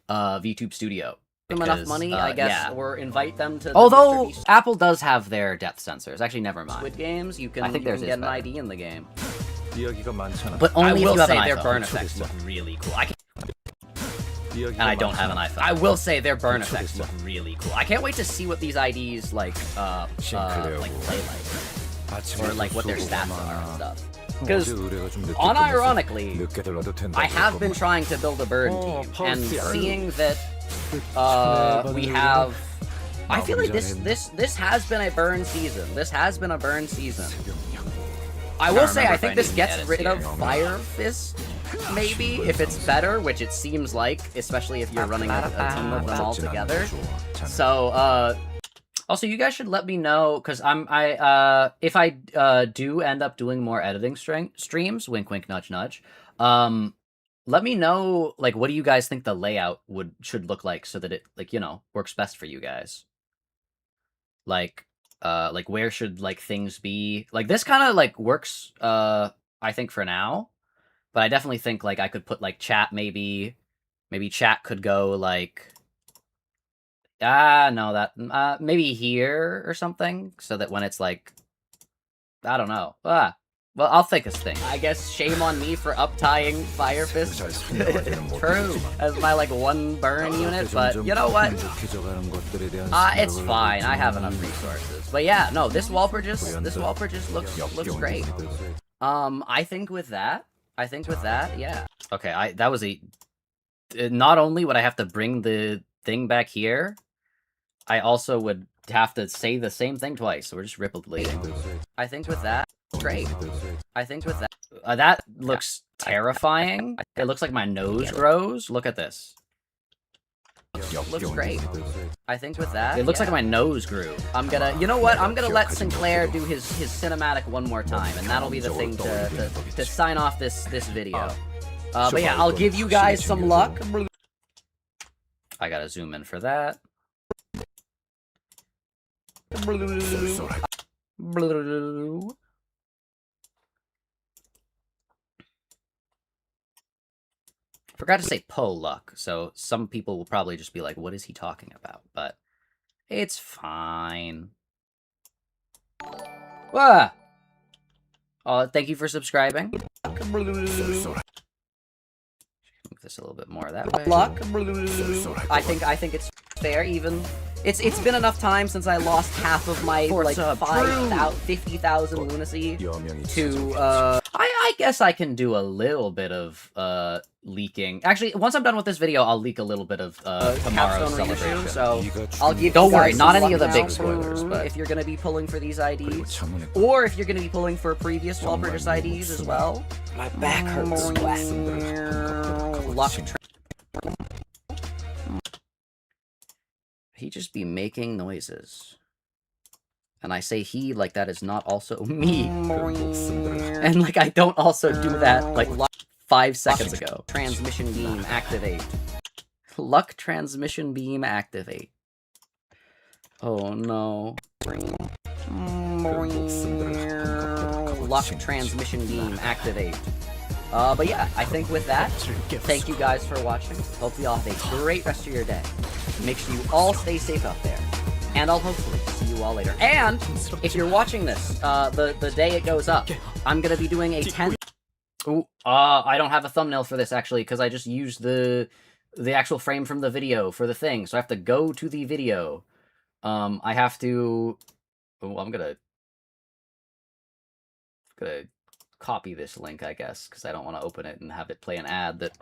VTube Studio. Because, enough money, I guess, yeah. Or invite them to. Although Apple does have their depth sensors. Actually, never mind. Squid Games, you can get an ID in the game. But only if you have an iPhone. Their burn effects look really cool. And I don't have an iPhone. I will say their burn effects look really cool. I can't wait to see what these IDs like play like, or like what their stats are and stuff. Because, unironically, I have been trying to build a burn team, and seeing that we have... I feel like this has been a burn season. This has been a burn season. I will say, I think this gets rid of Fire Fist maybe, if it's better, which it seems like, especially if you're running a team of them all together. So, also, you guys should let me know, because if I do end up doing more editing streams, wink wink nudge nudge, let me know, like, what do you guys think the layout should look like so that it, like, you know, works best for you guys? Like where should, like, things be? Like, this kind of, like, works, I think, for now. But I definitely think, like, I could put, like, chat, maybe chat could go, like, maybe here or something, so that when it's, like, I don't know. Well, I'll think of thing. I guess shame on me for uptying Fire Fist. True. As my, like, one burn unit, but you know what? It's fine. I have enough resources. But yeah, no, this Walpurgis looks great. I think with that, yeah. Okay, that was not only would I have to bring the thing back here, I also would have to say the same thing twice, so we're just ripple bleeding. I think with that, great. I think with that, that looks terrifying. It looks like my nose grows. Look at this. Looks great. I think with that, it looks like my nose grew. You know what? I'm gonna let Sinclair do his cinematic one more time, and that'll be the thing to sign off this video. But yeah, I'll give you guys some luck. I gotta zoom in for that. Forgot to say luck, so some people will probably just be like, what is he talking about? But it's fine. Ah! Thank you for subscribing. Move this a little bit more that way. Luck. I think it's fair, even. It's been enough time since I lost half of my, like, 50,000 lunacy to, I guess I can do a little bit of, leaking. Actually, once I'm done with this video, I'll leak a little bit of, tomorrow's celebration. So, I'll give Don't worry, not any of the big spoilers, but if you're gonna be pulling for these IDs, or if you're gonna be pulling for previous Walpurgis IDs as well. My back hurts. Luck. He just be making noises. And I say he like that is not also me. And like I don't also do that like 5 seconds ago. Transmission beam activate. Luck transmission beam activate. Oh no. Luck transmission beam activate. But yeah, I think with that, thank you guys for watching. Hope you all have a great rest of your day. Make sure you all stay safe out there. And I'll hopefully see you all later. And if you're watching this, the day it goes up, I'm gonna be doing a 10... Ooh, I don't have a thumbnail for this, actually, because I just used the actual frame from the video for the thing. So I have to go to the video. I have to... Oh, I'm gonna copy this link, I guess, because I don't want to open it and have it play an ad that...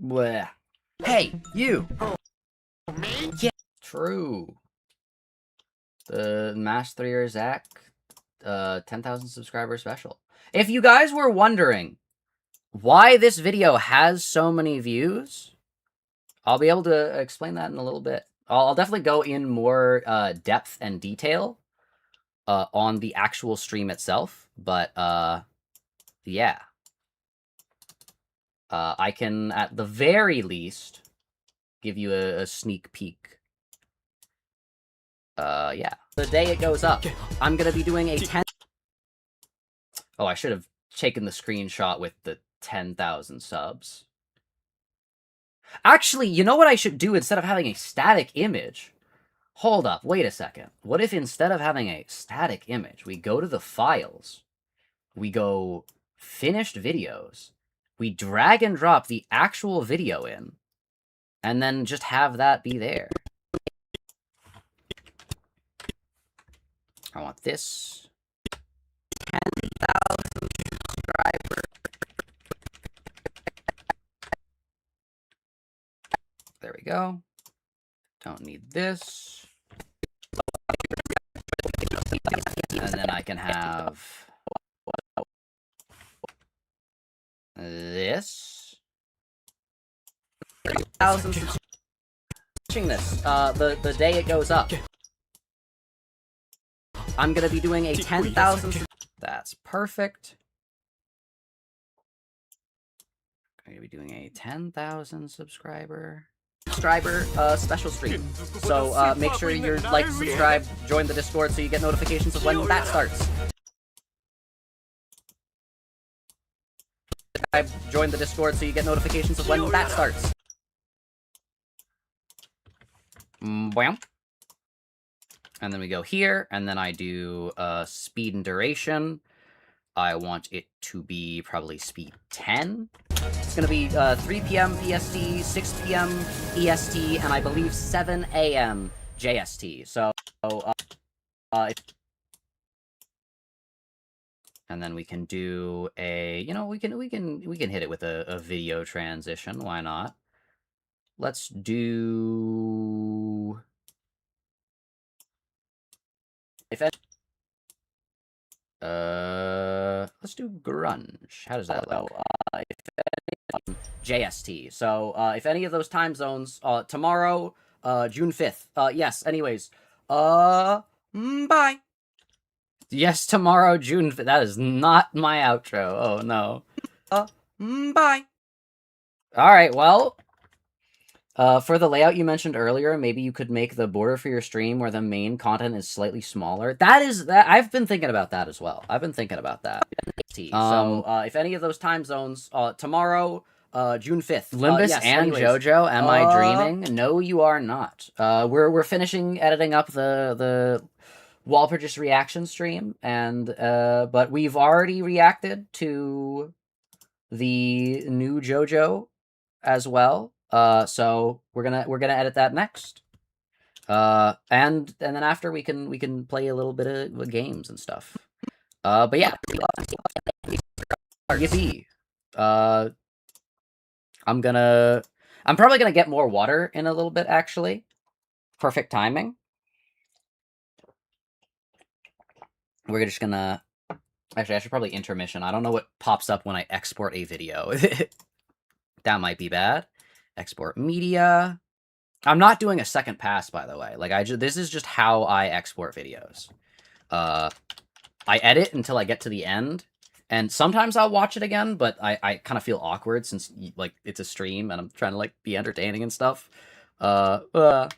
Bleh. Hey, you! Me? Yeah. True. The Mast3r Zak 10,000 subscriber special. If you guys were wondering why this video has so many views, I'll be able to explain that in a little bit. I'll definitely go in more depth and detail on the actual stream itself, but yeah. I can, at the very least, give you a sneak peek. Yeah. The day it goes up, I'm gonna be doing a 10... Oh, I should have taken the screenshot with the 10,000 subs. Actually, you know what I should do instead of having a static image? Hold up, wait a second. What if instead of having a static image, we go to the files, we go finished videos, we drag and drop the actual video in, and then just have that be there. I want this. 10,000 subscribers. There we go. Don't need this. And then I can have this. 3,000 watching this, the day it goes up. I'm gonna be doing a 10,000. That's perfect. I'm gonna be doing a 10,000 subscriber special stream. So make sure you're like, subscribe, join the Discord so you get notifications of when that starts. Join the Discord so you get notifications of when that starts. Bam. And then we go here, and then I do speed and duration. I want it to be probably speed 10. It's going to be 3 p.m. PST, 6 p.m. EST, and I believe 7 a.m. JST. So, and then we can do a, you know, we can hit it with a video transition. Why not? Let's do. Let's do grunge. How does that look? JST. So, if any of those time zones, tomorrow, June 5th. Yes, anyways. Bye. Yes, tomorrow, June 5th. That is not my outro. Oh, no. Bye. Alright, well. For the layout you mentioned earlier, maybe you could make the border for your stream where the main content is slightly smaller. I've been thinking about that as well. I've been thinking about that. So, if any of those time zones, tomorrow, June 5th. Limbus yes, and anyways. JoJo, am I dreaming? No, you are not. We're finishing editing up the Walpurgis reaction stream, and but we've already reacted to the new JoJo as well. So we're gonna edit that next. And then after we can play a little bit of games and stuff. But yeah. Yippee. I'm probably gonna get more water in a little bit, actually. Perfect timing. We're just gonna... Actually, I should probably intermission. I don't know what pops up when I export a video. That might be bad. Export media. I'm not doing a second pass, by the way. Like, this is just how I export videos. I edit until I get to the end, and sometimes I'll watch it again, but I kind of feel awkward since, like, it's a stream, and I'm trying to, like, be entertaining and stuff. I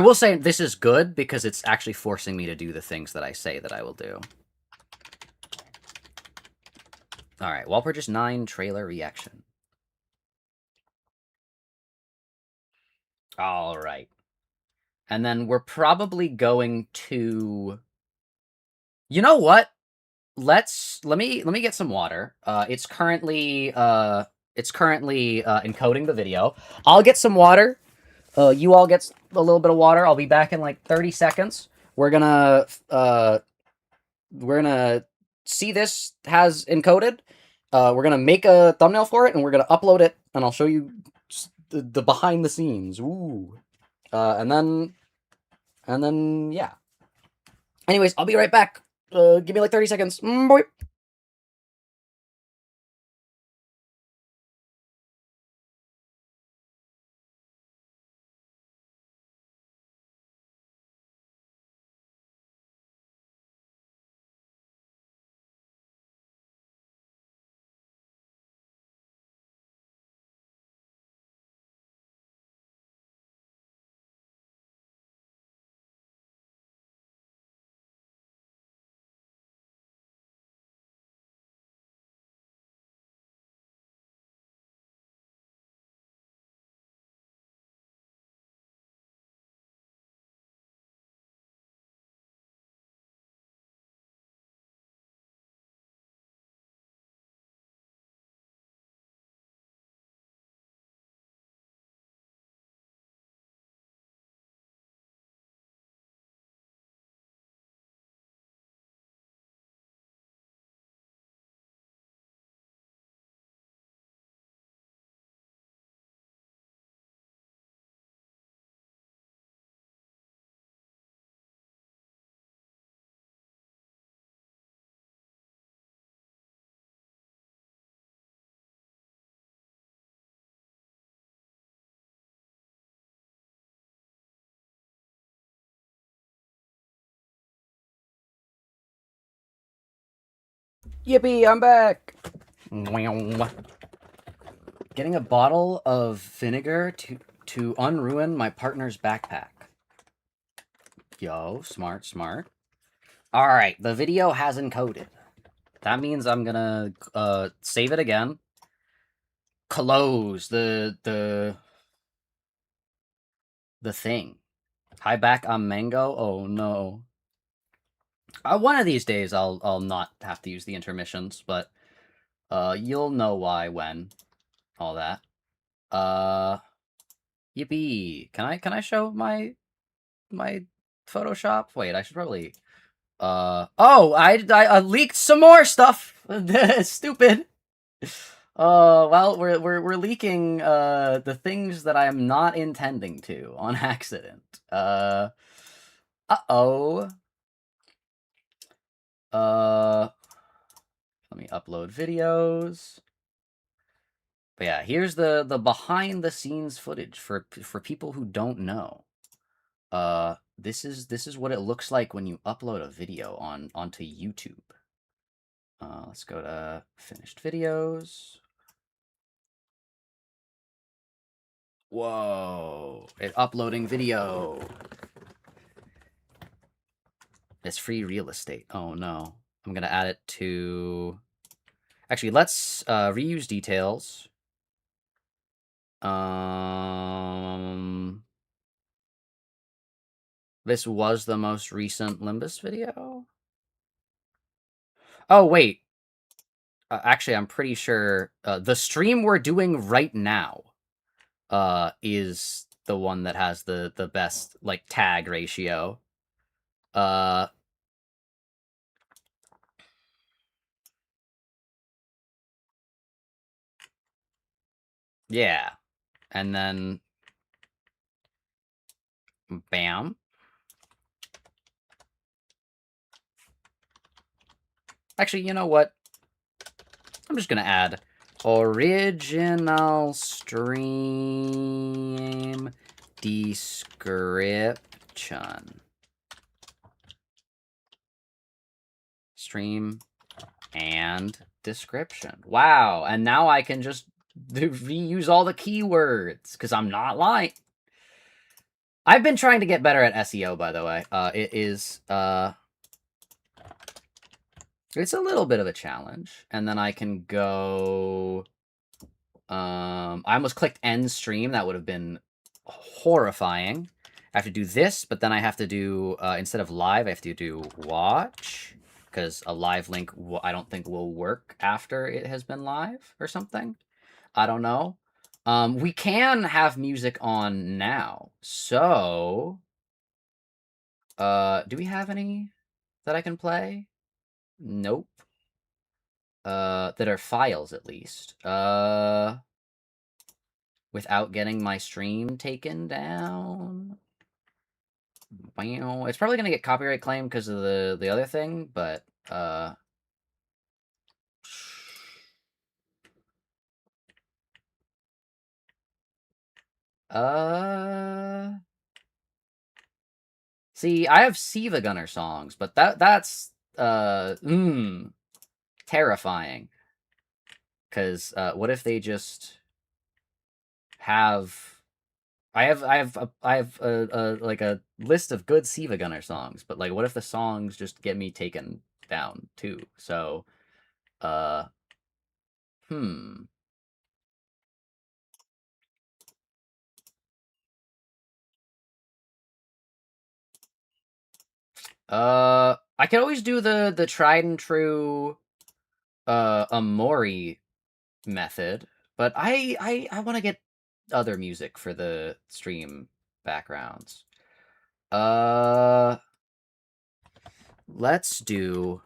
will say this is good because it's actually forcing me to do the things that I say that I will do. Alright, Walpurgis 9 trailer reaction. Alright. And then we're probably going to... You know what? Let me get some water. It's currently encoding the video. I'll get some water. You all get a little bit of water. I'll be back in like 30 seconds. We're gonna see this has encoded. We're gonna make a thumbnail for it, and we're gonna upload it, and I'll show you the behind the scenes. Ooh. And then yeah. Anyways, I'll be right back. Give me like 30 seconds. Boy. Yippee, I'm back! Getting a bottle of vinegar to unruin my partner's backpack. Yo, smart, smart. Alright, the video has encoded. That means I'm gonna save it again. Close the thing. Hi back, I'm Mango. Oh no. One of these days I'll not have to use the intermissions, but you'll know why when. All that. Yippee. Can I show my Photoshop? Wait, I should probably oh, I leaked some more stuff. Stupid. Well, we're leaking the things that I am not intending to on accident. Uh-oh. Let me upload videos. But yeah, here's the behind the scenes footage for people who don't know. This is what it looks like when you upload a video onto YouTube. Let's go to finished videos. Whoa, it's uploading video. It's free real estate. Oh no. I'm gonna add it to... Actually, let's reuse details. This was the most recent Limbus video? Oh, wait. Actually, I'm pretty sure the stream we're doing right now is the one that has the best, like, tag ratio. Yeah. And then... Bam. Actually, you know what? I'm just gonna add original stream description. Stream and description. Wow, and now I can just reuse all the keywords, because I'm not lying. I've been trying to get better at SEO, by the way. It is... It's a little bit of a challenge. And then I can go... I almost clicked end stream. That would have been horrifying. I have to do this, but then I have to do... instead of live, I have to do watch. Because a live link, I don't think will work after it has been live or something. I don't know. We can have music on now. So... do we have any that I can play? Nope. That are files, at least. Without getting my stream taken down. It's probably gonna get copyright claim because of the other thing, but see, I have Siva Gunner songs, but that's terrifying. Because what if they just have... I have like a list of good Siva Gunner songs, but like, what if the songs just get me taken down too? So, I could always do the tried and true Amori method, but I want to get other music for the stream backgrounds. Let's do...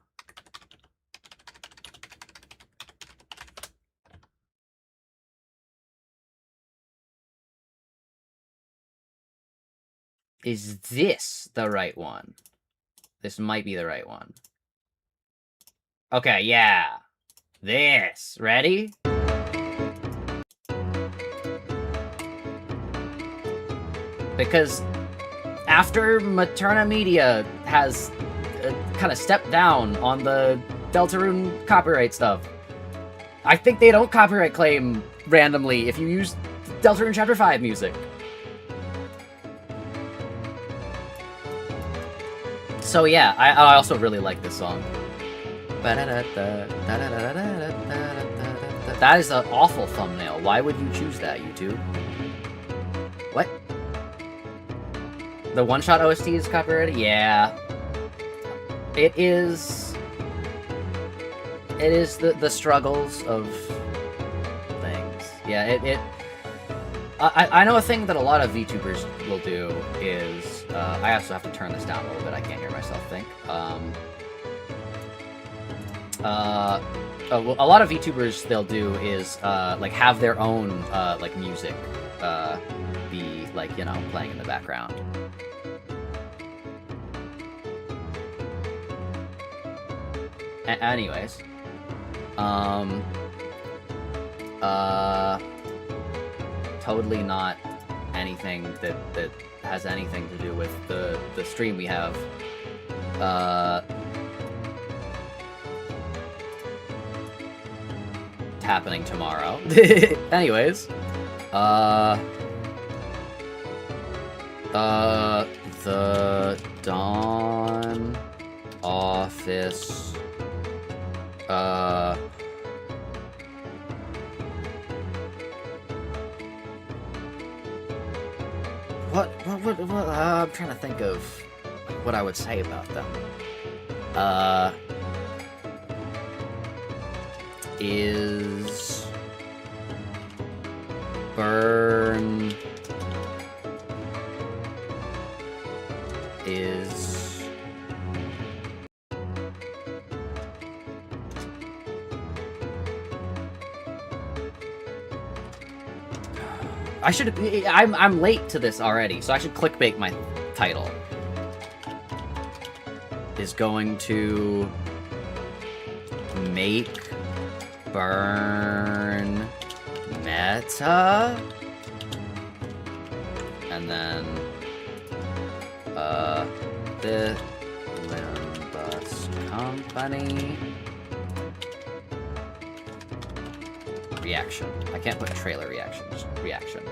Is this the right one? This might be the right one. Okay, yeah. This. Ready? Because after Materna Media has kind of stepped down on the Deltarune copyright stuff. I think they don't copyright claim randomly if you use Deltarune Chapter 5 music. So yeah, I also really like this song. That is an awful thumbnail. Why would you choose that, YouTube? What? The one-shot OST is copyrighted? Yeah. It is the struggles of things. Yeah, I know a thing that a lot of VTubers will do is, I also have to turn this down a little bit, I can't hear myself think. Well, a lot of VTubers they'll do is, like, have their own, like, music, be, like, you know, playing in the background. Anyways. Totally not anything that has anything to do with the stream we have. Happening tomorrow. Anyways. The Dawn Office. What, I'm trying to think of what I would say about them. Is Burn is I should I'm late to this already, so I should clickbait my title. Is going to make Burn meta, and then the Limbus Company reaction. I can't put trailer reaction, just reaction.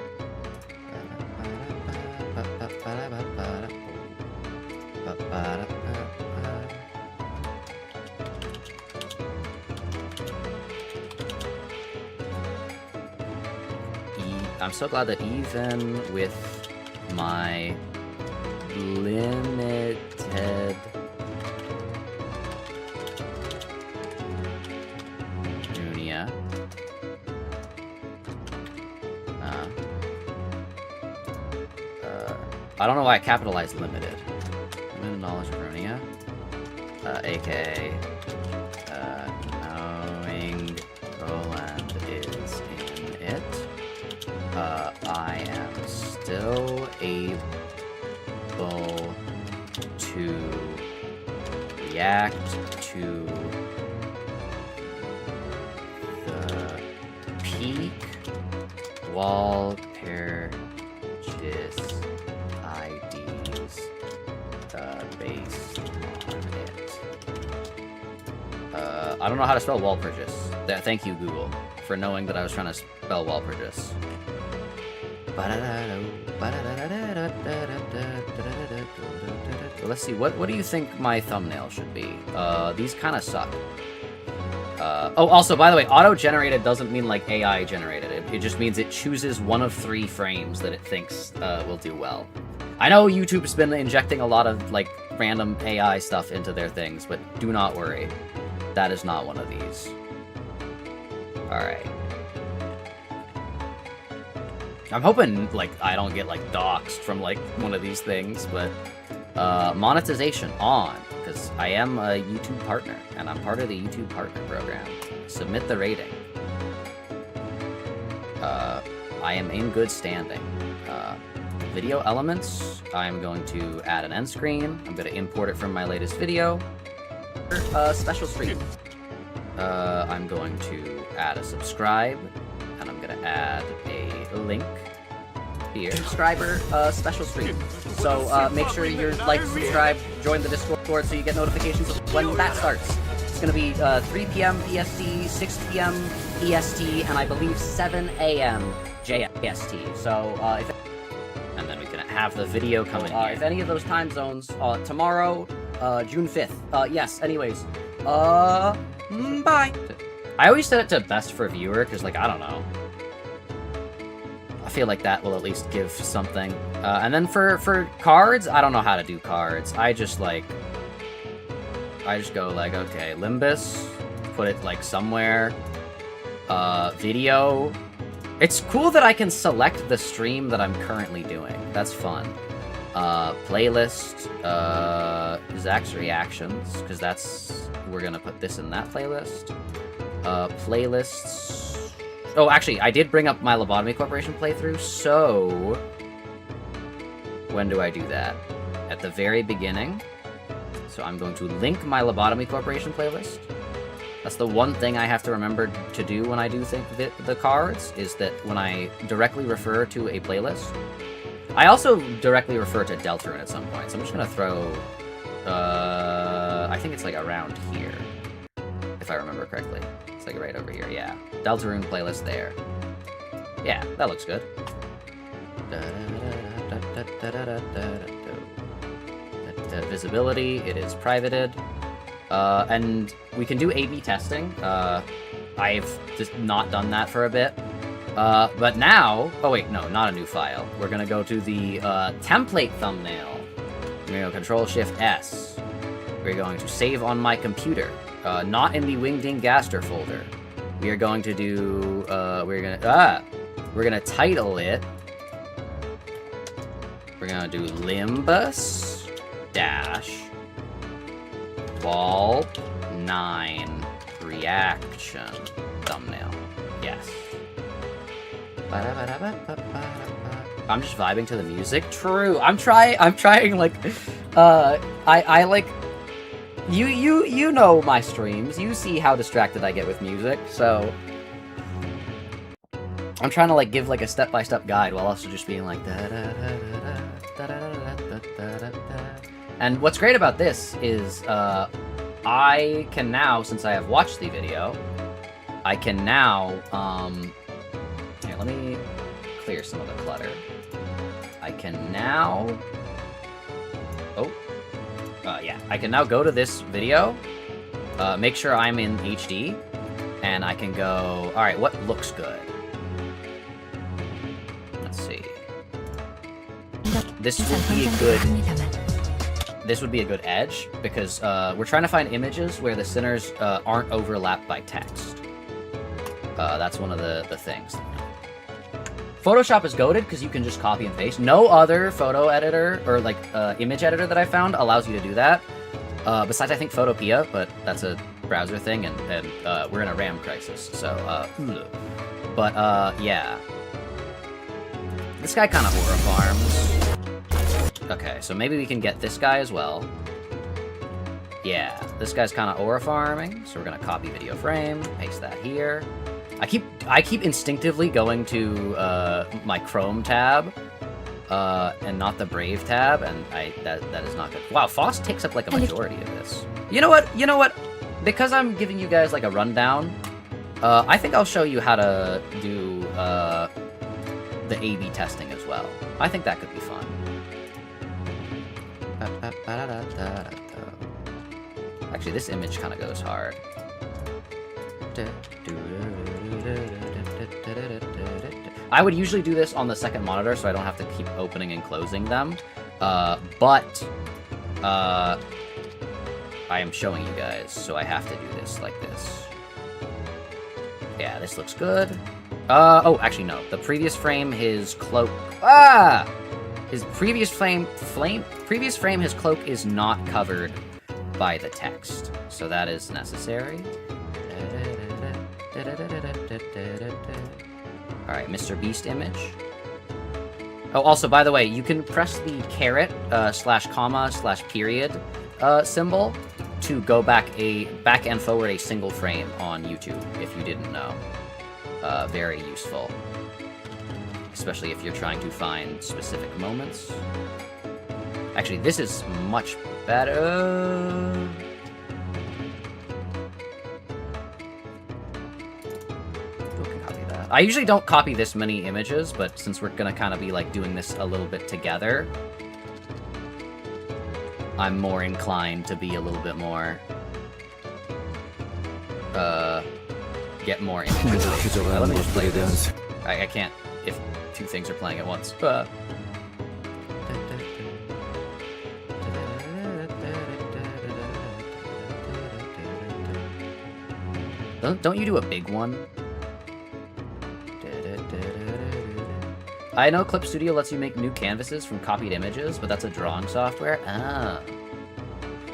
I'm so glad that even with my limited Junia, I don't know why I capitalized limited. Limited knowledge of Runia, aka knowing Roland is in it. I am still able to react to the peak Walpurgis IDs based on it. I don't know how to spell Walpurgis. Thank you, Google, for knowing that I was trying to spell Walpurgis. Let's see, what do you think my thumbnail should be? These kind of suck. Oh, also, by the way, auto-generated doesn't mean, like, AI-generated. It just means it chooses one of 3 frames that it thinks will do well. I know YouTube's been injecting a lot of, like, random AI stuff into their things, but do not worry. That is not one of these. Alright. I'm hoping, like, I don't get, like, doxxed from, like, one of these things, but monetization on, because I am a YouTube partner, and I'm part of the YouTube partner program. Submit the rating. I am in good standing. Video elements, I'm going to add an end screen. I'm going to import it from my latest video. Special stream. I'm going to add a subscribe, and I'm going to add a link here. Subscriber special stream. So make sure you're like, subscribe, join the Discord so you get notifications of when that starts. It's gonna be 3 p.m. PST, 6 p.m. EST, and I believe 7 a.m. JST. So, and then we can have the video coming here. If any of those time zones, tomorrow, June 5th. Yes, anyways. Bye. I always set it to best for viewer, because, like, I don't know. I feel like that will at least give something. And then for cards, I don't know how to do cards. I just go like, okay, Limbus, put it like somewhere. Video. It's cool that I can select the stream that I'm currently doing. That's fun. Playlist, Zak's reactions, because we're gonna put this in that playlist. Playlists. Oh, actually, I did bring up my Lobotomy Corporation playthrough, so when do I do that? At the very beginning. So I'm going to link my Lobotomy Corporation playlist. That's the one thing I have to remember to do when I do the cards, is that when I directly refer to a playlist, I also directly refer to Deltarune at some point, so I'm just gonna throw, I think it's like around here, if I remember correctly. It's like right over here, yeah. Deltarune playlist there. Yeah, that looks good. Visibility, it is privated. And we can do A/B testing. I've just not done that for a bit. But now, oh wait, no, not a new file. We're gonna go to the template thumbnail. We're gonna go Control-Shift-S. We're going to save on my computer, not in the Wingding Gaster folder. We are going to do, we're gonna title it. We're gonna do Limbus dash Walp 9 reaction thumbnail. Yes. I'm just vibing to the music. True. I'm trying like I like you know my streams. You see how distracted I get with music, so I'm trying to like give like a step-by-step guide while also just being like And what's great about this is I can now, since I have watched the video, I can now here, let me clear some of the clutter. I can now yeah, I can now go to this video, make sure I'm in HD, and I can go, alright, what looks good? Let's see. This would be a good edge, because we're trying to find images where the centers aren't overlapped by text. That's one of the things. Photoshop is goated because you can just copy and paste. No other photo editor or like image editor that I found allows you to do that. Besides, I think Photopea, but that's a browser thing, and we're in a RAM crisis. So, but yeah, this guy kind of aura farms. Okay, so maybe we can get this guy as well. Yeah, this guy's kind of aura farming, so we're gonna copy video frame, paste that here. I keep instinctively going to my Chrome tab, and not the Brave tab, and that is not good. Wow, Foss takes up like a majority of this. You know what? Because I'm giving you guys like a rundown, I think I'll show you how to do the A/B testing as well. I think that could be fun. Actually, this image kind of goes hard. I would usually do this on the second monitor so I don't have to keep opening and closing them, but I am showing you guys, so I have to do this like this. Yeah, this looks good. Oh, actually no, the previous frame, his cloak, his previous frame, his cloak is not covered by the text, so that is necessary. Alright, Mr. Beast image. Oh, also, by the way, you can press the caret / comma / period symbol to go back and forward a single frame on YouTube, if you didn't know. Very useful. Especially if you're trying to find specific moments. Actually, this is much better. that. I usually don't copy this many images, but since we're gonna kind of be like doing this a little bit together, I'm more inclined to be a little bit more, get more images. Let me just play this. I can't if two things are playing at once. Don't you do a big one? I know Clip Studio lets you make new canvases from copied images, but that's a drawing software? Ah.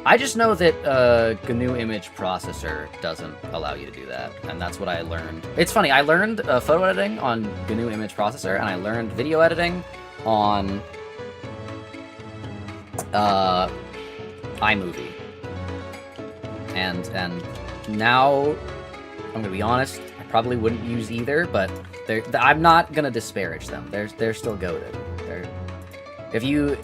I just know that GNU Image Processor doesn't allow you to do that, and that's what I learned. It's funny, I learned photo editing on GNU Image Processor, and I learned video editing on iMovie. And now, I'm gonna be honest, I probably wouldn't use either, but I'm not gonna disparage them. They're still goated. If you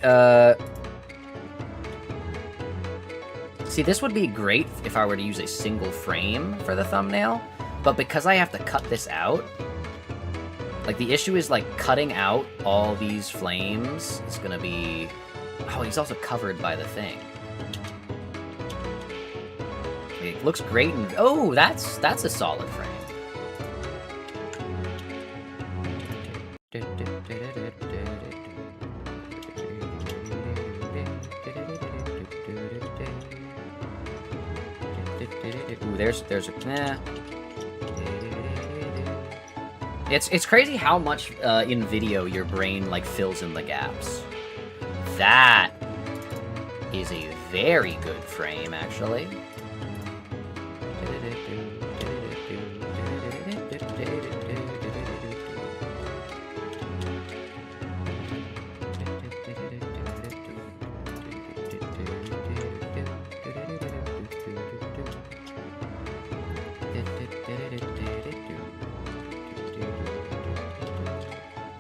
see, this would be great if I were to use a single frame for the thumbnail, but because I have to cut this out, like the issue is like cutting out all these flames is gonna be. Oh, he's also covered by the thing. It looks great, and oh, that's a solid frame. Ooh, there's a nah. It's crazy how much in video your brain like fills in the gaps. That is a very good frame, actually.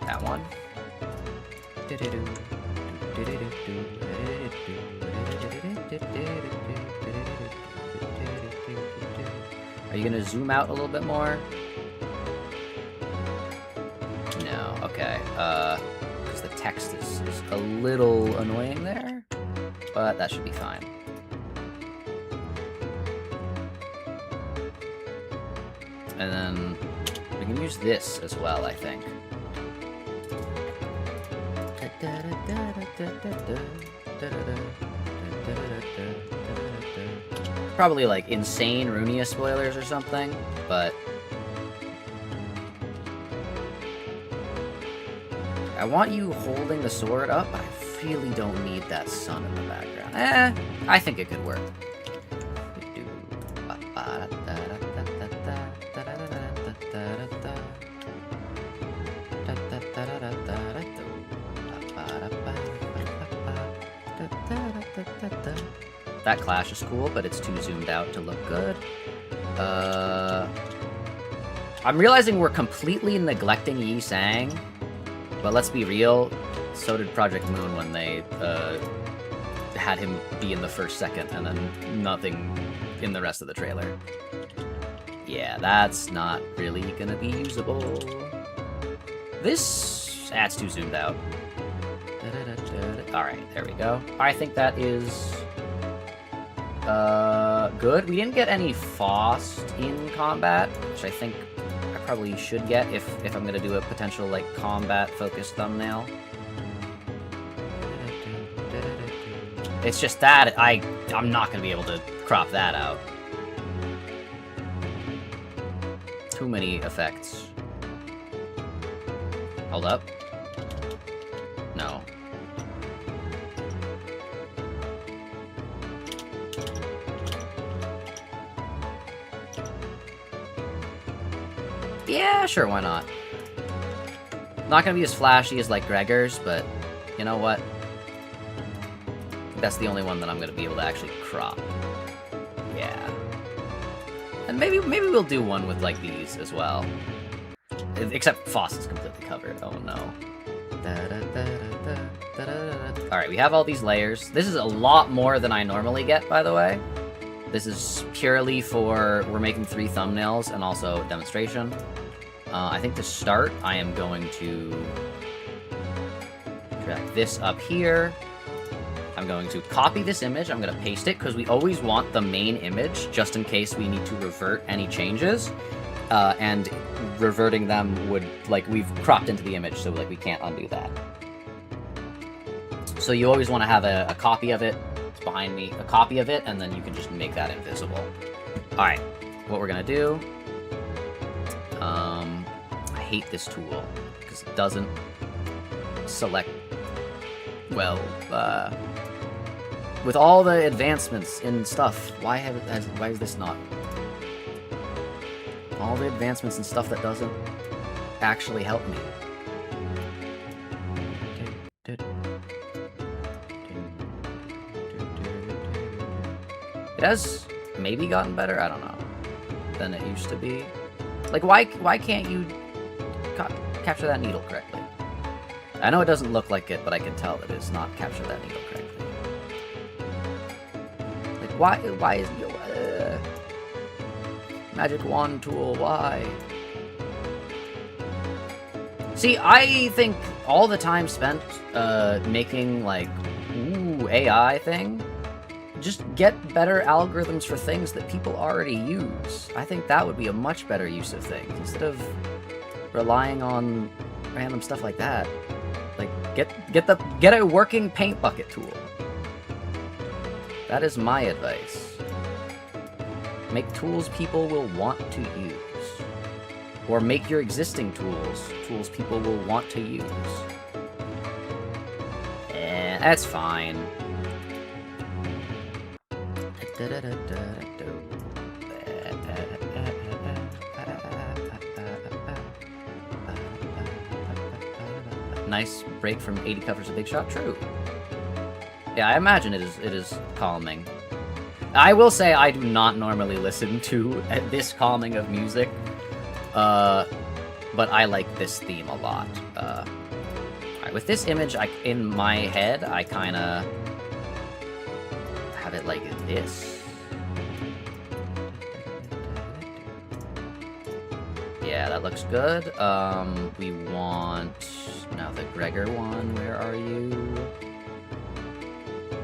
That one. Are you gonna zoom out a little bit more? No, okay. Because the text is a little annoying there, but that should be fine. And then we can use this as well, I think. Probably like insane Runia spoilers or something, but I want you holding the sword up. I really don't need that sun in the background. I think it could work. That clash is cool, but it's too zoomed out to look good. I'm realizing we're completely neglecting Yi Sang, but let's be real, so did ProjectMoon when they had him be in the first second and then nothing in the rest of the trailer. Yeah, that's not really gonna be usable. This adds too zoomed out. Alright, there we go. I think that is good. We didn't get any Faust in combat, which I think I probably should get if I'm gonna do a potential like combat focused thumbnail. It's just that I'm not gonna be able to crop that out. Too many effects. Hold up. No. Yeah, sure, why not? Not gonna be as flashy as like Gregor's, but you know what? That's the only one that I'm gonna be able to actually crop. Yeah. And maybe we'll do one with like these as well. Except Faust is completely covered. Oh no. Alright, we have all these layers. This is a lot more than I normally get, by the way. This is purely for, we're making 3 thumbnails and also a demonstration. I think to start, I am going to drag this up here. I'm going to copy this image. I'm going to paste it because we always want the main image just in case we need to revert any changes. And reverting them would, like, we've cropped into the image, so, like, we can't undo that. So you always want to have a copy of it. It's behind me. A copy of it, and then you can just make that invisible. Alright, what we're going to do... I hate this tool, because it doesn't select... Well, with all the advancements in stuff, why is this not... All the advancements and stuff that doesn't actually help me. It has maybe gotten better, I don't know, than it used to be. Like, why can't you capture that needle correctly? I know it doesn't look like it, but I can tell that it's not captured that needle correctly. Like, why is magic wand tool, why? See, I think all the time spent making, like, AI thing, just get better algorithms for things that people already use. I think that would be a much better use of things, instead of relying on random stuff like that. Like, get a working paint bucket tool. That is my advice. Make tools people will want to use. Or make your existing tools people will want to use. That's fine. Nice break from 80 covers of Big Shot. True. Yeah, I imagine it is calming. I will say I do not normally listen to this calming of music, but I like this theme a lot. Alright, with this image, in my head, I kind of have it like this. Yeah, that looks good. We want... Now the Gregor one, where are you?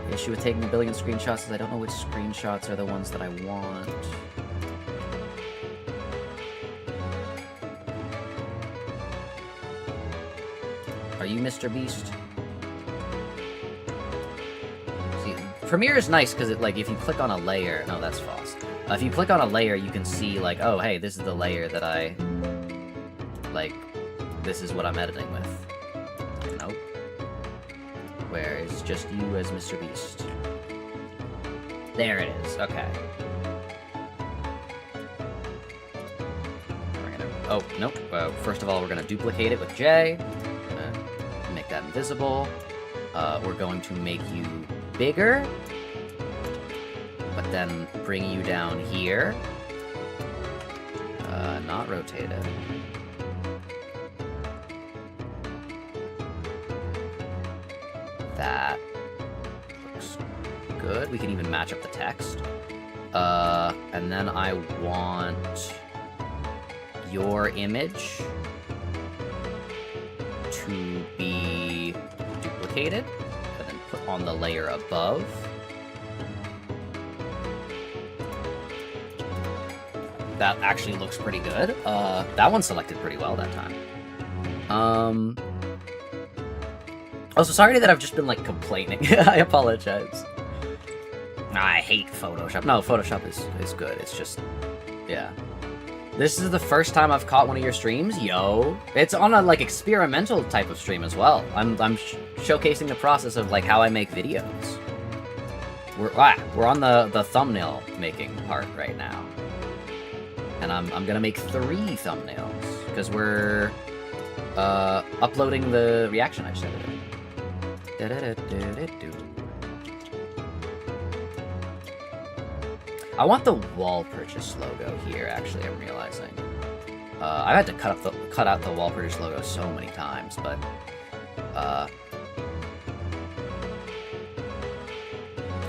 The issue with taking a billion screenshots is I don't know which screenshots are the ones that I want. Are you Mr. Beast? See, Premiere is nice because it, like, if you click on a layer... No, that's false. If you click on a layer, you can see, like, oh, hey, this is the layer that I... Like, this is what I'm editing with. Nope. Where it's just you as Mr. Beast. There it is. Okay. We're gonna... Oh, nope. First of all, we're gonna duplicate it with J. Make that invisible. We're going to make you bigger, but then bring you down here. Not rotated. That looks good. We can even match up the text. And then I want your image to be duplicated and then put on the layer above. That actually looks pretty good. That one selected pretty well that time. Also, sorry that I've just been, like, complaining. I apologize. I hate Photoshop. No, Photoshop is good. It's just... Yeah. This is the first time I've caught one of your streams? Yo. It's on a, like, experimental type of stream as well. I'm showcasing the process of, like, how I make videos. We're on the thumbnail making part right now. And I'm gonna make 3 thumbnails. Because we're uploading the reaction I just edited. I want the Walpurgis logo here, actually, I'm realizing. I've had to cut out the Walpurgis logo so many times, but...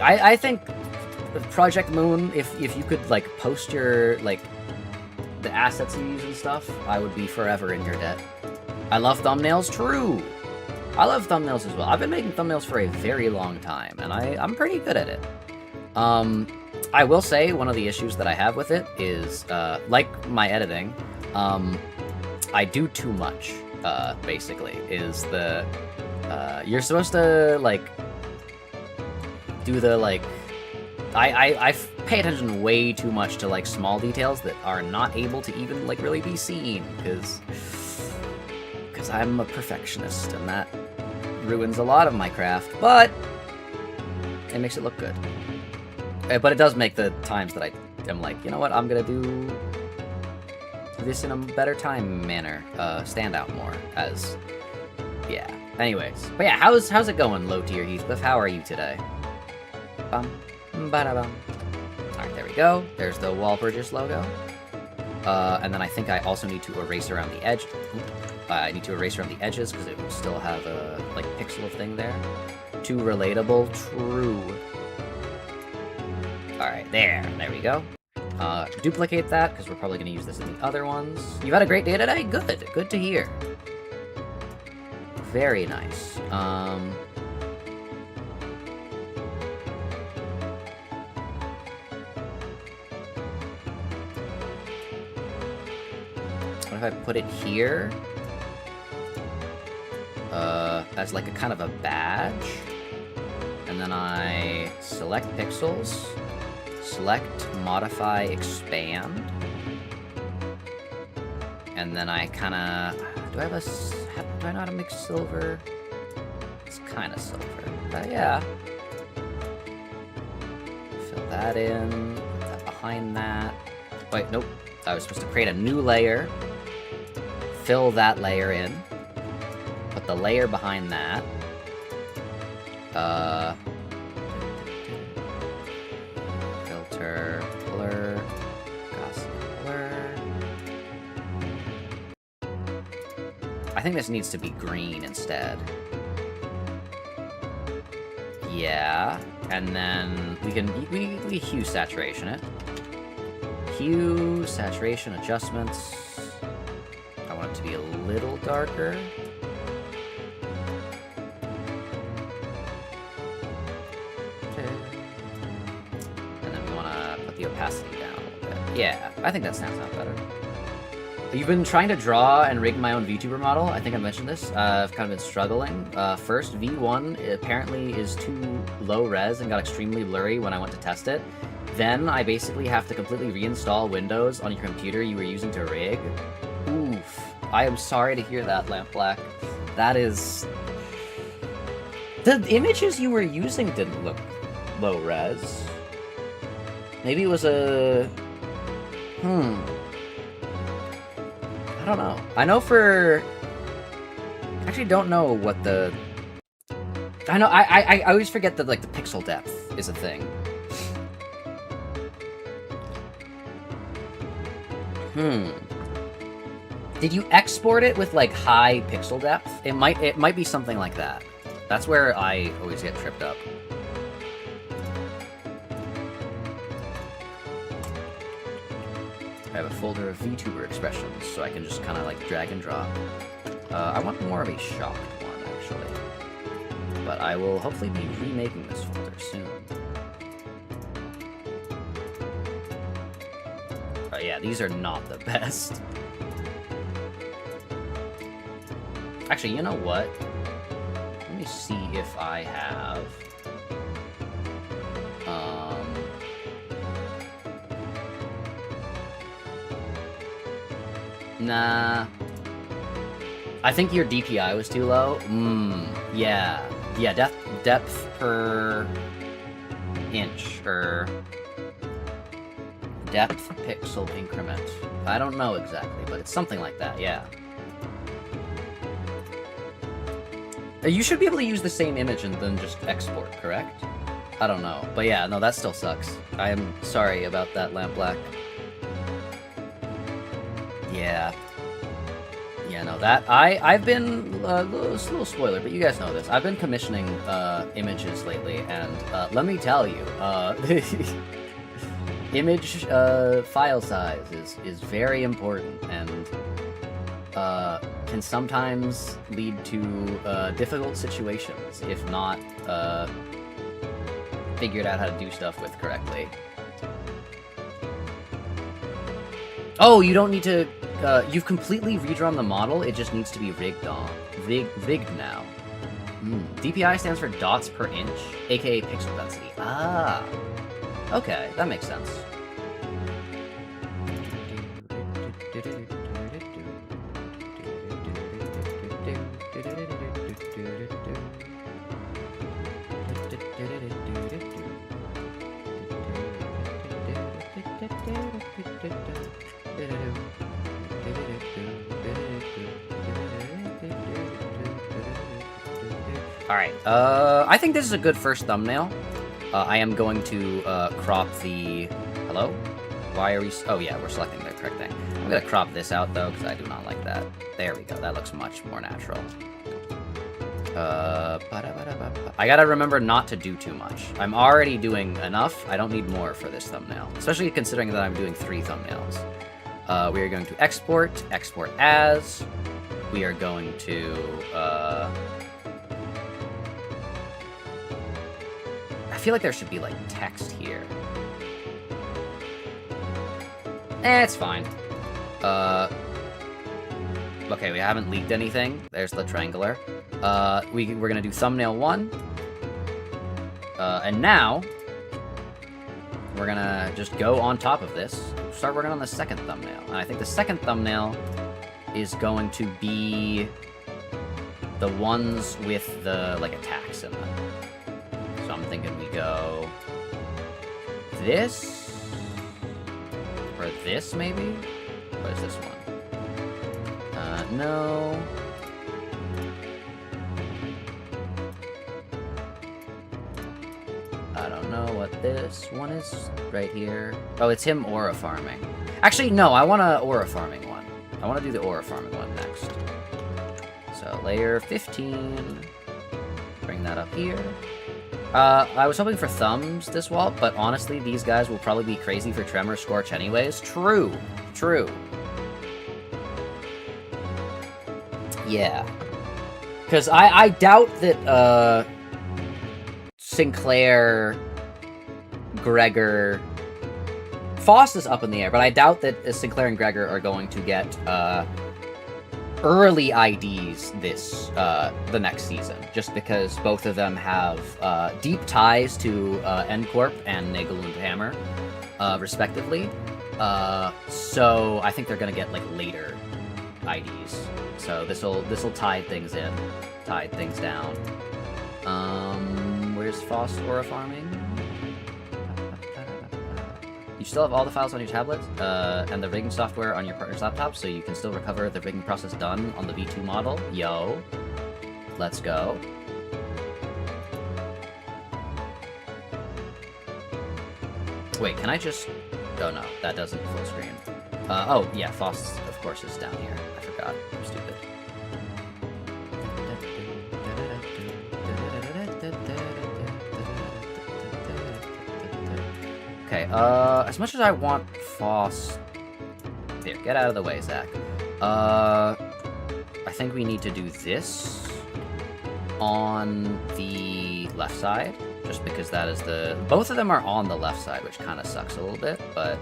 I think ProjectMoon, if you could, like, post your, like... the assets you use and stuff, I would be forever in your debt. I love thumbnails, true! I love thumbnails as well. I've been making thumbnails for a very long time, and I'm pretty good at it. I will say, one of the issues that I have with it is, like my editing, I do too much, basically, is the, you're supposed to, like, do the, like, I pay attention way too much to, like, small details that are not able to even, like, really be seen, because I'm a perfectionist, and that ruins a lot of my craft, but it makes it look good. But it does make the times that I am like, you know what, I'm gonna do this in a better time manner, stand out more, as, yeah. Anyways, but yeah, how's it going, low tier Heathcliff? How are you today? Bum, ba-da-bum. Alright, there we go. There's the Walpurgis logo. And then I think I also need to erase around the edge. I need to erase around the edges, because it will still have a, like, pixel of thing there. Too relatable, true. Alright, there we go. Duplicate that, because we're probably going to use this in the other ones. You've had a great day today? Good to hear. Very nice. What if I put it here? As like a kind of a badge. And then I select pixels. Select, modify, expand. And then I kinda... Do I know how to mix silver? It's kinda silver. Yeah. Fill that in. Put that behind that. Wait, nope. I was supposed to create a new layer. Fill that layer in. Put the layer behind that. Filter, blur, Gaussian blur. I think this needs to be green instead. Yeah, and then we hue saturation it. Hue, saturation, adjustments. I want it to be a little darker. The opacity down a little bit. Yeah, I think that sounds out better. You've been trying to draw and rig my own VTuber model. I think I mentioned this. I've kind of been struggling. First, V1 apparently is too low res and got extremely blurry when I went to test it. Then I basically have to completely reinstall Windows on your computer you were using to rig. Oof. I am sorry to hear that, Lamp Black. That is... The images you were using didn't look low res. Maybe it was a... I don't know. I know for... I actually don't know what the... I know, I always forget that, like, the pixel depth is a thing. Did you export it with, like, high pixel depth? It might be something like that. That's where I always get tripped up. I have a folder of VTuber expressions, so I can just kind of like drag and drop. I want more of a shocked one, actually. But I will hopefully be remaking this folder soon. Oh yeah, these are not the best. Actually, you know what? Let me see if I have... Nah. I think your DPI was too low. Yeah. Yeah, depth per inch, or depth pixel increment. I don't know exactly, but it's something like that, yeah. You should be able to use the same image and then just export, correct? I don't know. But yeah, no, that still sucks. I am sorry about that, Lamp Black. Yeah. Yeah, no, that... I've been... a little spoiler, but you guys know this. I've been commissioning images lately, and let me tell you, image file size is very important and can sometimes lead to difficult situations if not figured out how to do stuff with correctly. Oh, you don't need to... you've completely redrawn the model, it just needs to be rigged now. DPI stands for dots per inch, aka pixel density. Ah! Okay, that makes sense. Alright, I think this is a good first thumbnail. I am going to crop the... Hello? Why are we... Oh yeah, we're selecting the correct thing. I'm gonna crop this out though, because I do not like that. There we go, that looks much more natural. I gotta remember not to do too much. I'm already doing enough, I don't need more for this thumbnail. Especially considering that I'm doing 3 thumbnails. We are going to export as. We are going to... I feel like there should be, like, text here. It's fine. Okay, we haven't leaked anything. There's the triangular. We're gonna do thumbnail 1. And now, we're gonna just go on top of this, start working on the second thumbnail. And I think the second thumbnail is going to be the ones with the, like, attacks in them. So I'm thinking we go this, or this maybe? What is this one? No. I don't know what this one is right here. Oh, it's him aura farming. Actually, no, I want a aura farming one. I want to do the aura farming one next. So layer 15, bring that up here. I was hoping for thumbs this wall, but honestly, these guys will probably be crazy for Tremor Scorch anyways. True. Yeah. Because I doubt that, Sinclair, Gregor... Foss is up in the air, but I doubt that Sinclair and Gregor are going to get, early IDs this, the next season, just because both of them have, deep ties to, N-Corp and Nagel and Hammer, respectively. So I think they're gonna get, like, later IDs. So this'll tide things in, tide things down. Where's Foss aura farming? You still have all the files on your tablet, and the rigging software on your partner's laptop, so you can still recover the rigging process done on the V2 model. Yo. Let's go. Wait, can I just... Oh no, that doesn't full screen. Oh, yeah, Foss, of course, is down here. I forgot. I'm stupid. Okay, as much as I want Foss... Here, get out of the way, Zach. I think we need to do this on the left side, just because that is the... Both of them are on the left side, which kind of sucks a little bit, but...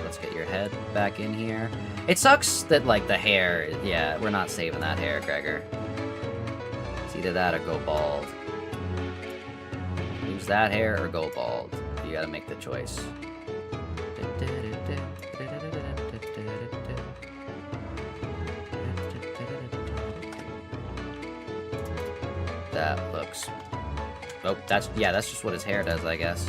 Let's get your head back in here. It sucks that, like, the hair... Yeah, we're not saving that hair, Gregor. It's either that or go bald. Lose that hair or go bald. You gotta make the choice. That looks... Oh, that's just what his hair does, I guess.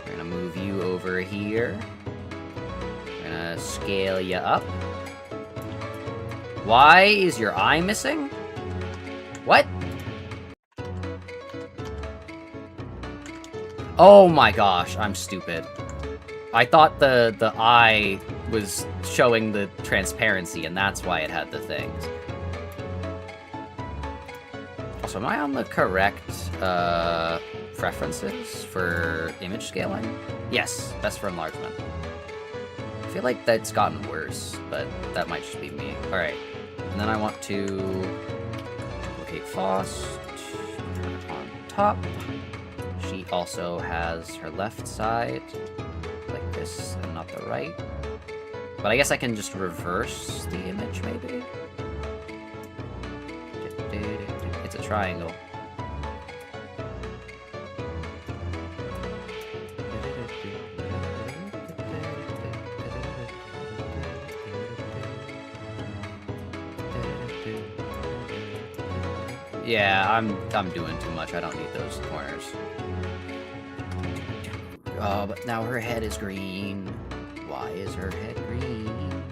We're gonna move you over here. We're gonna scale you up. Why is your eye missing? What? Oh my gosh, I'm stupid. I thought the eye was showing the transparency, and that's why it had the things. Also, am I on the correct preferences for image scaling? Yes, best for enlargement. I feel like that's gotten worse, but that might just be me. Alright, and then I want to duplicate Faust on top. She also has her left side like this and not the right. But I guess I can just reverse the image, maybe? It's a triangle. Yeah, I'm doing too much. I don't need those corners. Oh, but now her head is green. Why is her head green?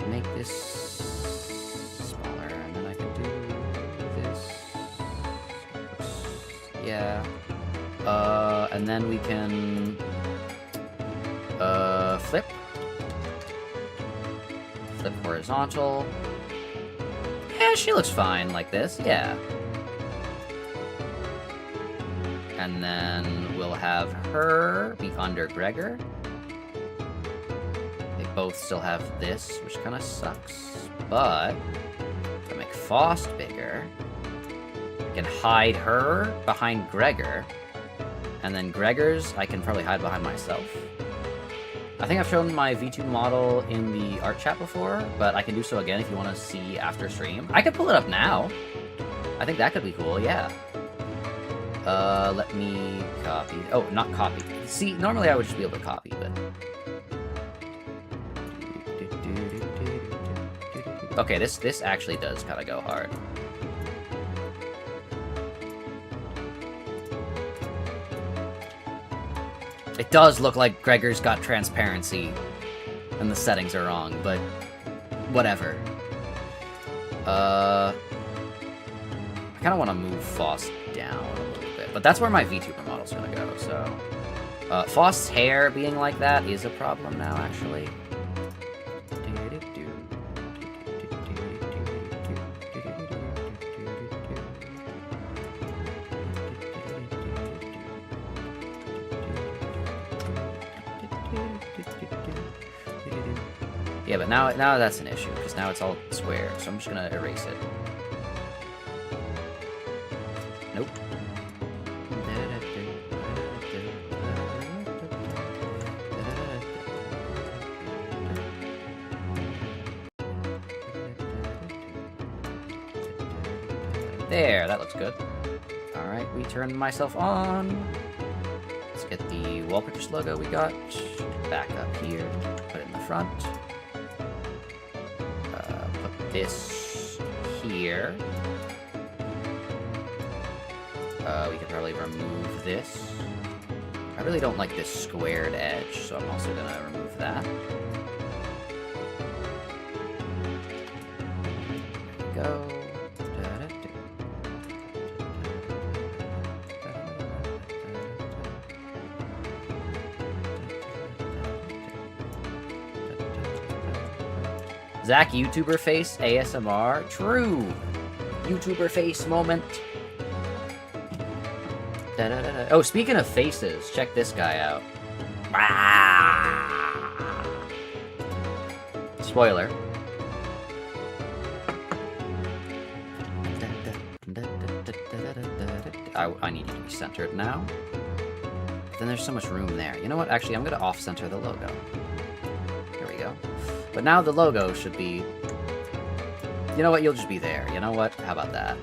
Make this smaller, and then I can do this. Oops. Yeah. And then we can flip. Flip horizontal. Yeah, she looks fine like this. Yeah. And then we'll have her be under Gregor. They both still have this, which kind of sucks. But if I make Faust bigger, I can hide her behind Gregor. And then Gregor's, I can probably hide behind myself. I think I've shown my V2 model in the art chat before, but I can do so again if you want to see after stream. I could pull it up now. I think that could be cool, yeah. Let me copy. Oh, not copy. See, normally I would just be able to copy, but... Okay, this actually does kind of go hard. It does look like Gregor's got transparency, and the settings are wrong, but whatever. I kind of want to move Faust down a little bit, but that's where my VTuber model's gonna go, so... Faust's hair being like that is a problem now, actually. Yeah, but now that's an issue, because now it's all square, so I'm just gonna erase it. Nope. There, that looks good. Alright, we turn myself on. Let's get the Walpurgis logo we got back up here, put it in the front. Put this here. We could probably remove this. I really don't like this squared edge, so I'm also gonna remove that. There we go. Zach YouTuber face ASMR. True. YouTuber face moment. Da -da -da -da. Oh, speaking of faces, check this guy out. Spoiler. I need you to be centered now. Then there's so much room there. You know what? Actually, I'm going to off-center the logo. There we go. But now the logo should be... You know what? You'll just be there. You know what? How about that?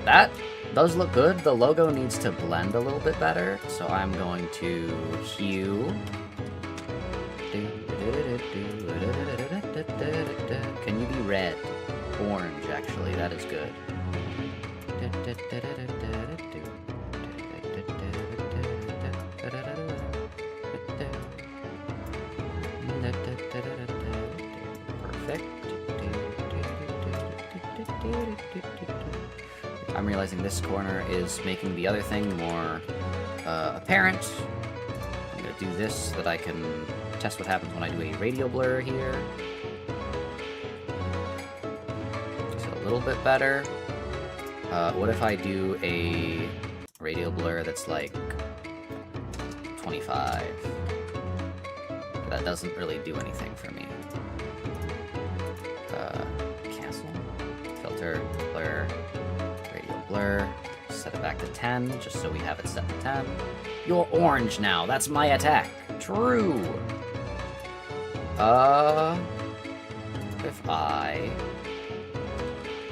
That does look good. The logo needs to blend a little bit better. So I'm going to hue. Can you be red? Orange, actually. That is good. Perfect. I'm realizing this corner is making the other thing more apparent. I'm gonna do this so that I can test what happens when I do a radial blur here. So a little bit better. What if I do a radial blur that's like 25? That doesn't really do anything for me. Cancel. Filter, blur, radial blur. Set it back to 10, just so we have it set to 10. You're orange now, that's my attack. True. If I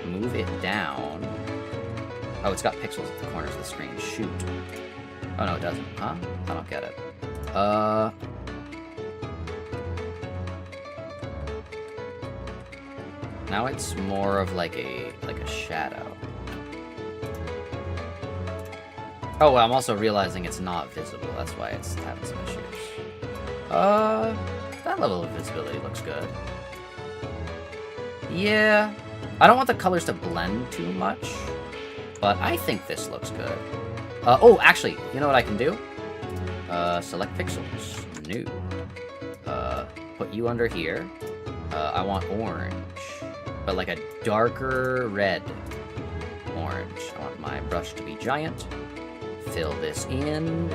move it down... Oh, it's got pixels at the corners of the screen. Shoot. Oh, no, it doesn't. Huh? I don't get it. Now it's more of like a shadow. Oh, well, I'm also realizing it's not visible. That's why it's having some issues. That level of visibility looks good. Yeah. I don't want the colors to blend too much, but I think this looks good. Oh, actually, you know what I can do? Select pixels. New. Put you under here. I want orange, but like a darker red orange. I want my brush to be giant. Fill this in.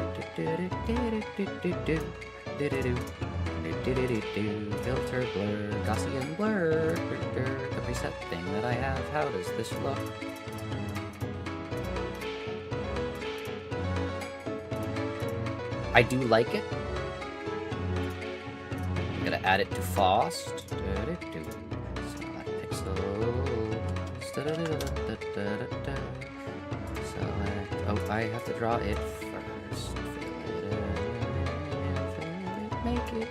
Filter, blur, Gaussian blur. The preset thing that I have. How does this look? I do like it. I'm gonna add it to fast. Select pixels. Select. Oh, I have to draw it first. Fill it in. Make it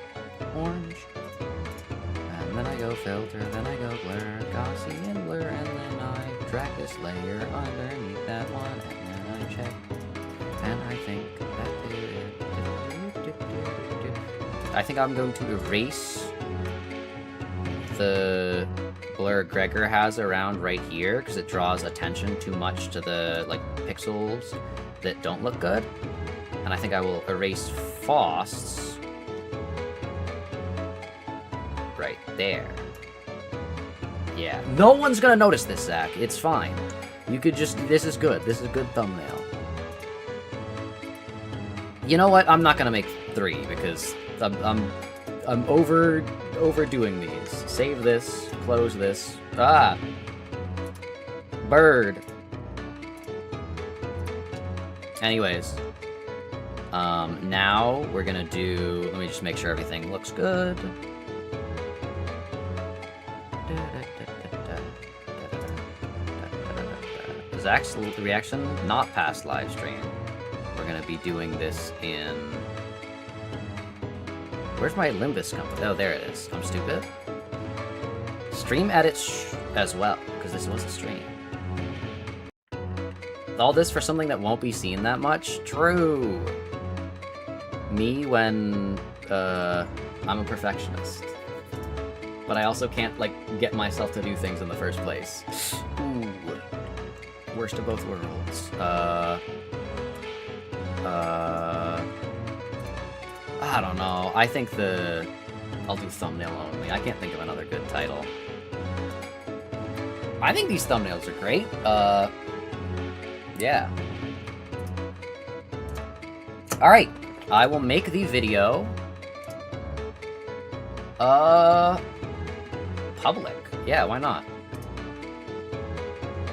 orange. And then I go filter. Then I go blur. Gaussian blur. And then I drag this layer underneath that one. And then I check. And I think that I think I'm going to erase the blur Gregor has around right here because it draws attention too much to the like pixels that don't look good. And I think I will erase Faust's right there. Yeah, no one's gonna notice this, Zach. It's fine. You could just, this is good. This is a good thumbnail. You know what? I'm not gonna make 3 because I'm overdoing these. Save this, close this. Ah! Bird! Anyways. Now we're gonna do, let me just make sure everything looks good. Zach's reaction, not past live stream. We're gonna be doing this in... Where's my Limbus Company? Oh, there it is. I'm stupid. Stream edits as well, because this was a stream. All this for something that won't be seen that much? True! Me when, I'm a perfectionist. But I also can't, like, get myself to do things in the first place. Ooh. Worst of both worlds. I don't know. I think I'll do thumbnail only. I can't think of another good title. I think these thumbnails are great. Yeah. Alright. I will make the video public. Yeah, why not?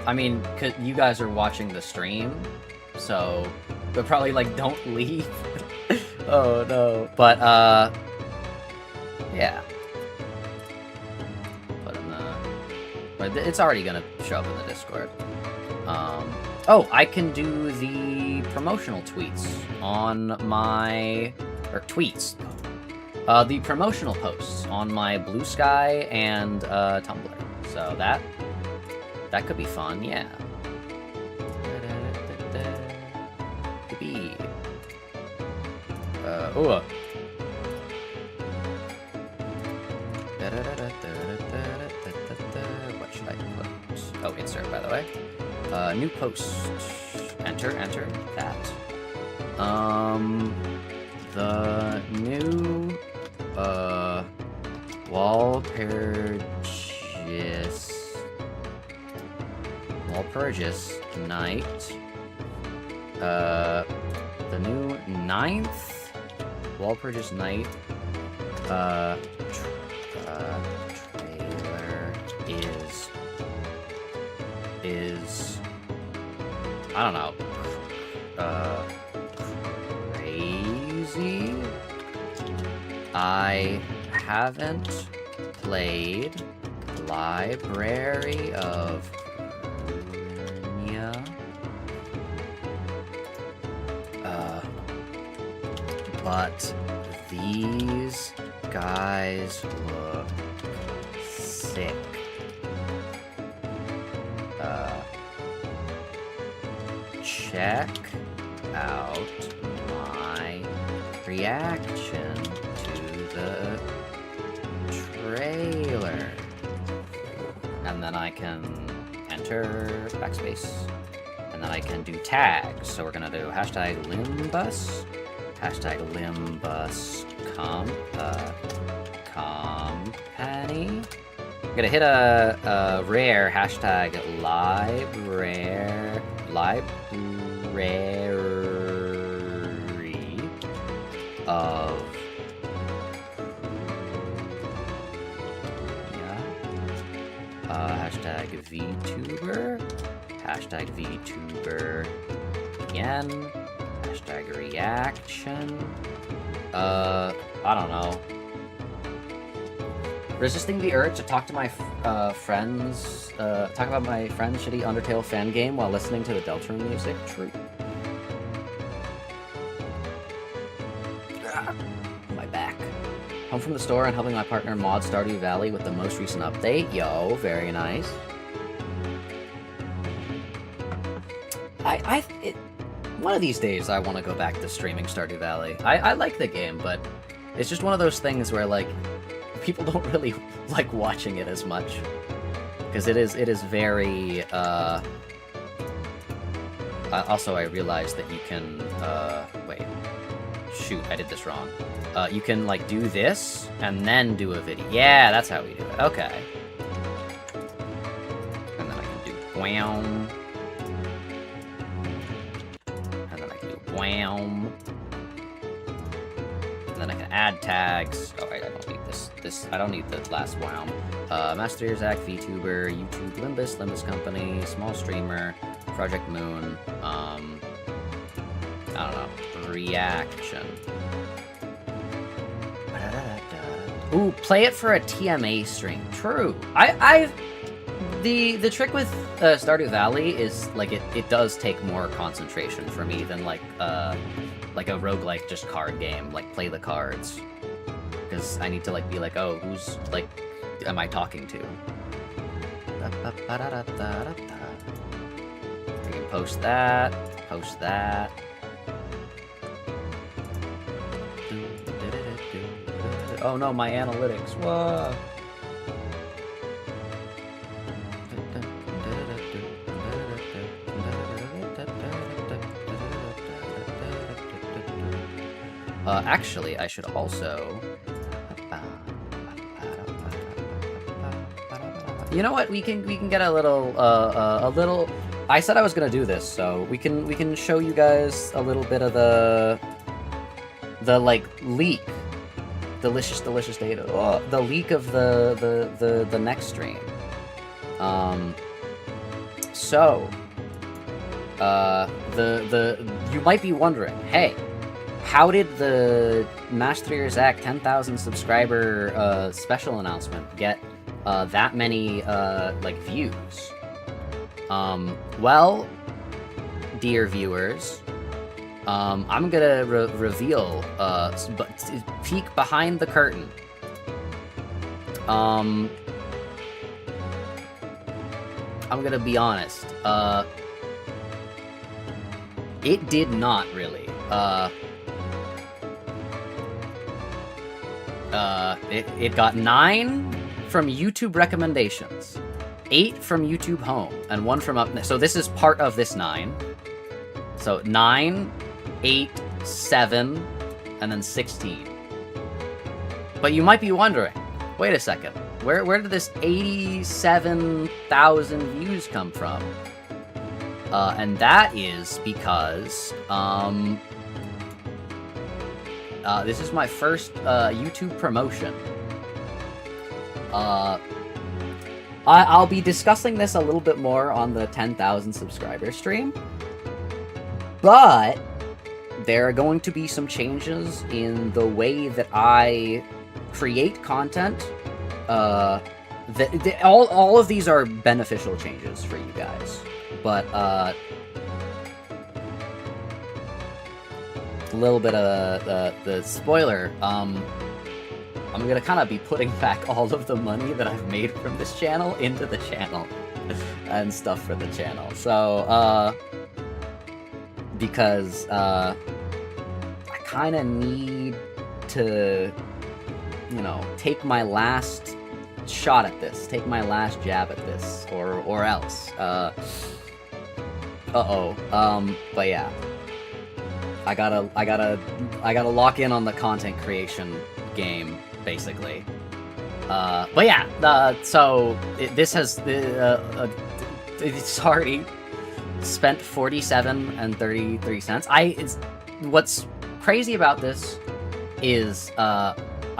I mean, 'cause you guys are watching the stream, so they're probably like, don't leave. Oh no. But yeah. Put in the... But it's already gonna show up in the Discord. Oh, I can do the promotional tweets on my... Or tweets. The promotional posts on my Blue Sky and Tumblr. So that could be fun, yeah. Ooh. What should I put? Oh, insert, by the way. New post. Enter, that. The new, Walpurgis Night. The new 9th Walpurgis Night, trailer is, I don't know, crazy. I haven't played Library of but these guys look sick. Check out my reaction to the trailer. And then I can enter backspace. And then I can do tags. So we're gonna do hashtag Limbus. Hashtag Limbus Company. I'm gonna hit a rare hashtag library of hashtag vtuber. Hashtag vtuber again. Hashtag reaction. I don't know. Resisting the urge to talk to my friends, talk about my friend's shitty Undertale fan game while listening to the Deltarune music. True. My back. Home from the store and helping my partner mod Stardew Valley with the most recent update. Yo, very nice. One of these days I want to go back to streaming Stardew Valley. I like the game, but it's just one of those things where, like, people don't really like watching it as much. Because it is very, also I realized that you can, wait. Shoot, I did this wrong. You can, like, do this, and then do a video. Yeah, that's how we do it. Okay. And then I can do wham. Wham. And then I can add tags. Oh, wait, I don't need this. I don't need the last wham. Mast3r Zak, VTuber, YouTube, Limbus Company, small streamer, ProjectMoon, I don't know, reaction. Ooh, play it for a TMA stream. True. The trick with Stardew Valley is, like, it does take more concentration for me than, like a roguelike just card game, like play the cards. Because I need to, like, be like, oh, who's, like, am I talking to? I can post that. Oh no, my analytics, whoa! Actually, I should also... You know what? We can get a little. I said I was gonna do this, so we can show you guys a little bit of the like leak, delicious data. Oh, the leak of the next stream. So, you might be wondering, hey, how did the Mast3r Zak 10,000 subscriber special announcement get that many like views? Well, dear viewers, I'm gonna reveal, peek behind the curtain. I'm gonna be honest. It did not really. It got 9 from YouTube recommendations, 8 from YouTube Home, and 1 from up. So this is part of this 9. So 9, 8, 7, and then 16. But you might be wondering, wait a second, where did this 87,000 views come from? And that is because, this is my first YouTube promotion. I'll be discussing this a little bit more on the 10,000 subscriber stream, but there are going to be some changes in the way that I create content. All of these are beneficial changes for you guys, but a little bit of the spoiler. I'm gonna kind of be putting back all of the money that I've made from this channel into the channel and stuff for the channel. So, because I kind of need to, you know, take my last shot at this, take my last jab at this, or else. But yeah, I gotta lock in on the content creation game, basically. But yeah, it's already spent 47 and 33 cents. What's crazy about this is I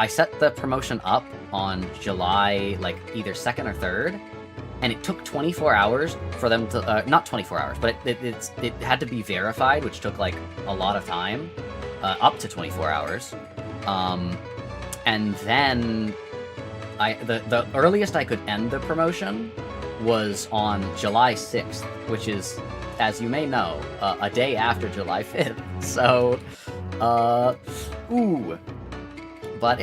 set the promotion up on July, like, either 2nd or 3rd, and it took 24 hours for them to, not 24 hours, but it had to be verified, which took, like, a lot of time, up to 24 hours. And then the earliest I could end the promotion was on July 6th, which is, as you may know, a day after July 5th. So, ooh. But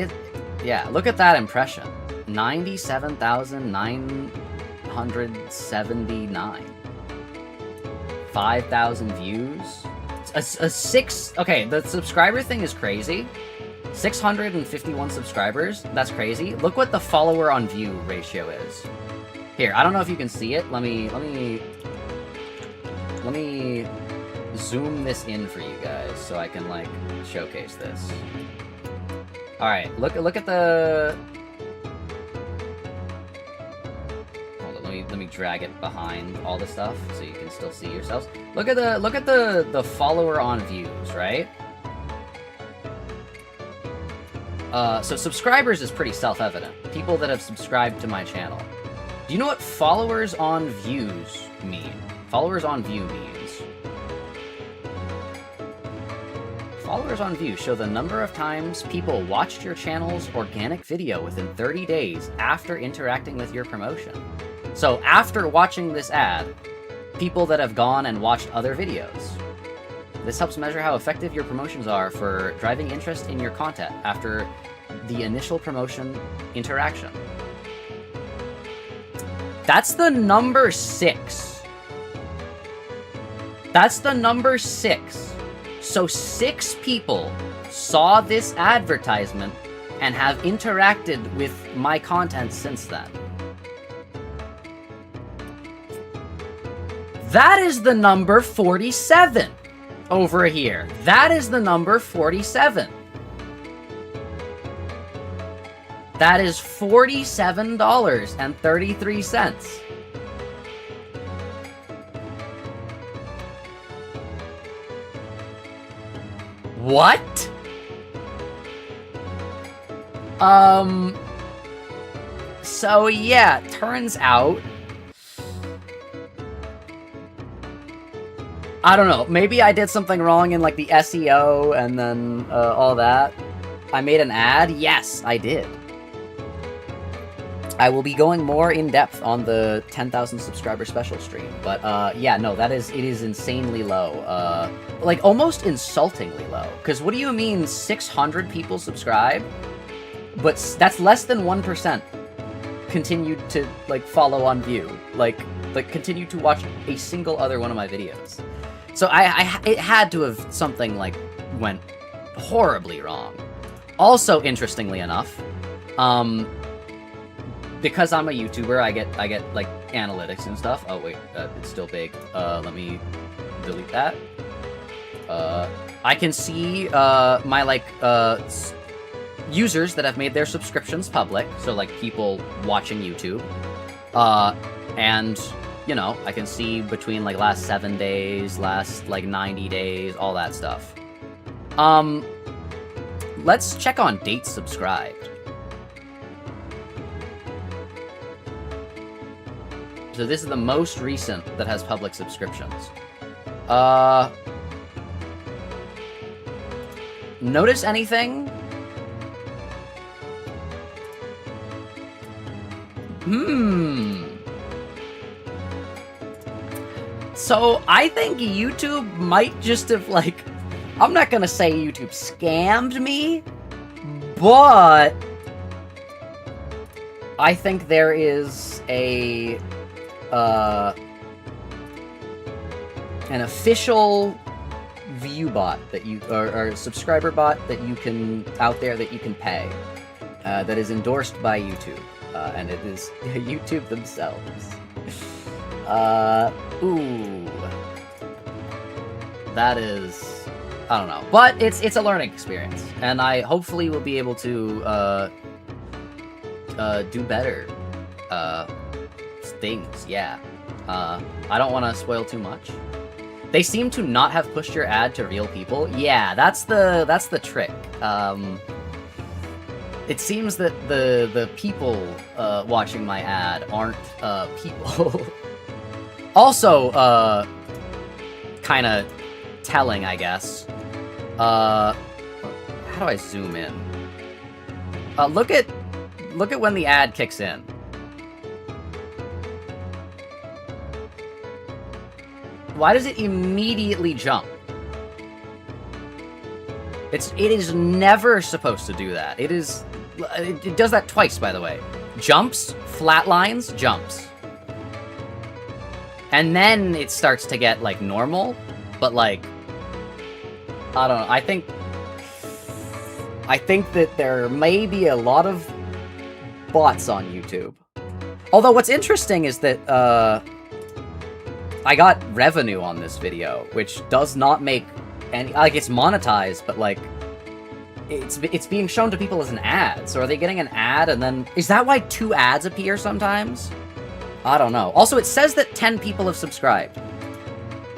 yeah, look at that impression. 97,979. 5,000 views. Okay, the subscriber thing is crazy. 651 subscribers, that's crazy. Look what the follower on view ratio is. Here, I don't know if you can see it. Let me zoom this in for you guys so I can, like, showcase this. All right, look at the. Hold on, let me drag it behind all the stuff so you can still see yourselves. Look at the follower on views, right? So subscribers is pretty self-evident. People that have subscribed to my channel. Do you know what followers on views mean? Followers on view means... Followers on view show the number of times people watched your channel's organic video within 30 days after interacting with your promotion. So after watching this ad, people that have gone and watched other videos. This helps measure how effective your promotions are for driving interest in your content after the initial promotion interaction. That's the number 6. That's the number 6. So 6 people saw this advertisement and have interacted with my content since then. That is the number 47. Over here. That is the number 47. That is $47.33. What? So yeah, turns out I don't know, maybe I did something wrong in, like, the SEO and then all that. I made an ad? Yes, I did. I will be going more in depth on the 10,000 subscriber special stream, but yeah, no, it is insanely low. Like, almost insultingly low. Because what do you mean 600 people subscribe? But that's less than 1% continued to, like, follow on view. Like continue to watch a single other one of my videos. So it had to have something, like, went horribly wrong. Also, interestingly enough, because I'm a YouTuber, I get like analytics and stuff. Oh wait, it's still big. Let me delete that. I can see my like users that have made their subscriptions public, so like people watching YouTube, and you know, I can see between like last 7 days, last like 90 days, all that stuff. Let's check on dates subscribed. So this is the most recent that has public subscriptions. Notice anything? So I think YouTube might just have like, I'm not gonna say YouTube scammed me, but I think there is a an official view bot that you or subscriber bot that you can out there that you can pay that is endorsed by YouTube, and it is YouTube themselves. Ooh, that is, I don't know, but it's a learning experience, and I hopefully will be able to do better things. Yeah, I don't want to spoil too much. They seem to not have pushed your ad to real people. Yeah, that's the trick. It seems that the people watching my ad aren't people. Also, kind of telling, I guess. How do I zoom in? Look at when the ad kicks in. Why does it immediately jump? It is never supposed to do that. It does that twice, by the way. Jumps, flatlines, jumps. And then it starts to get, like, normal, but, like, I don't know, I think that there may be a lot of bots on YouTube. Although what's interesting is that, I got revenue on this video, which does not make any, like, it's monetized, but, like, it's being shown to people as an ad. So are they getting an ad and then, is that why 2 ads appear sometimes? I don't know. Also, it says that 10 people have subscribed.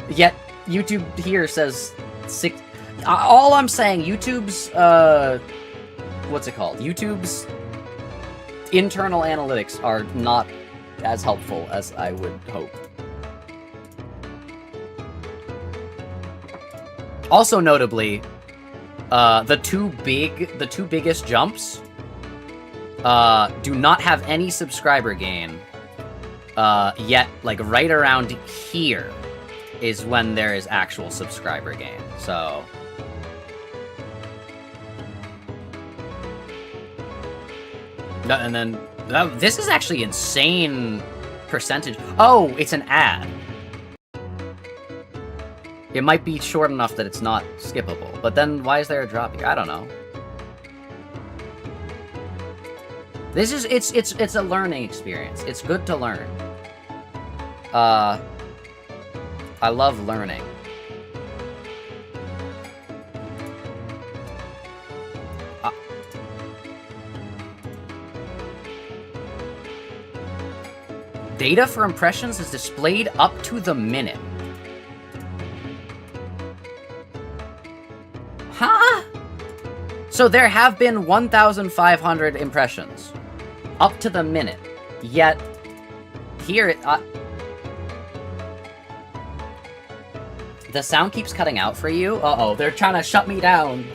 Yet, YouTube here says 6... all I'm saying, YouTube's, what's it called? YouTube's internal analytics are not as helpful as I would hope. Also notably, the two biggest jumps, do not have any subscriber gain. Yet, like, right around here is when there is actual subscriber gain, so... And then, this is actually insane percentage. Oh, it's an ad. It might be short enough that it's not skippable, but then why is there a drop here? I don't know. This is, it's a learning experience. It's good to learn. I love learning. Data for impressions is displayed up to the minute. Huh? So there have been 1,500 impressions. Up to the minute. Yet, here it... the sound keeps cutting out for you? Uh-oh, they're trying to shut me down.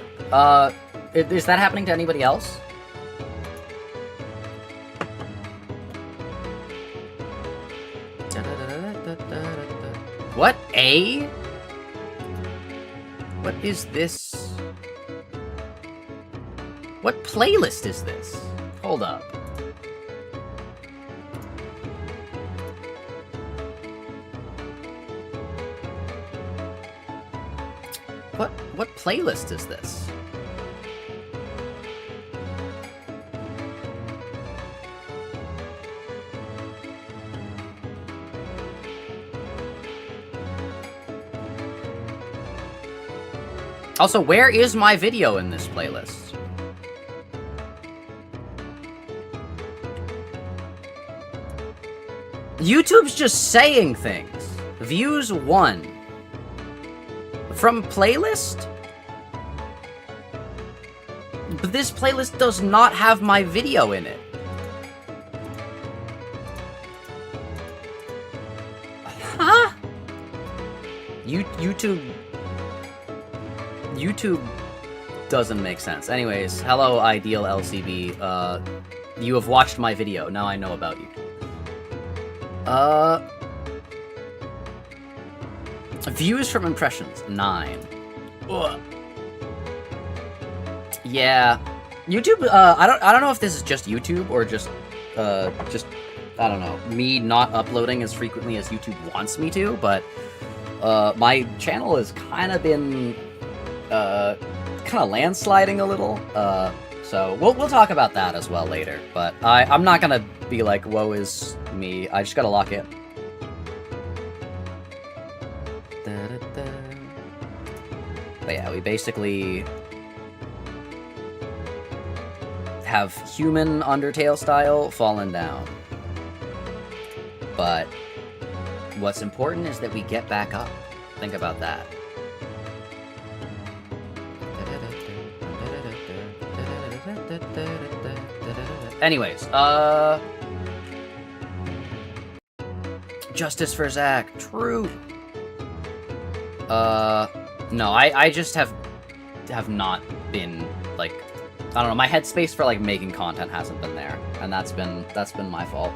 Is that happening to anybody else? What? A? What is this? What playlist is this? Hold up. What playlist is this? Also, where is my video in this playlist? YouTube's just saying things. Views 1. From playlist? But this playlist does not have my video in it. Huh? YouTube doesn't make sense. Anyways, hello Ideal LCB. You have watched my video. Now I know about you. Views from impressions 9. Ugh. Yeah, YouTube. I don't know if this is just YouTube or just I don't know, me not uploading as frequently as YouTube wants me to. But my channel has kind of been kind of landsliding a little. So we'll talk about that as well later. But I'm not gonna be like, woe is me. I just gotta lock in. But yeah, we basically have human Undertale style fallen down. But what's important is that we get back up. Think about that. Anyways, Justice for Zach, true. No, I just have not been, like, I don't know, my headspace for, like, making content hasn't been there, and that's been my fault.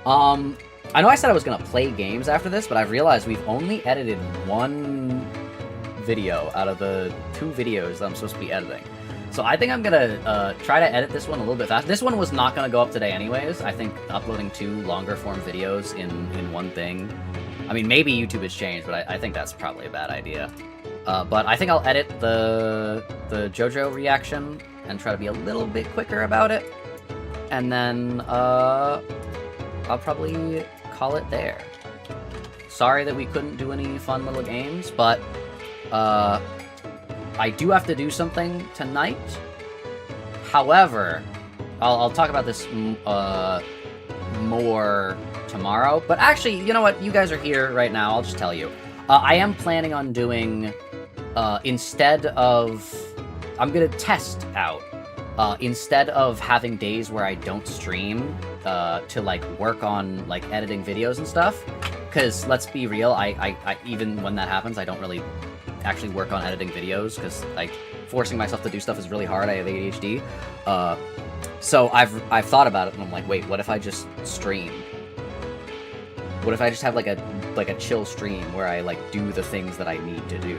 I know I said I was gonna play games after this, but I've realized we've only edited 1 video out of the 2 videos that I'm supposed to be editing. So I think I'm gonna try to edit this one a little bit fast. This one was not gonna go up today anyways. I think uploading 2 longer form videos in one thing, I mean, maybe YouTube has changed, but I think that's probably a bad idea. But I think I'll edit the JoJo reaction and try to be a little bit quicker about it. And then, I'll probably call it there. Sorry that we couldn't do any fun little games, but, I do have to do something tonight. However, I'll talk about this, more tomorrow. But actually, you know what? You guys are here right now. I'll just tell you. I am planning on doing, instead of... I'm gonna test out. Instead of having days where I don't stream, to, like, work on, like, editing videos and stuff. Because, let's be real, I even when that happens, I don't really actually work on editing videos, because, like, forcing myself to do stuff is really hard. I have ADHD. So I've thought about it, and I'm like, wait, what if I just stream? What if I just have, like a chill stream where I, like, do the things that I need to do?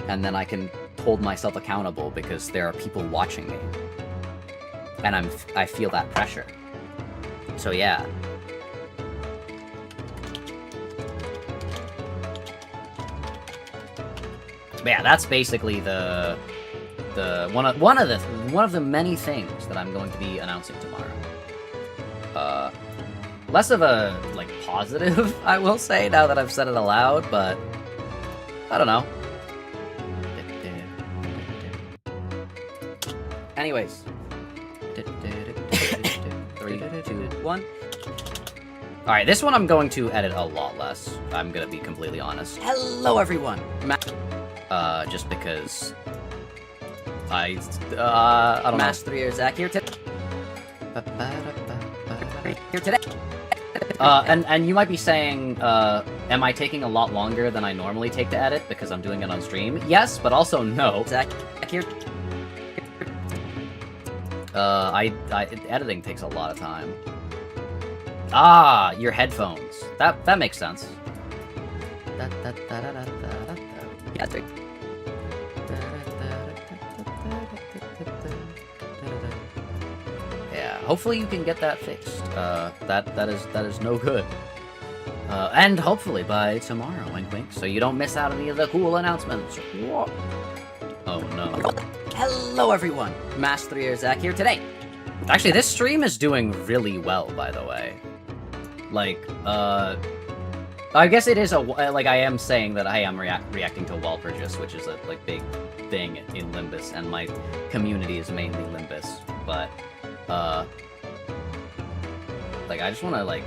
And then I can hold myself accountable because there are people watching me. And I feel that pressure. So yeah. But yeah, that's basically the one of the many things that I'm going to be announcing tomorrow. Less of a, like, positive, I will say, now that I've said it aloud, but I don't know. Anyways. 3, 2, 1. Alright, this one I'm going to edit a lot less. I'm gonna be completely honest. Hello, everyone! Just because... I don't know. Mast3r Zak here today. And you might be saying, am I taking a lot longer than I normally take to edit because I'm doing it on stream? Yes, but also no. Zak here. Editing takes a lot of time. Ah, your headphones. That makes sense. Yeah, that's right. Yeah, hopefully you can get that fixed. That is no good. And hopefully by tomorrow, wink wink, so you don't miss out on any of the cool announcements. What? Oh no. Hello everyone! Mast3r Zak here today! Actually, this stream is doing really well, by the way. Like, I guess it is like I am saying that I am reacting to Walpurgis, which is a like big thing in Limbus, and my community is mainly Limbus. But like I just want to like,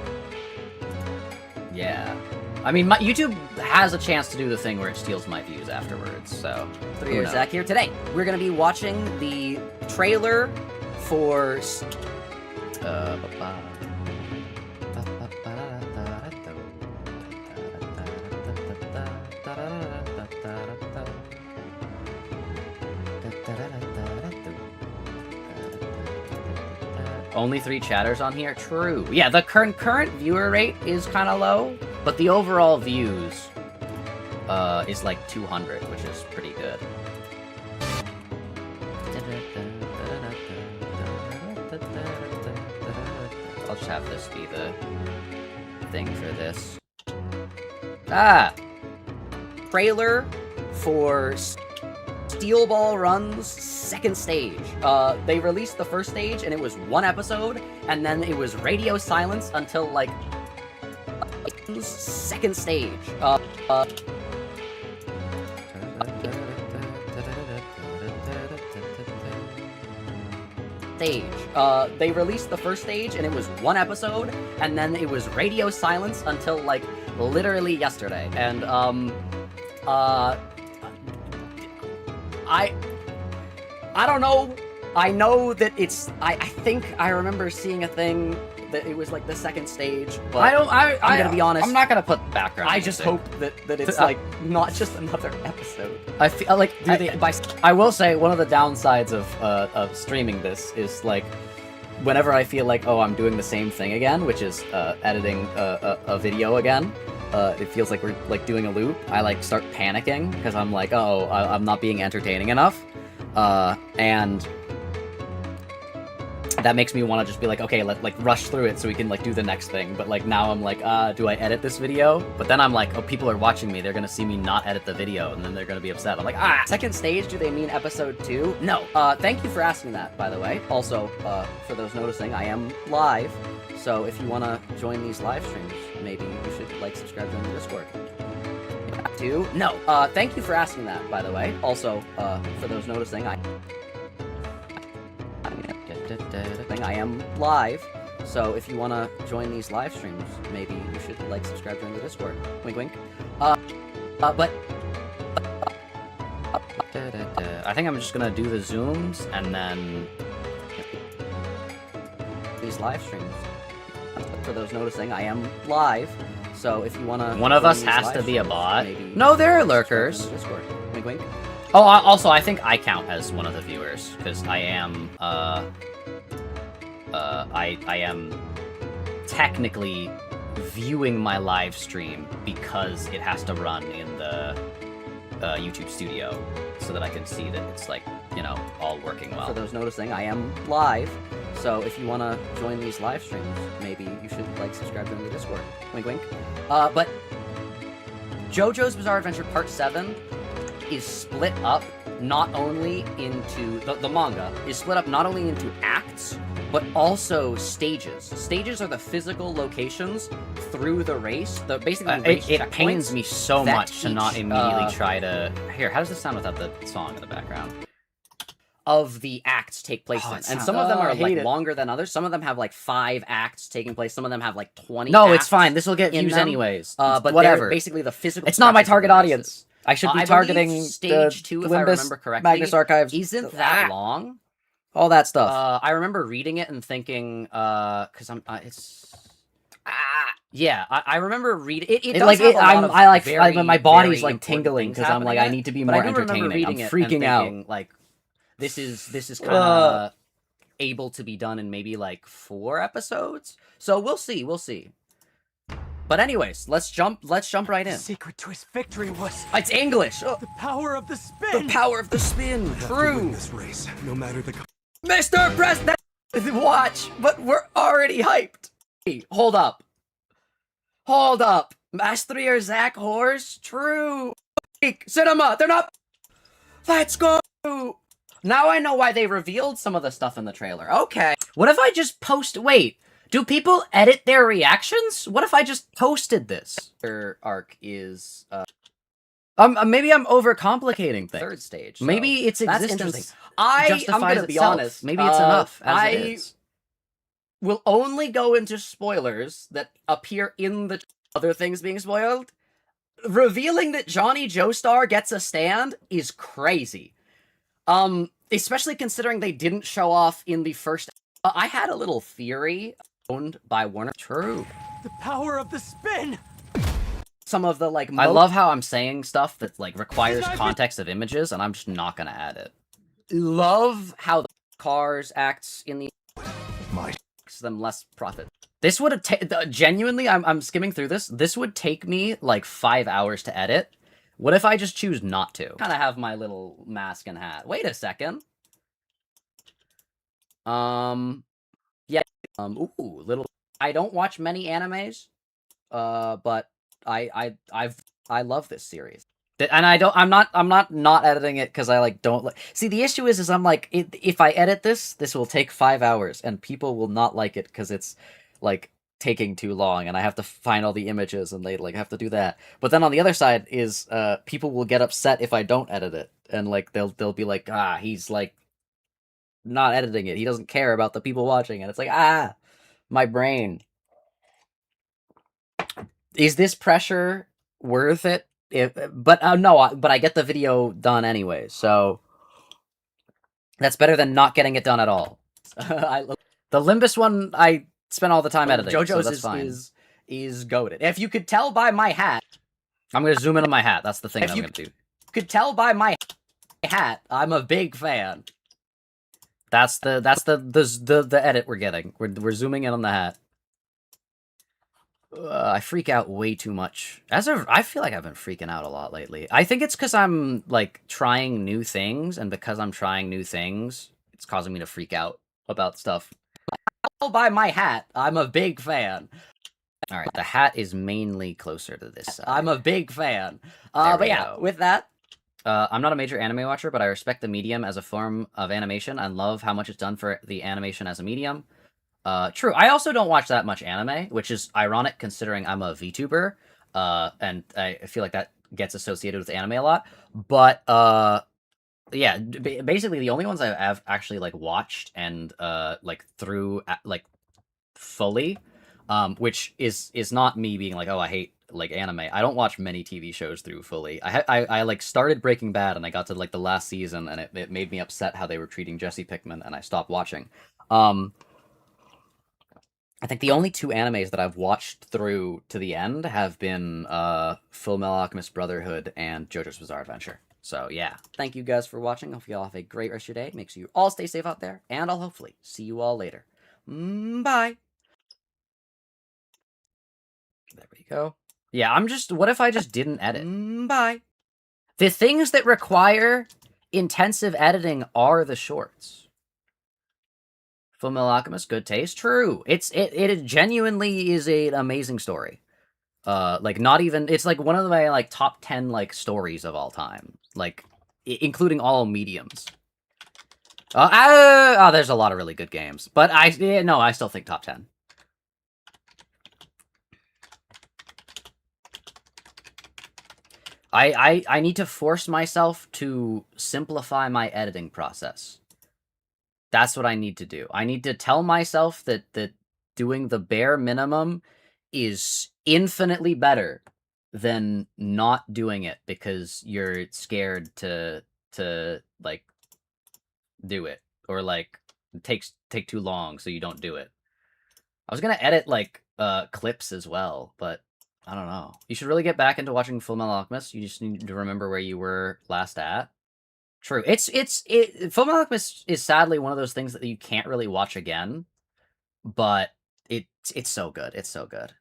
yeah. I mean, YouTube has a chance to do the thing where it steals my views afterwards. So 9th Zak here. Today we're gonna be watching the trailer for. Only 3 chatters on here? True. Yeah, the current viewer rate is kind of low, but the overall views is like 200, which is pretty good. I'll just have this be the thing for this. Trailer for Steel Ball Run's second stage. They released the first stage and it was 1 episode, and then it was radio silence until like second stage. They released the first stage and it was 1 episode, and then it was radio silence until like literally yesterday. And I don't know. I know that it's. I think I remember seeing a thing that it was like the second stage. But I'm gonna be honest. I'm not gonna put background. I just hope that it's like not just another episode. I feel like I will say one of the downsides of streaming this is like whenever I feel like I'm doing the same thing again, which is editing a video again. It feels like we're like doing a loop. I like start panicking because I'm like, I'm not being entertaining enough, and that makes me want to just be like, okay, like rush through it so we can like do the next thing. But like now I'm like, do I edit this video? But then I'm like, people are watching me. They're gonna see me not edit the video, and then they're gonna be upset. I'm like, second stage? Do they mean episode 2? No. Thank you for asking that, by the way. Also, for those noticing, I am live. So if you want to join these live streams, maybe you should like, subscribe, join the Discord. 2? No. Thank you for asking that, by the way. Also, for those noticing, I am live. So if you want to join these live streams, maybe you should like, subscribe, join the Discord. Wink, wink. But I think I'm just gonna do the zooms and then these live streams. For those noticing, I am live. So if you want to, one of us has to be a bot. No, there are lurkers. Discord. Wink, wink. Oh, also, I think I count as one of the viewers because I am. I am technically viewing my live stream because it has to run in the YouTube studio so that I can see that it's like, all working well. For those noticing, I am live. So if you want to join these live streams, maybe you should like, subscribe, join the Discord. Wink, wink. But JoJo's Bizarre Adventure Part 7 is split up not only into the manga is split up not only into acts but also stages. Stages are the physical locations through the race. Basically race it pains me so much to not immediately try to. Here, how does this sound without the song in the background? Of the acts take place in. And some of them are like longer than others. Some of them have like 5 acts taking place. Some of them have like 20 No, acts it's fine. This will get views anyways. But whatever. Basically the physical. It's not my target audience. I should be targeting stage 2, if I remember correctly. Magnus Archives. Isn't that long? All that stuff. I remember reading it and thinking, because yeah, I remember reading it. It does have a lot of my body's very like tingling because I'm like, happening I need to be but more I do remember entertaining. I'm reading it freaking and out. thinking, like, this is kind of able to be done in maybe like 4 episodes. So we'll see. But anyways, let's jump right in. The secret to his victory was It's English. the power of the spin. The power of the spin. Have to True. win this race, no matter the. Mr. President, watch, but we're already hyped. Hey, hold up. Mast3r Zak horse? True. Cinema, they're not. Let's go. Now I know why they revealed some of the stuff in the trailer. Okay. What if I just post? Wait, Do people edit their reactions? What if I just posted this? Arc is maybe I'm overcomplicating things. Third stage. So maybe its existence justifies I'm gonna be honest. Maybe it's enough as it is. Will only go into spoilers that appear in the other things being spoiled. Revealing that Johnny Joestar gets a stand is crazy. Especially considering they didn't show off in the first. I had a little theory owned by Warner. True. The power of the spin! Some of the, like, I love how I'm saying stuff that, like, requires context of images, and I'm just not gonna add it. Love how the cars acts in the... Makes them less profit. This would have genuinely, I'm skimming through this. This would take me, like, 5 hours to edit. What if I just choose not to? Kind of have my little mask and hat. Wait a second. Yeah. Ooh, little. I don't watch many animes, but I love this series, and I'm not editing it because I like don't like. See, the issue is I'm like, if I edit this will take 5 hours, and people will not like it because it's like taking too long, and I have to find all the images, and they like have to do that. But then on the other side is people will get upset if I don't edit it, and like they'll be like, he's like not editing it. He doesn't care about the people watching, and it's like, my brain. Is this pressure worth it? But I get the video done anyway, so that's better than not getting it done at all. The Limbus one, I spent all the time editing. JoJo's is goated. If you could tell by my hat, I'm gonna zoom in on my hat. That's the thing I'm gonna do. If you could tell by my hat, I'm a big fan. That's the edit we're getting. We're zooming in on the hat. I freak out way too much. I feel like I've been freaking out a lot lately. I think it's because I'm like trying new things, and because I'm trying new things, it's causing me to freak out about stuff. By my hat, I'm a big fan. All right, the hat is mainly closer to this side. I'm a big fan. But yeah, with that, I'm not a major anime watcher, but I respect the medium as a form of animation and love how much it's done for the animation as a medium. True. I also don't watch that much anime, which is ironic considering I'm a VTuber, and I feel like that gets associated with anime a lot. But yeah, basically the only ones I've actually like watched and like through like fully, which is not me being like, oh, I hate like anime. I don't watch many TV shows through fully. I like started Breaking Bad and I got to like the last season and it made me upset how they were treating Jesse Pinkman and I stopped watching. I think the only two animes that I've watched through to the end have been Full Metal Alchemist Brotherhood and JoJo's Bizarre Adventure. So yeah, thank you guys for watching. Hope you all have a great rest of your day. Make sure you all stay safe out there, and I'll hopefully see you all later. Bye. There we go. Yeah, what if I just didn't edit? Bye. The things that require intensive editing are the shorts. Full Metal Alchemist, good taste. True. It genuinely is an amazing story. Like not even, it's like one of my like top 10 like stories of all time. Like including all mediums. There's a lot of really good games, but I still think top 10. I need to force myself to simplify my editing process. That's what I need to do. I need to tell myself that doing the bare minimum is infinitely better than not doing it because you're scared to like do it or like take too long so you don't do it. I was gonna edit like clips as well, but I don't know. You should really get back into watching Full Metal Alchemist. You just need to remember where you were last at. True. Full Metal Alchemist is sadly one of those things that you can't really watch again, but it's so good. It's so good.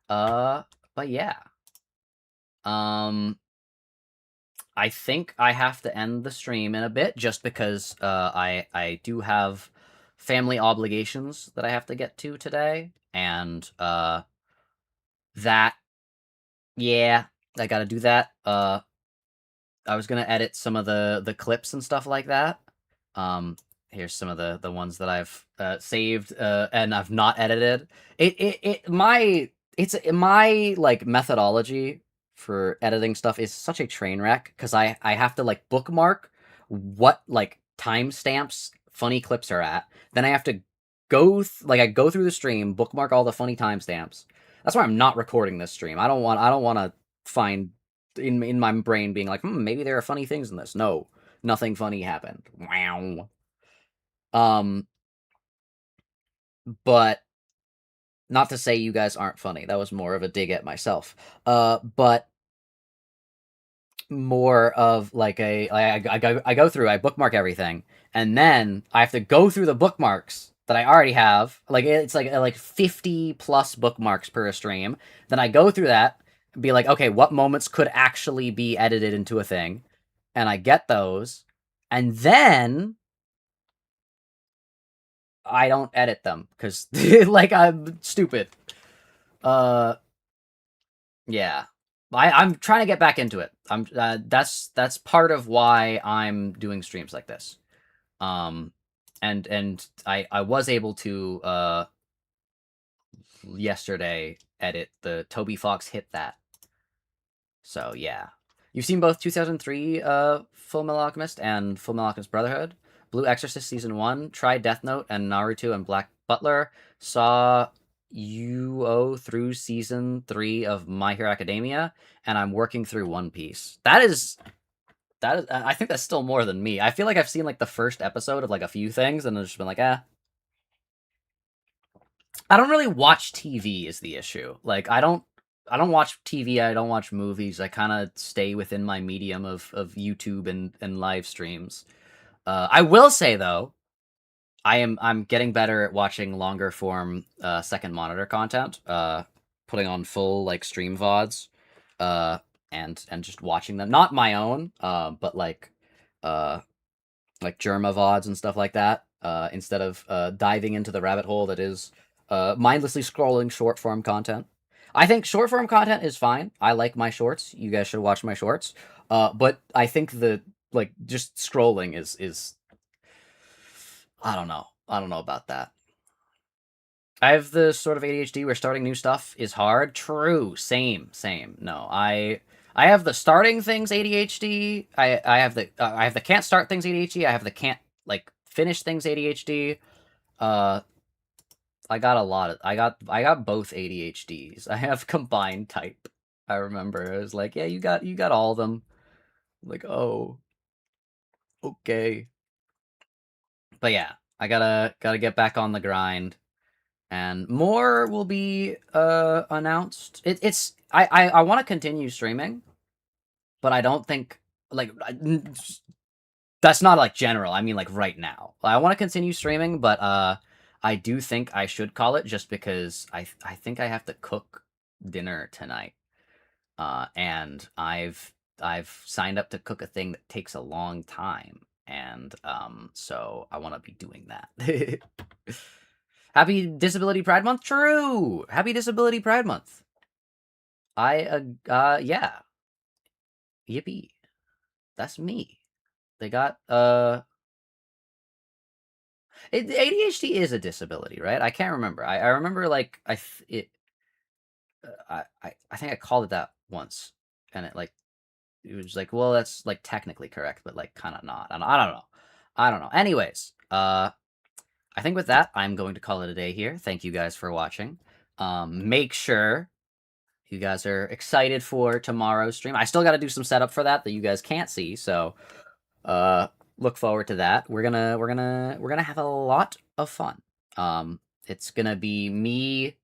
But yeah. I think I have to end the stream in a bit just because I do have family obligations that I have to get to today, and that yeah, I gotta do that. I was gonna edit some of the clips and stuff like that. Here's some of the ones that I've saved and I've not edited. My like methodology for editing stuff is such a train wreck because I have to like bookmark what like timestamps funny clips are at. Then I have to go I go through the stream, bookmark all the funny timestamps. That's why I'm not recording this stream. I don't want to find in my brain being like, maybe there are funny things in this. No, nothing funny happened. Wow. But not to say you guys aren't funny. That was more of a dig at myself. But more of like I go through, I bookmark everything, and then I have to go through the bookmarks that I already have. Like it's like 50 plus bookmarks per stream. Then I go through that and be like, okay, what moments could actually be edited into a thing? And I get those, and then I don't edit them because like I'm stupid. Yeah, I'm trying to get back into it. I'm that's part of why I'm doing streams like this. And I was able to yesterday edit the Toby Fox Hit That. So yeah, you've seen both 2003 Full Metal Alchemist and Full Metal Alchemist Brotherhood. Blue Exorcist Season 1, tried Death Note and Naruto and Black Butler, saw UO through Season 3 of My Hero Academia, and I'm working through One Piece. That is, I think that's still more than me. I feel like I've seen like the first episode of like a few things, and I've just been like, I don't really watch TV is the issue. Like, I don't watch TV, I don't watch movies, I kind of stay within my medium of YouTube and live streams. I will say though, I'm getting better at watching longer form second monitor content, putting on full like stream VODs, and just watching them. Not my own, but like Germa VODs and stuff like that. Instead of diving into the rabbit hole that is mindlessly scrolling short form content. I think short form content is fine. I like my shorts. You guys should watch my shorts. But I think the like just scrolling is I don't know about that. I have the sort of ADHD where starting new stuff is hard. True. Same. No, I have the starting things ADHD. I have the can't start things ADHD. I have the can't like finish things ADHD. I got a lot of I got both ADHDs. I have combined type. I remember. I was like, yeah, you got all of them. Like, oh. Okay. But yeah, I gotta get back on the grind, and more will be announced. I want to continue streaming, but I don't think like that's not like general. I mean like right now. I want to continue streaming, but I do think I should call it just because I think I have to cook dinner tonight, and I've signed up to cook a thing that takes a long time, and so I want to be doing that. Happy Disability Pride Month. True. Happy Disability Pride Month. Yeah. Yippee. That's me. They got ADHD is a disability, right? I can't remember. I remember like I think I called it that once, and it was like, well, that's like technically correct, but like kind of not. I don't know. Anyways, I think with that, I'm going to call it a day here. Thank you guys for watching. Make sure you guys are excited for tomorrow's stream. I still got to do some setup for that you guys can't see, so look forward to that. We're gonna have a lot of fun. It's gonna be me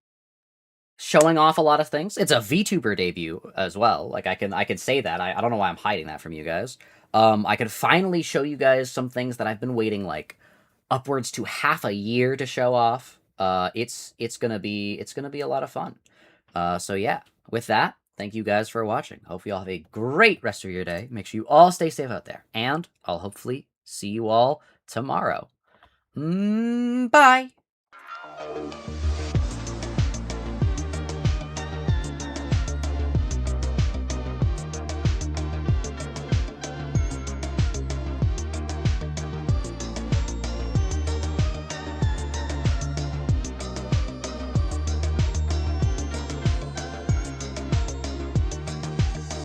showing off a lot of things. It's a VTuber debut as well. Like I can say that. I don't know why I'm hiding that from you guys. I can finally show you guys some things that I've been waiting like upwards to half a year to show off. It's gonna be a lot of fun. So yeah, with that, thank you guys for watching. Hope you all have a great rest of your day. Make sure you all stay safe out there, and I'll hopefully see you all tomorrow. Bye.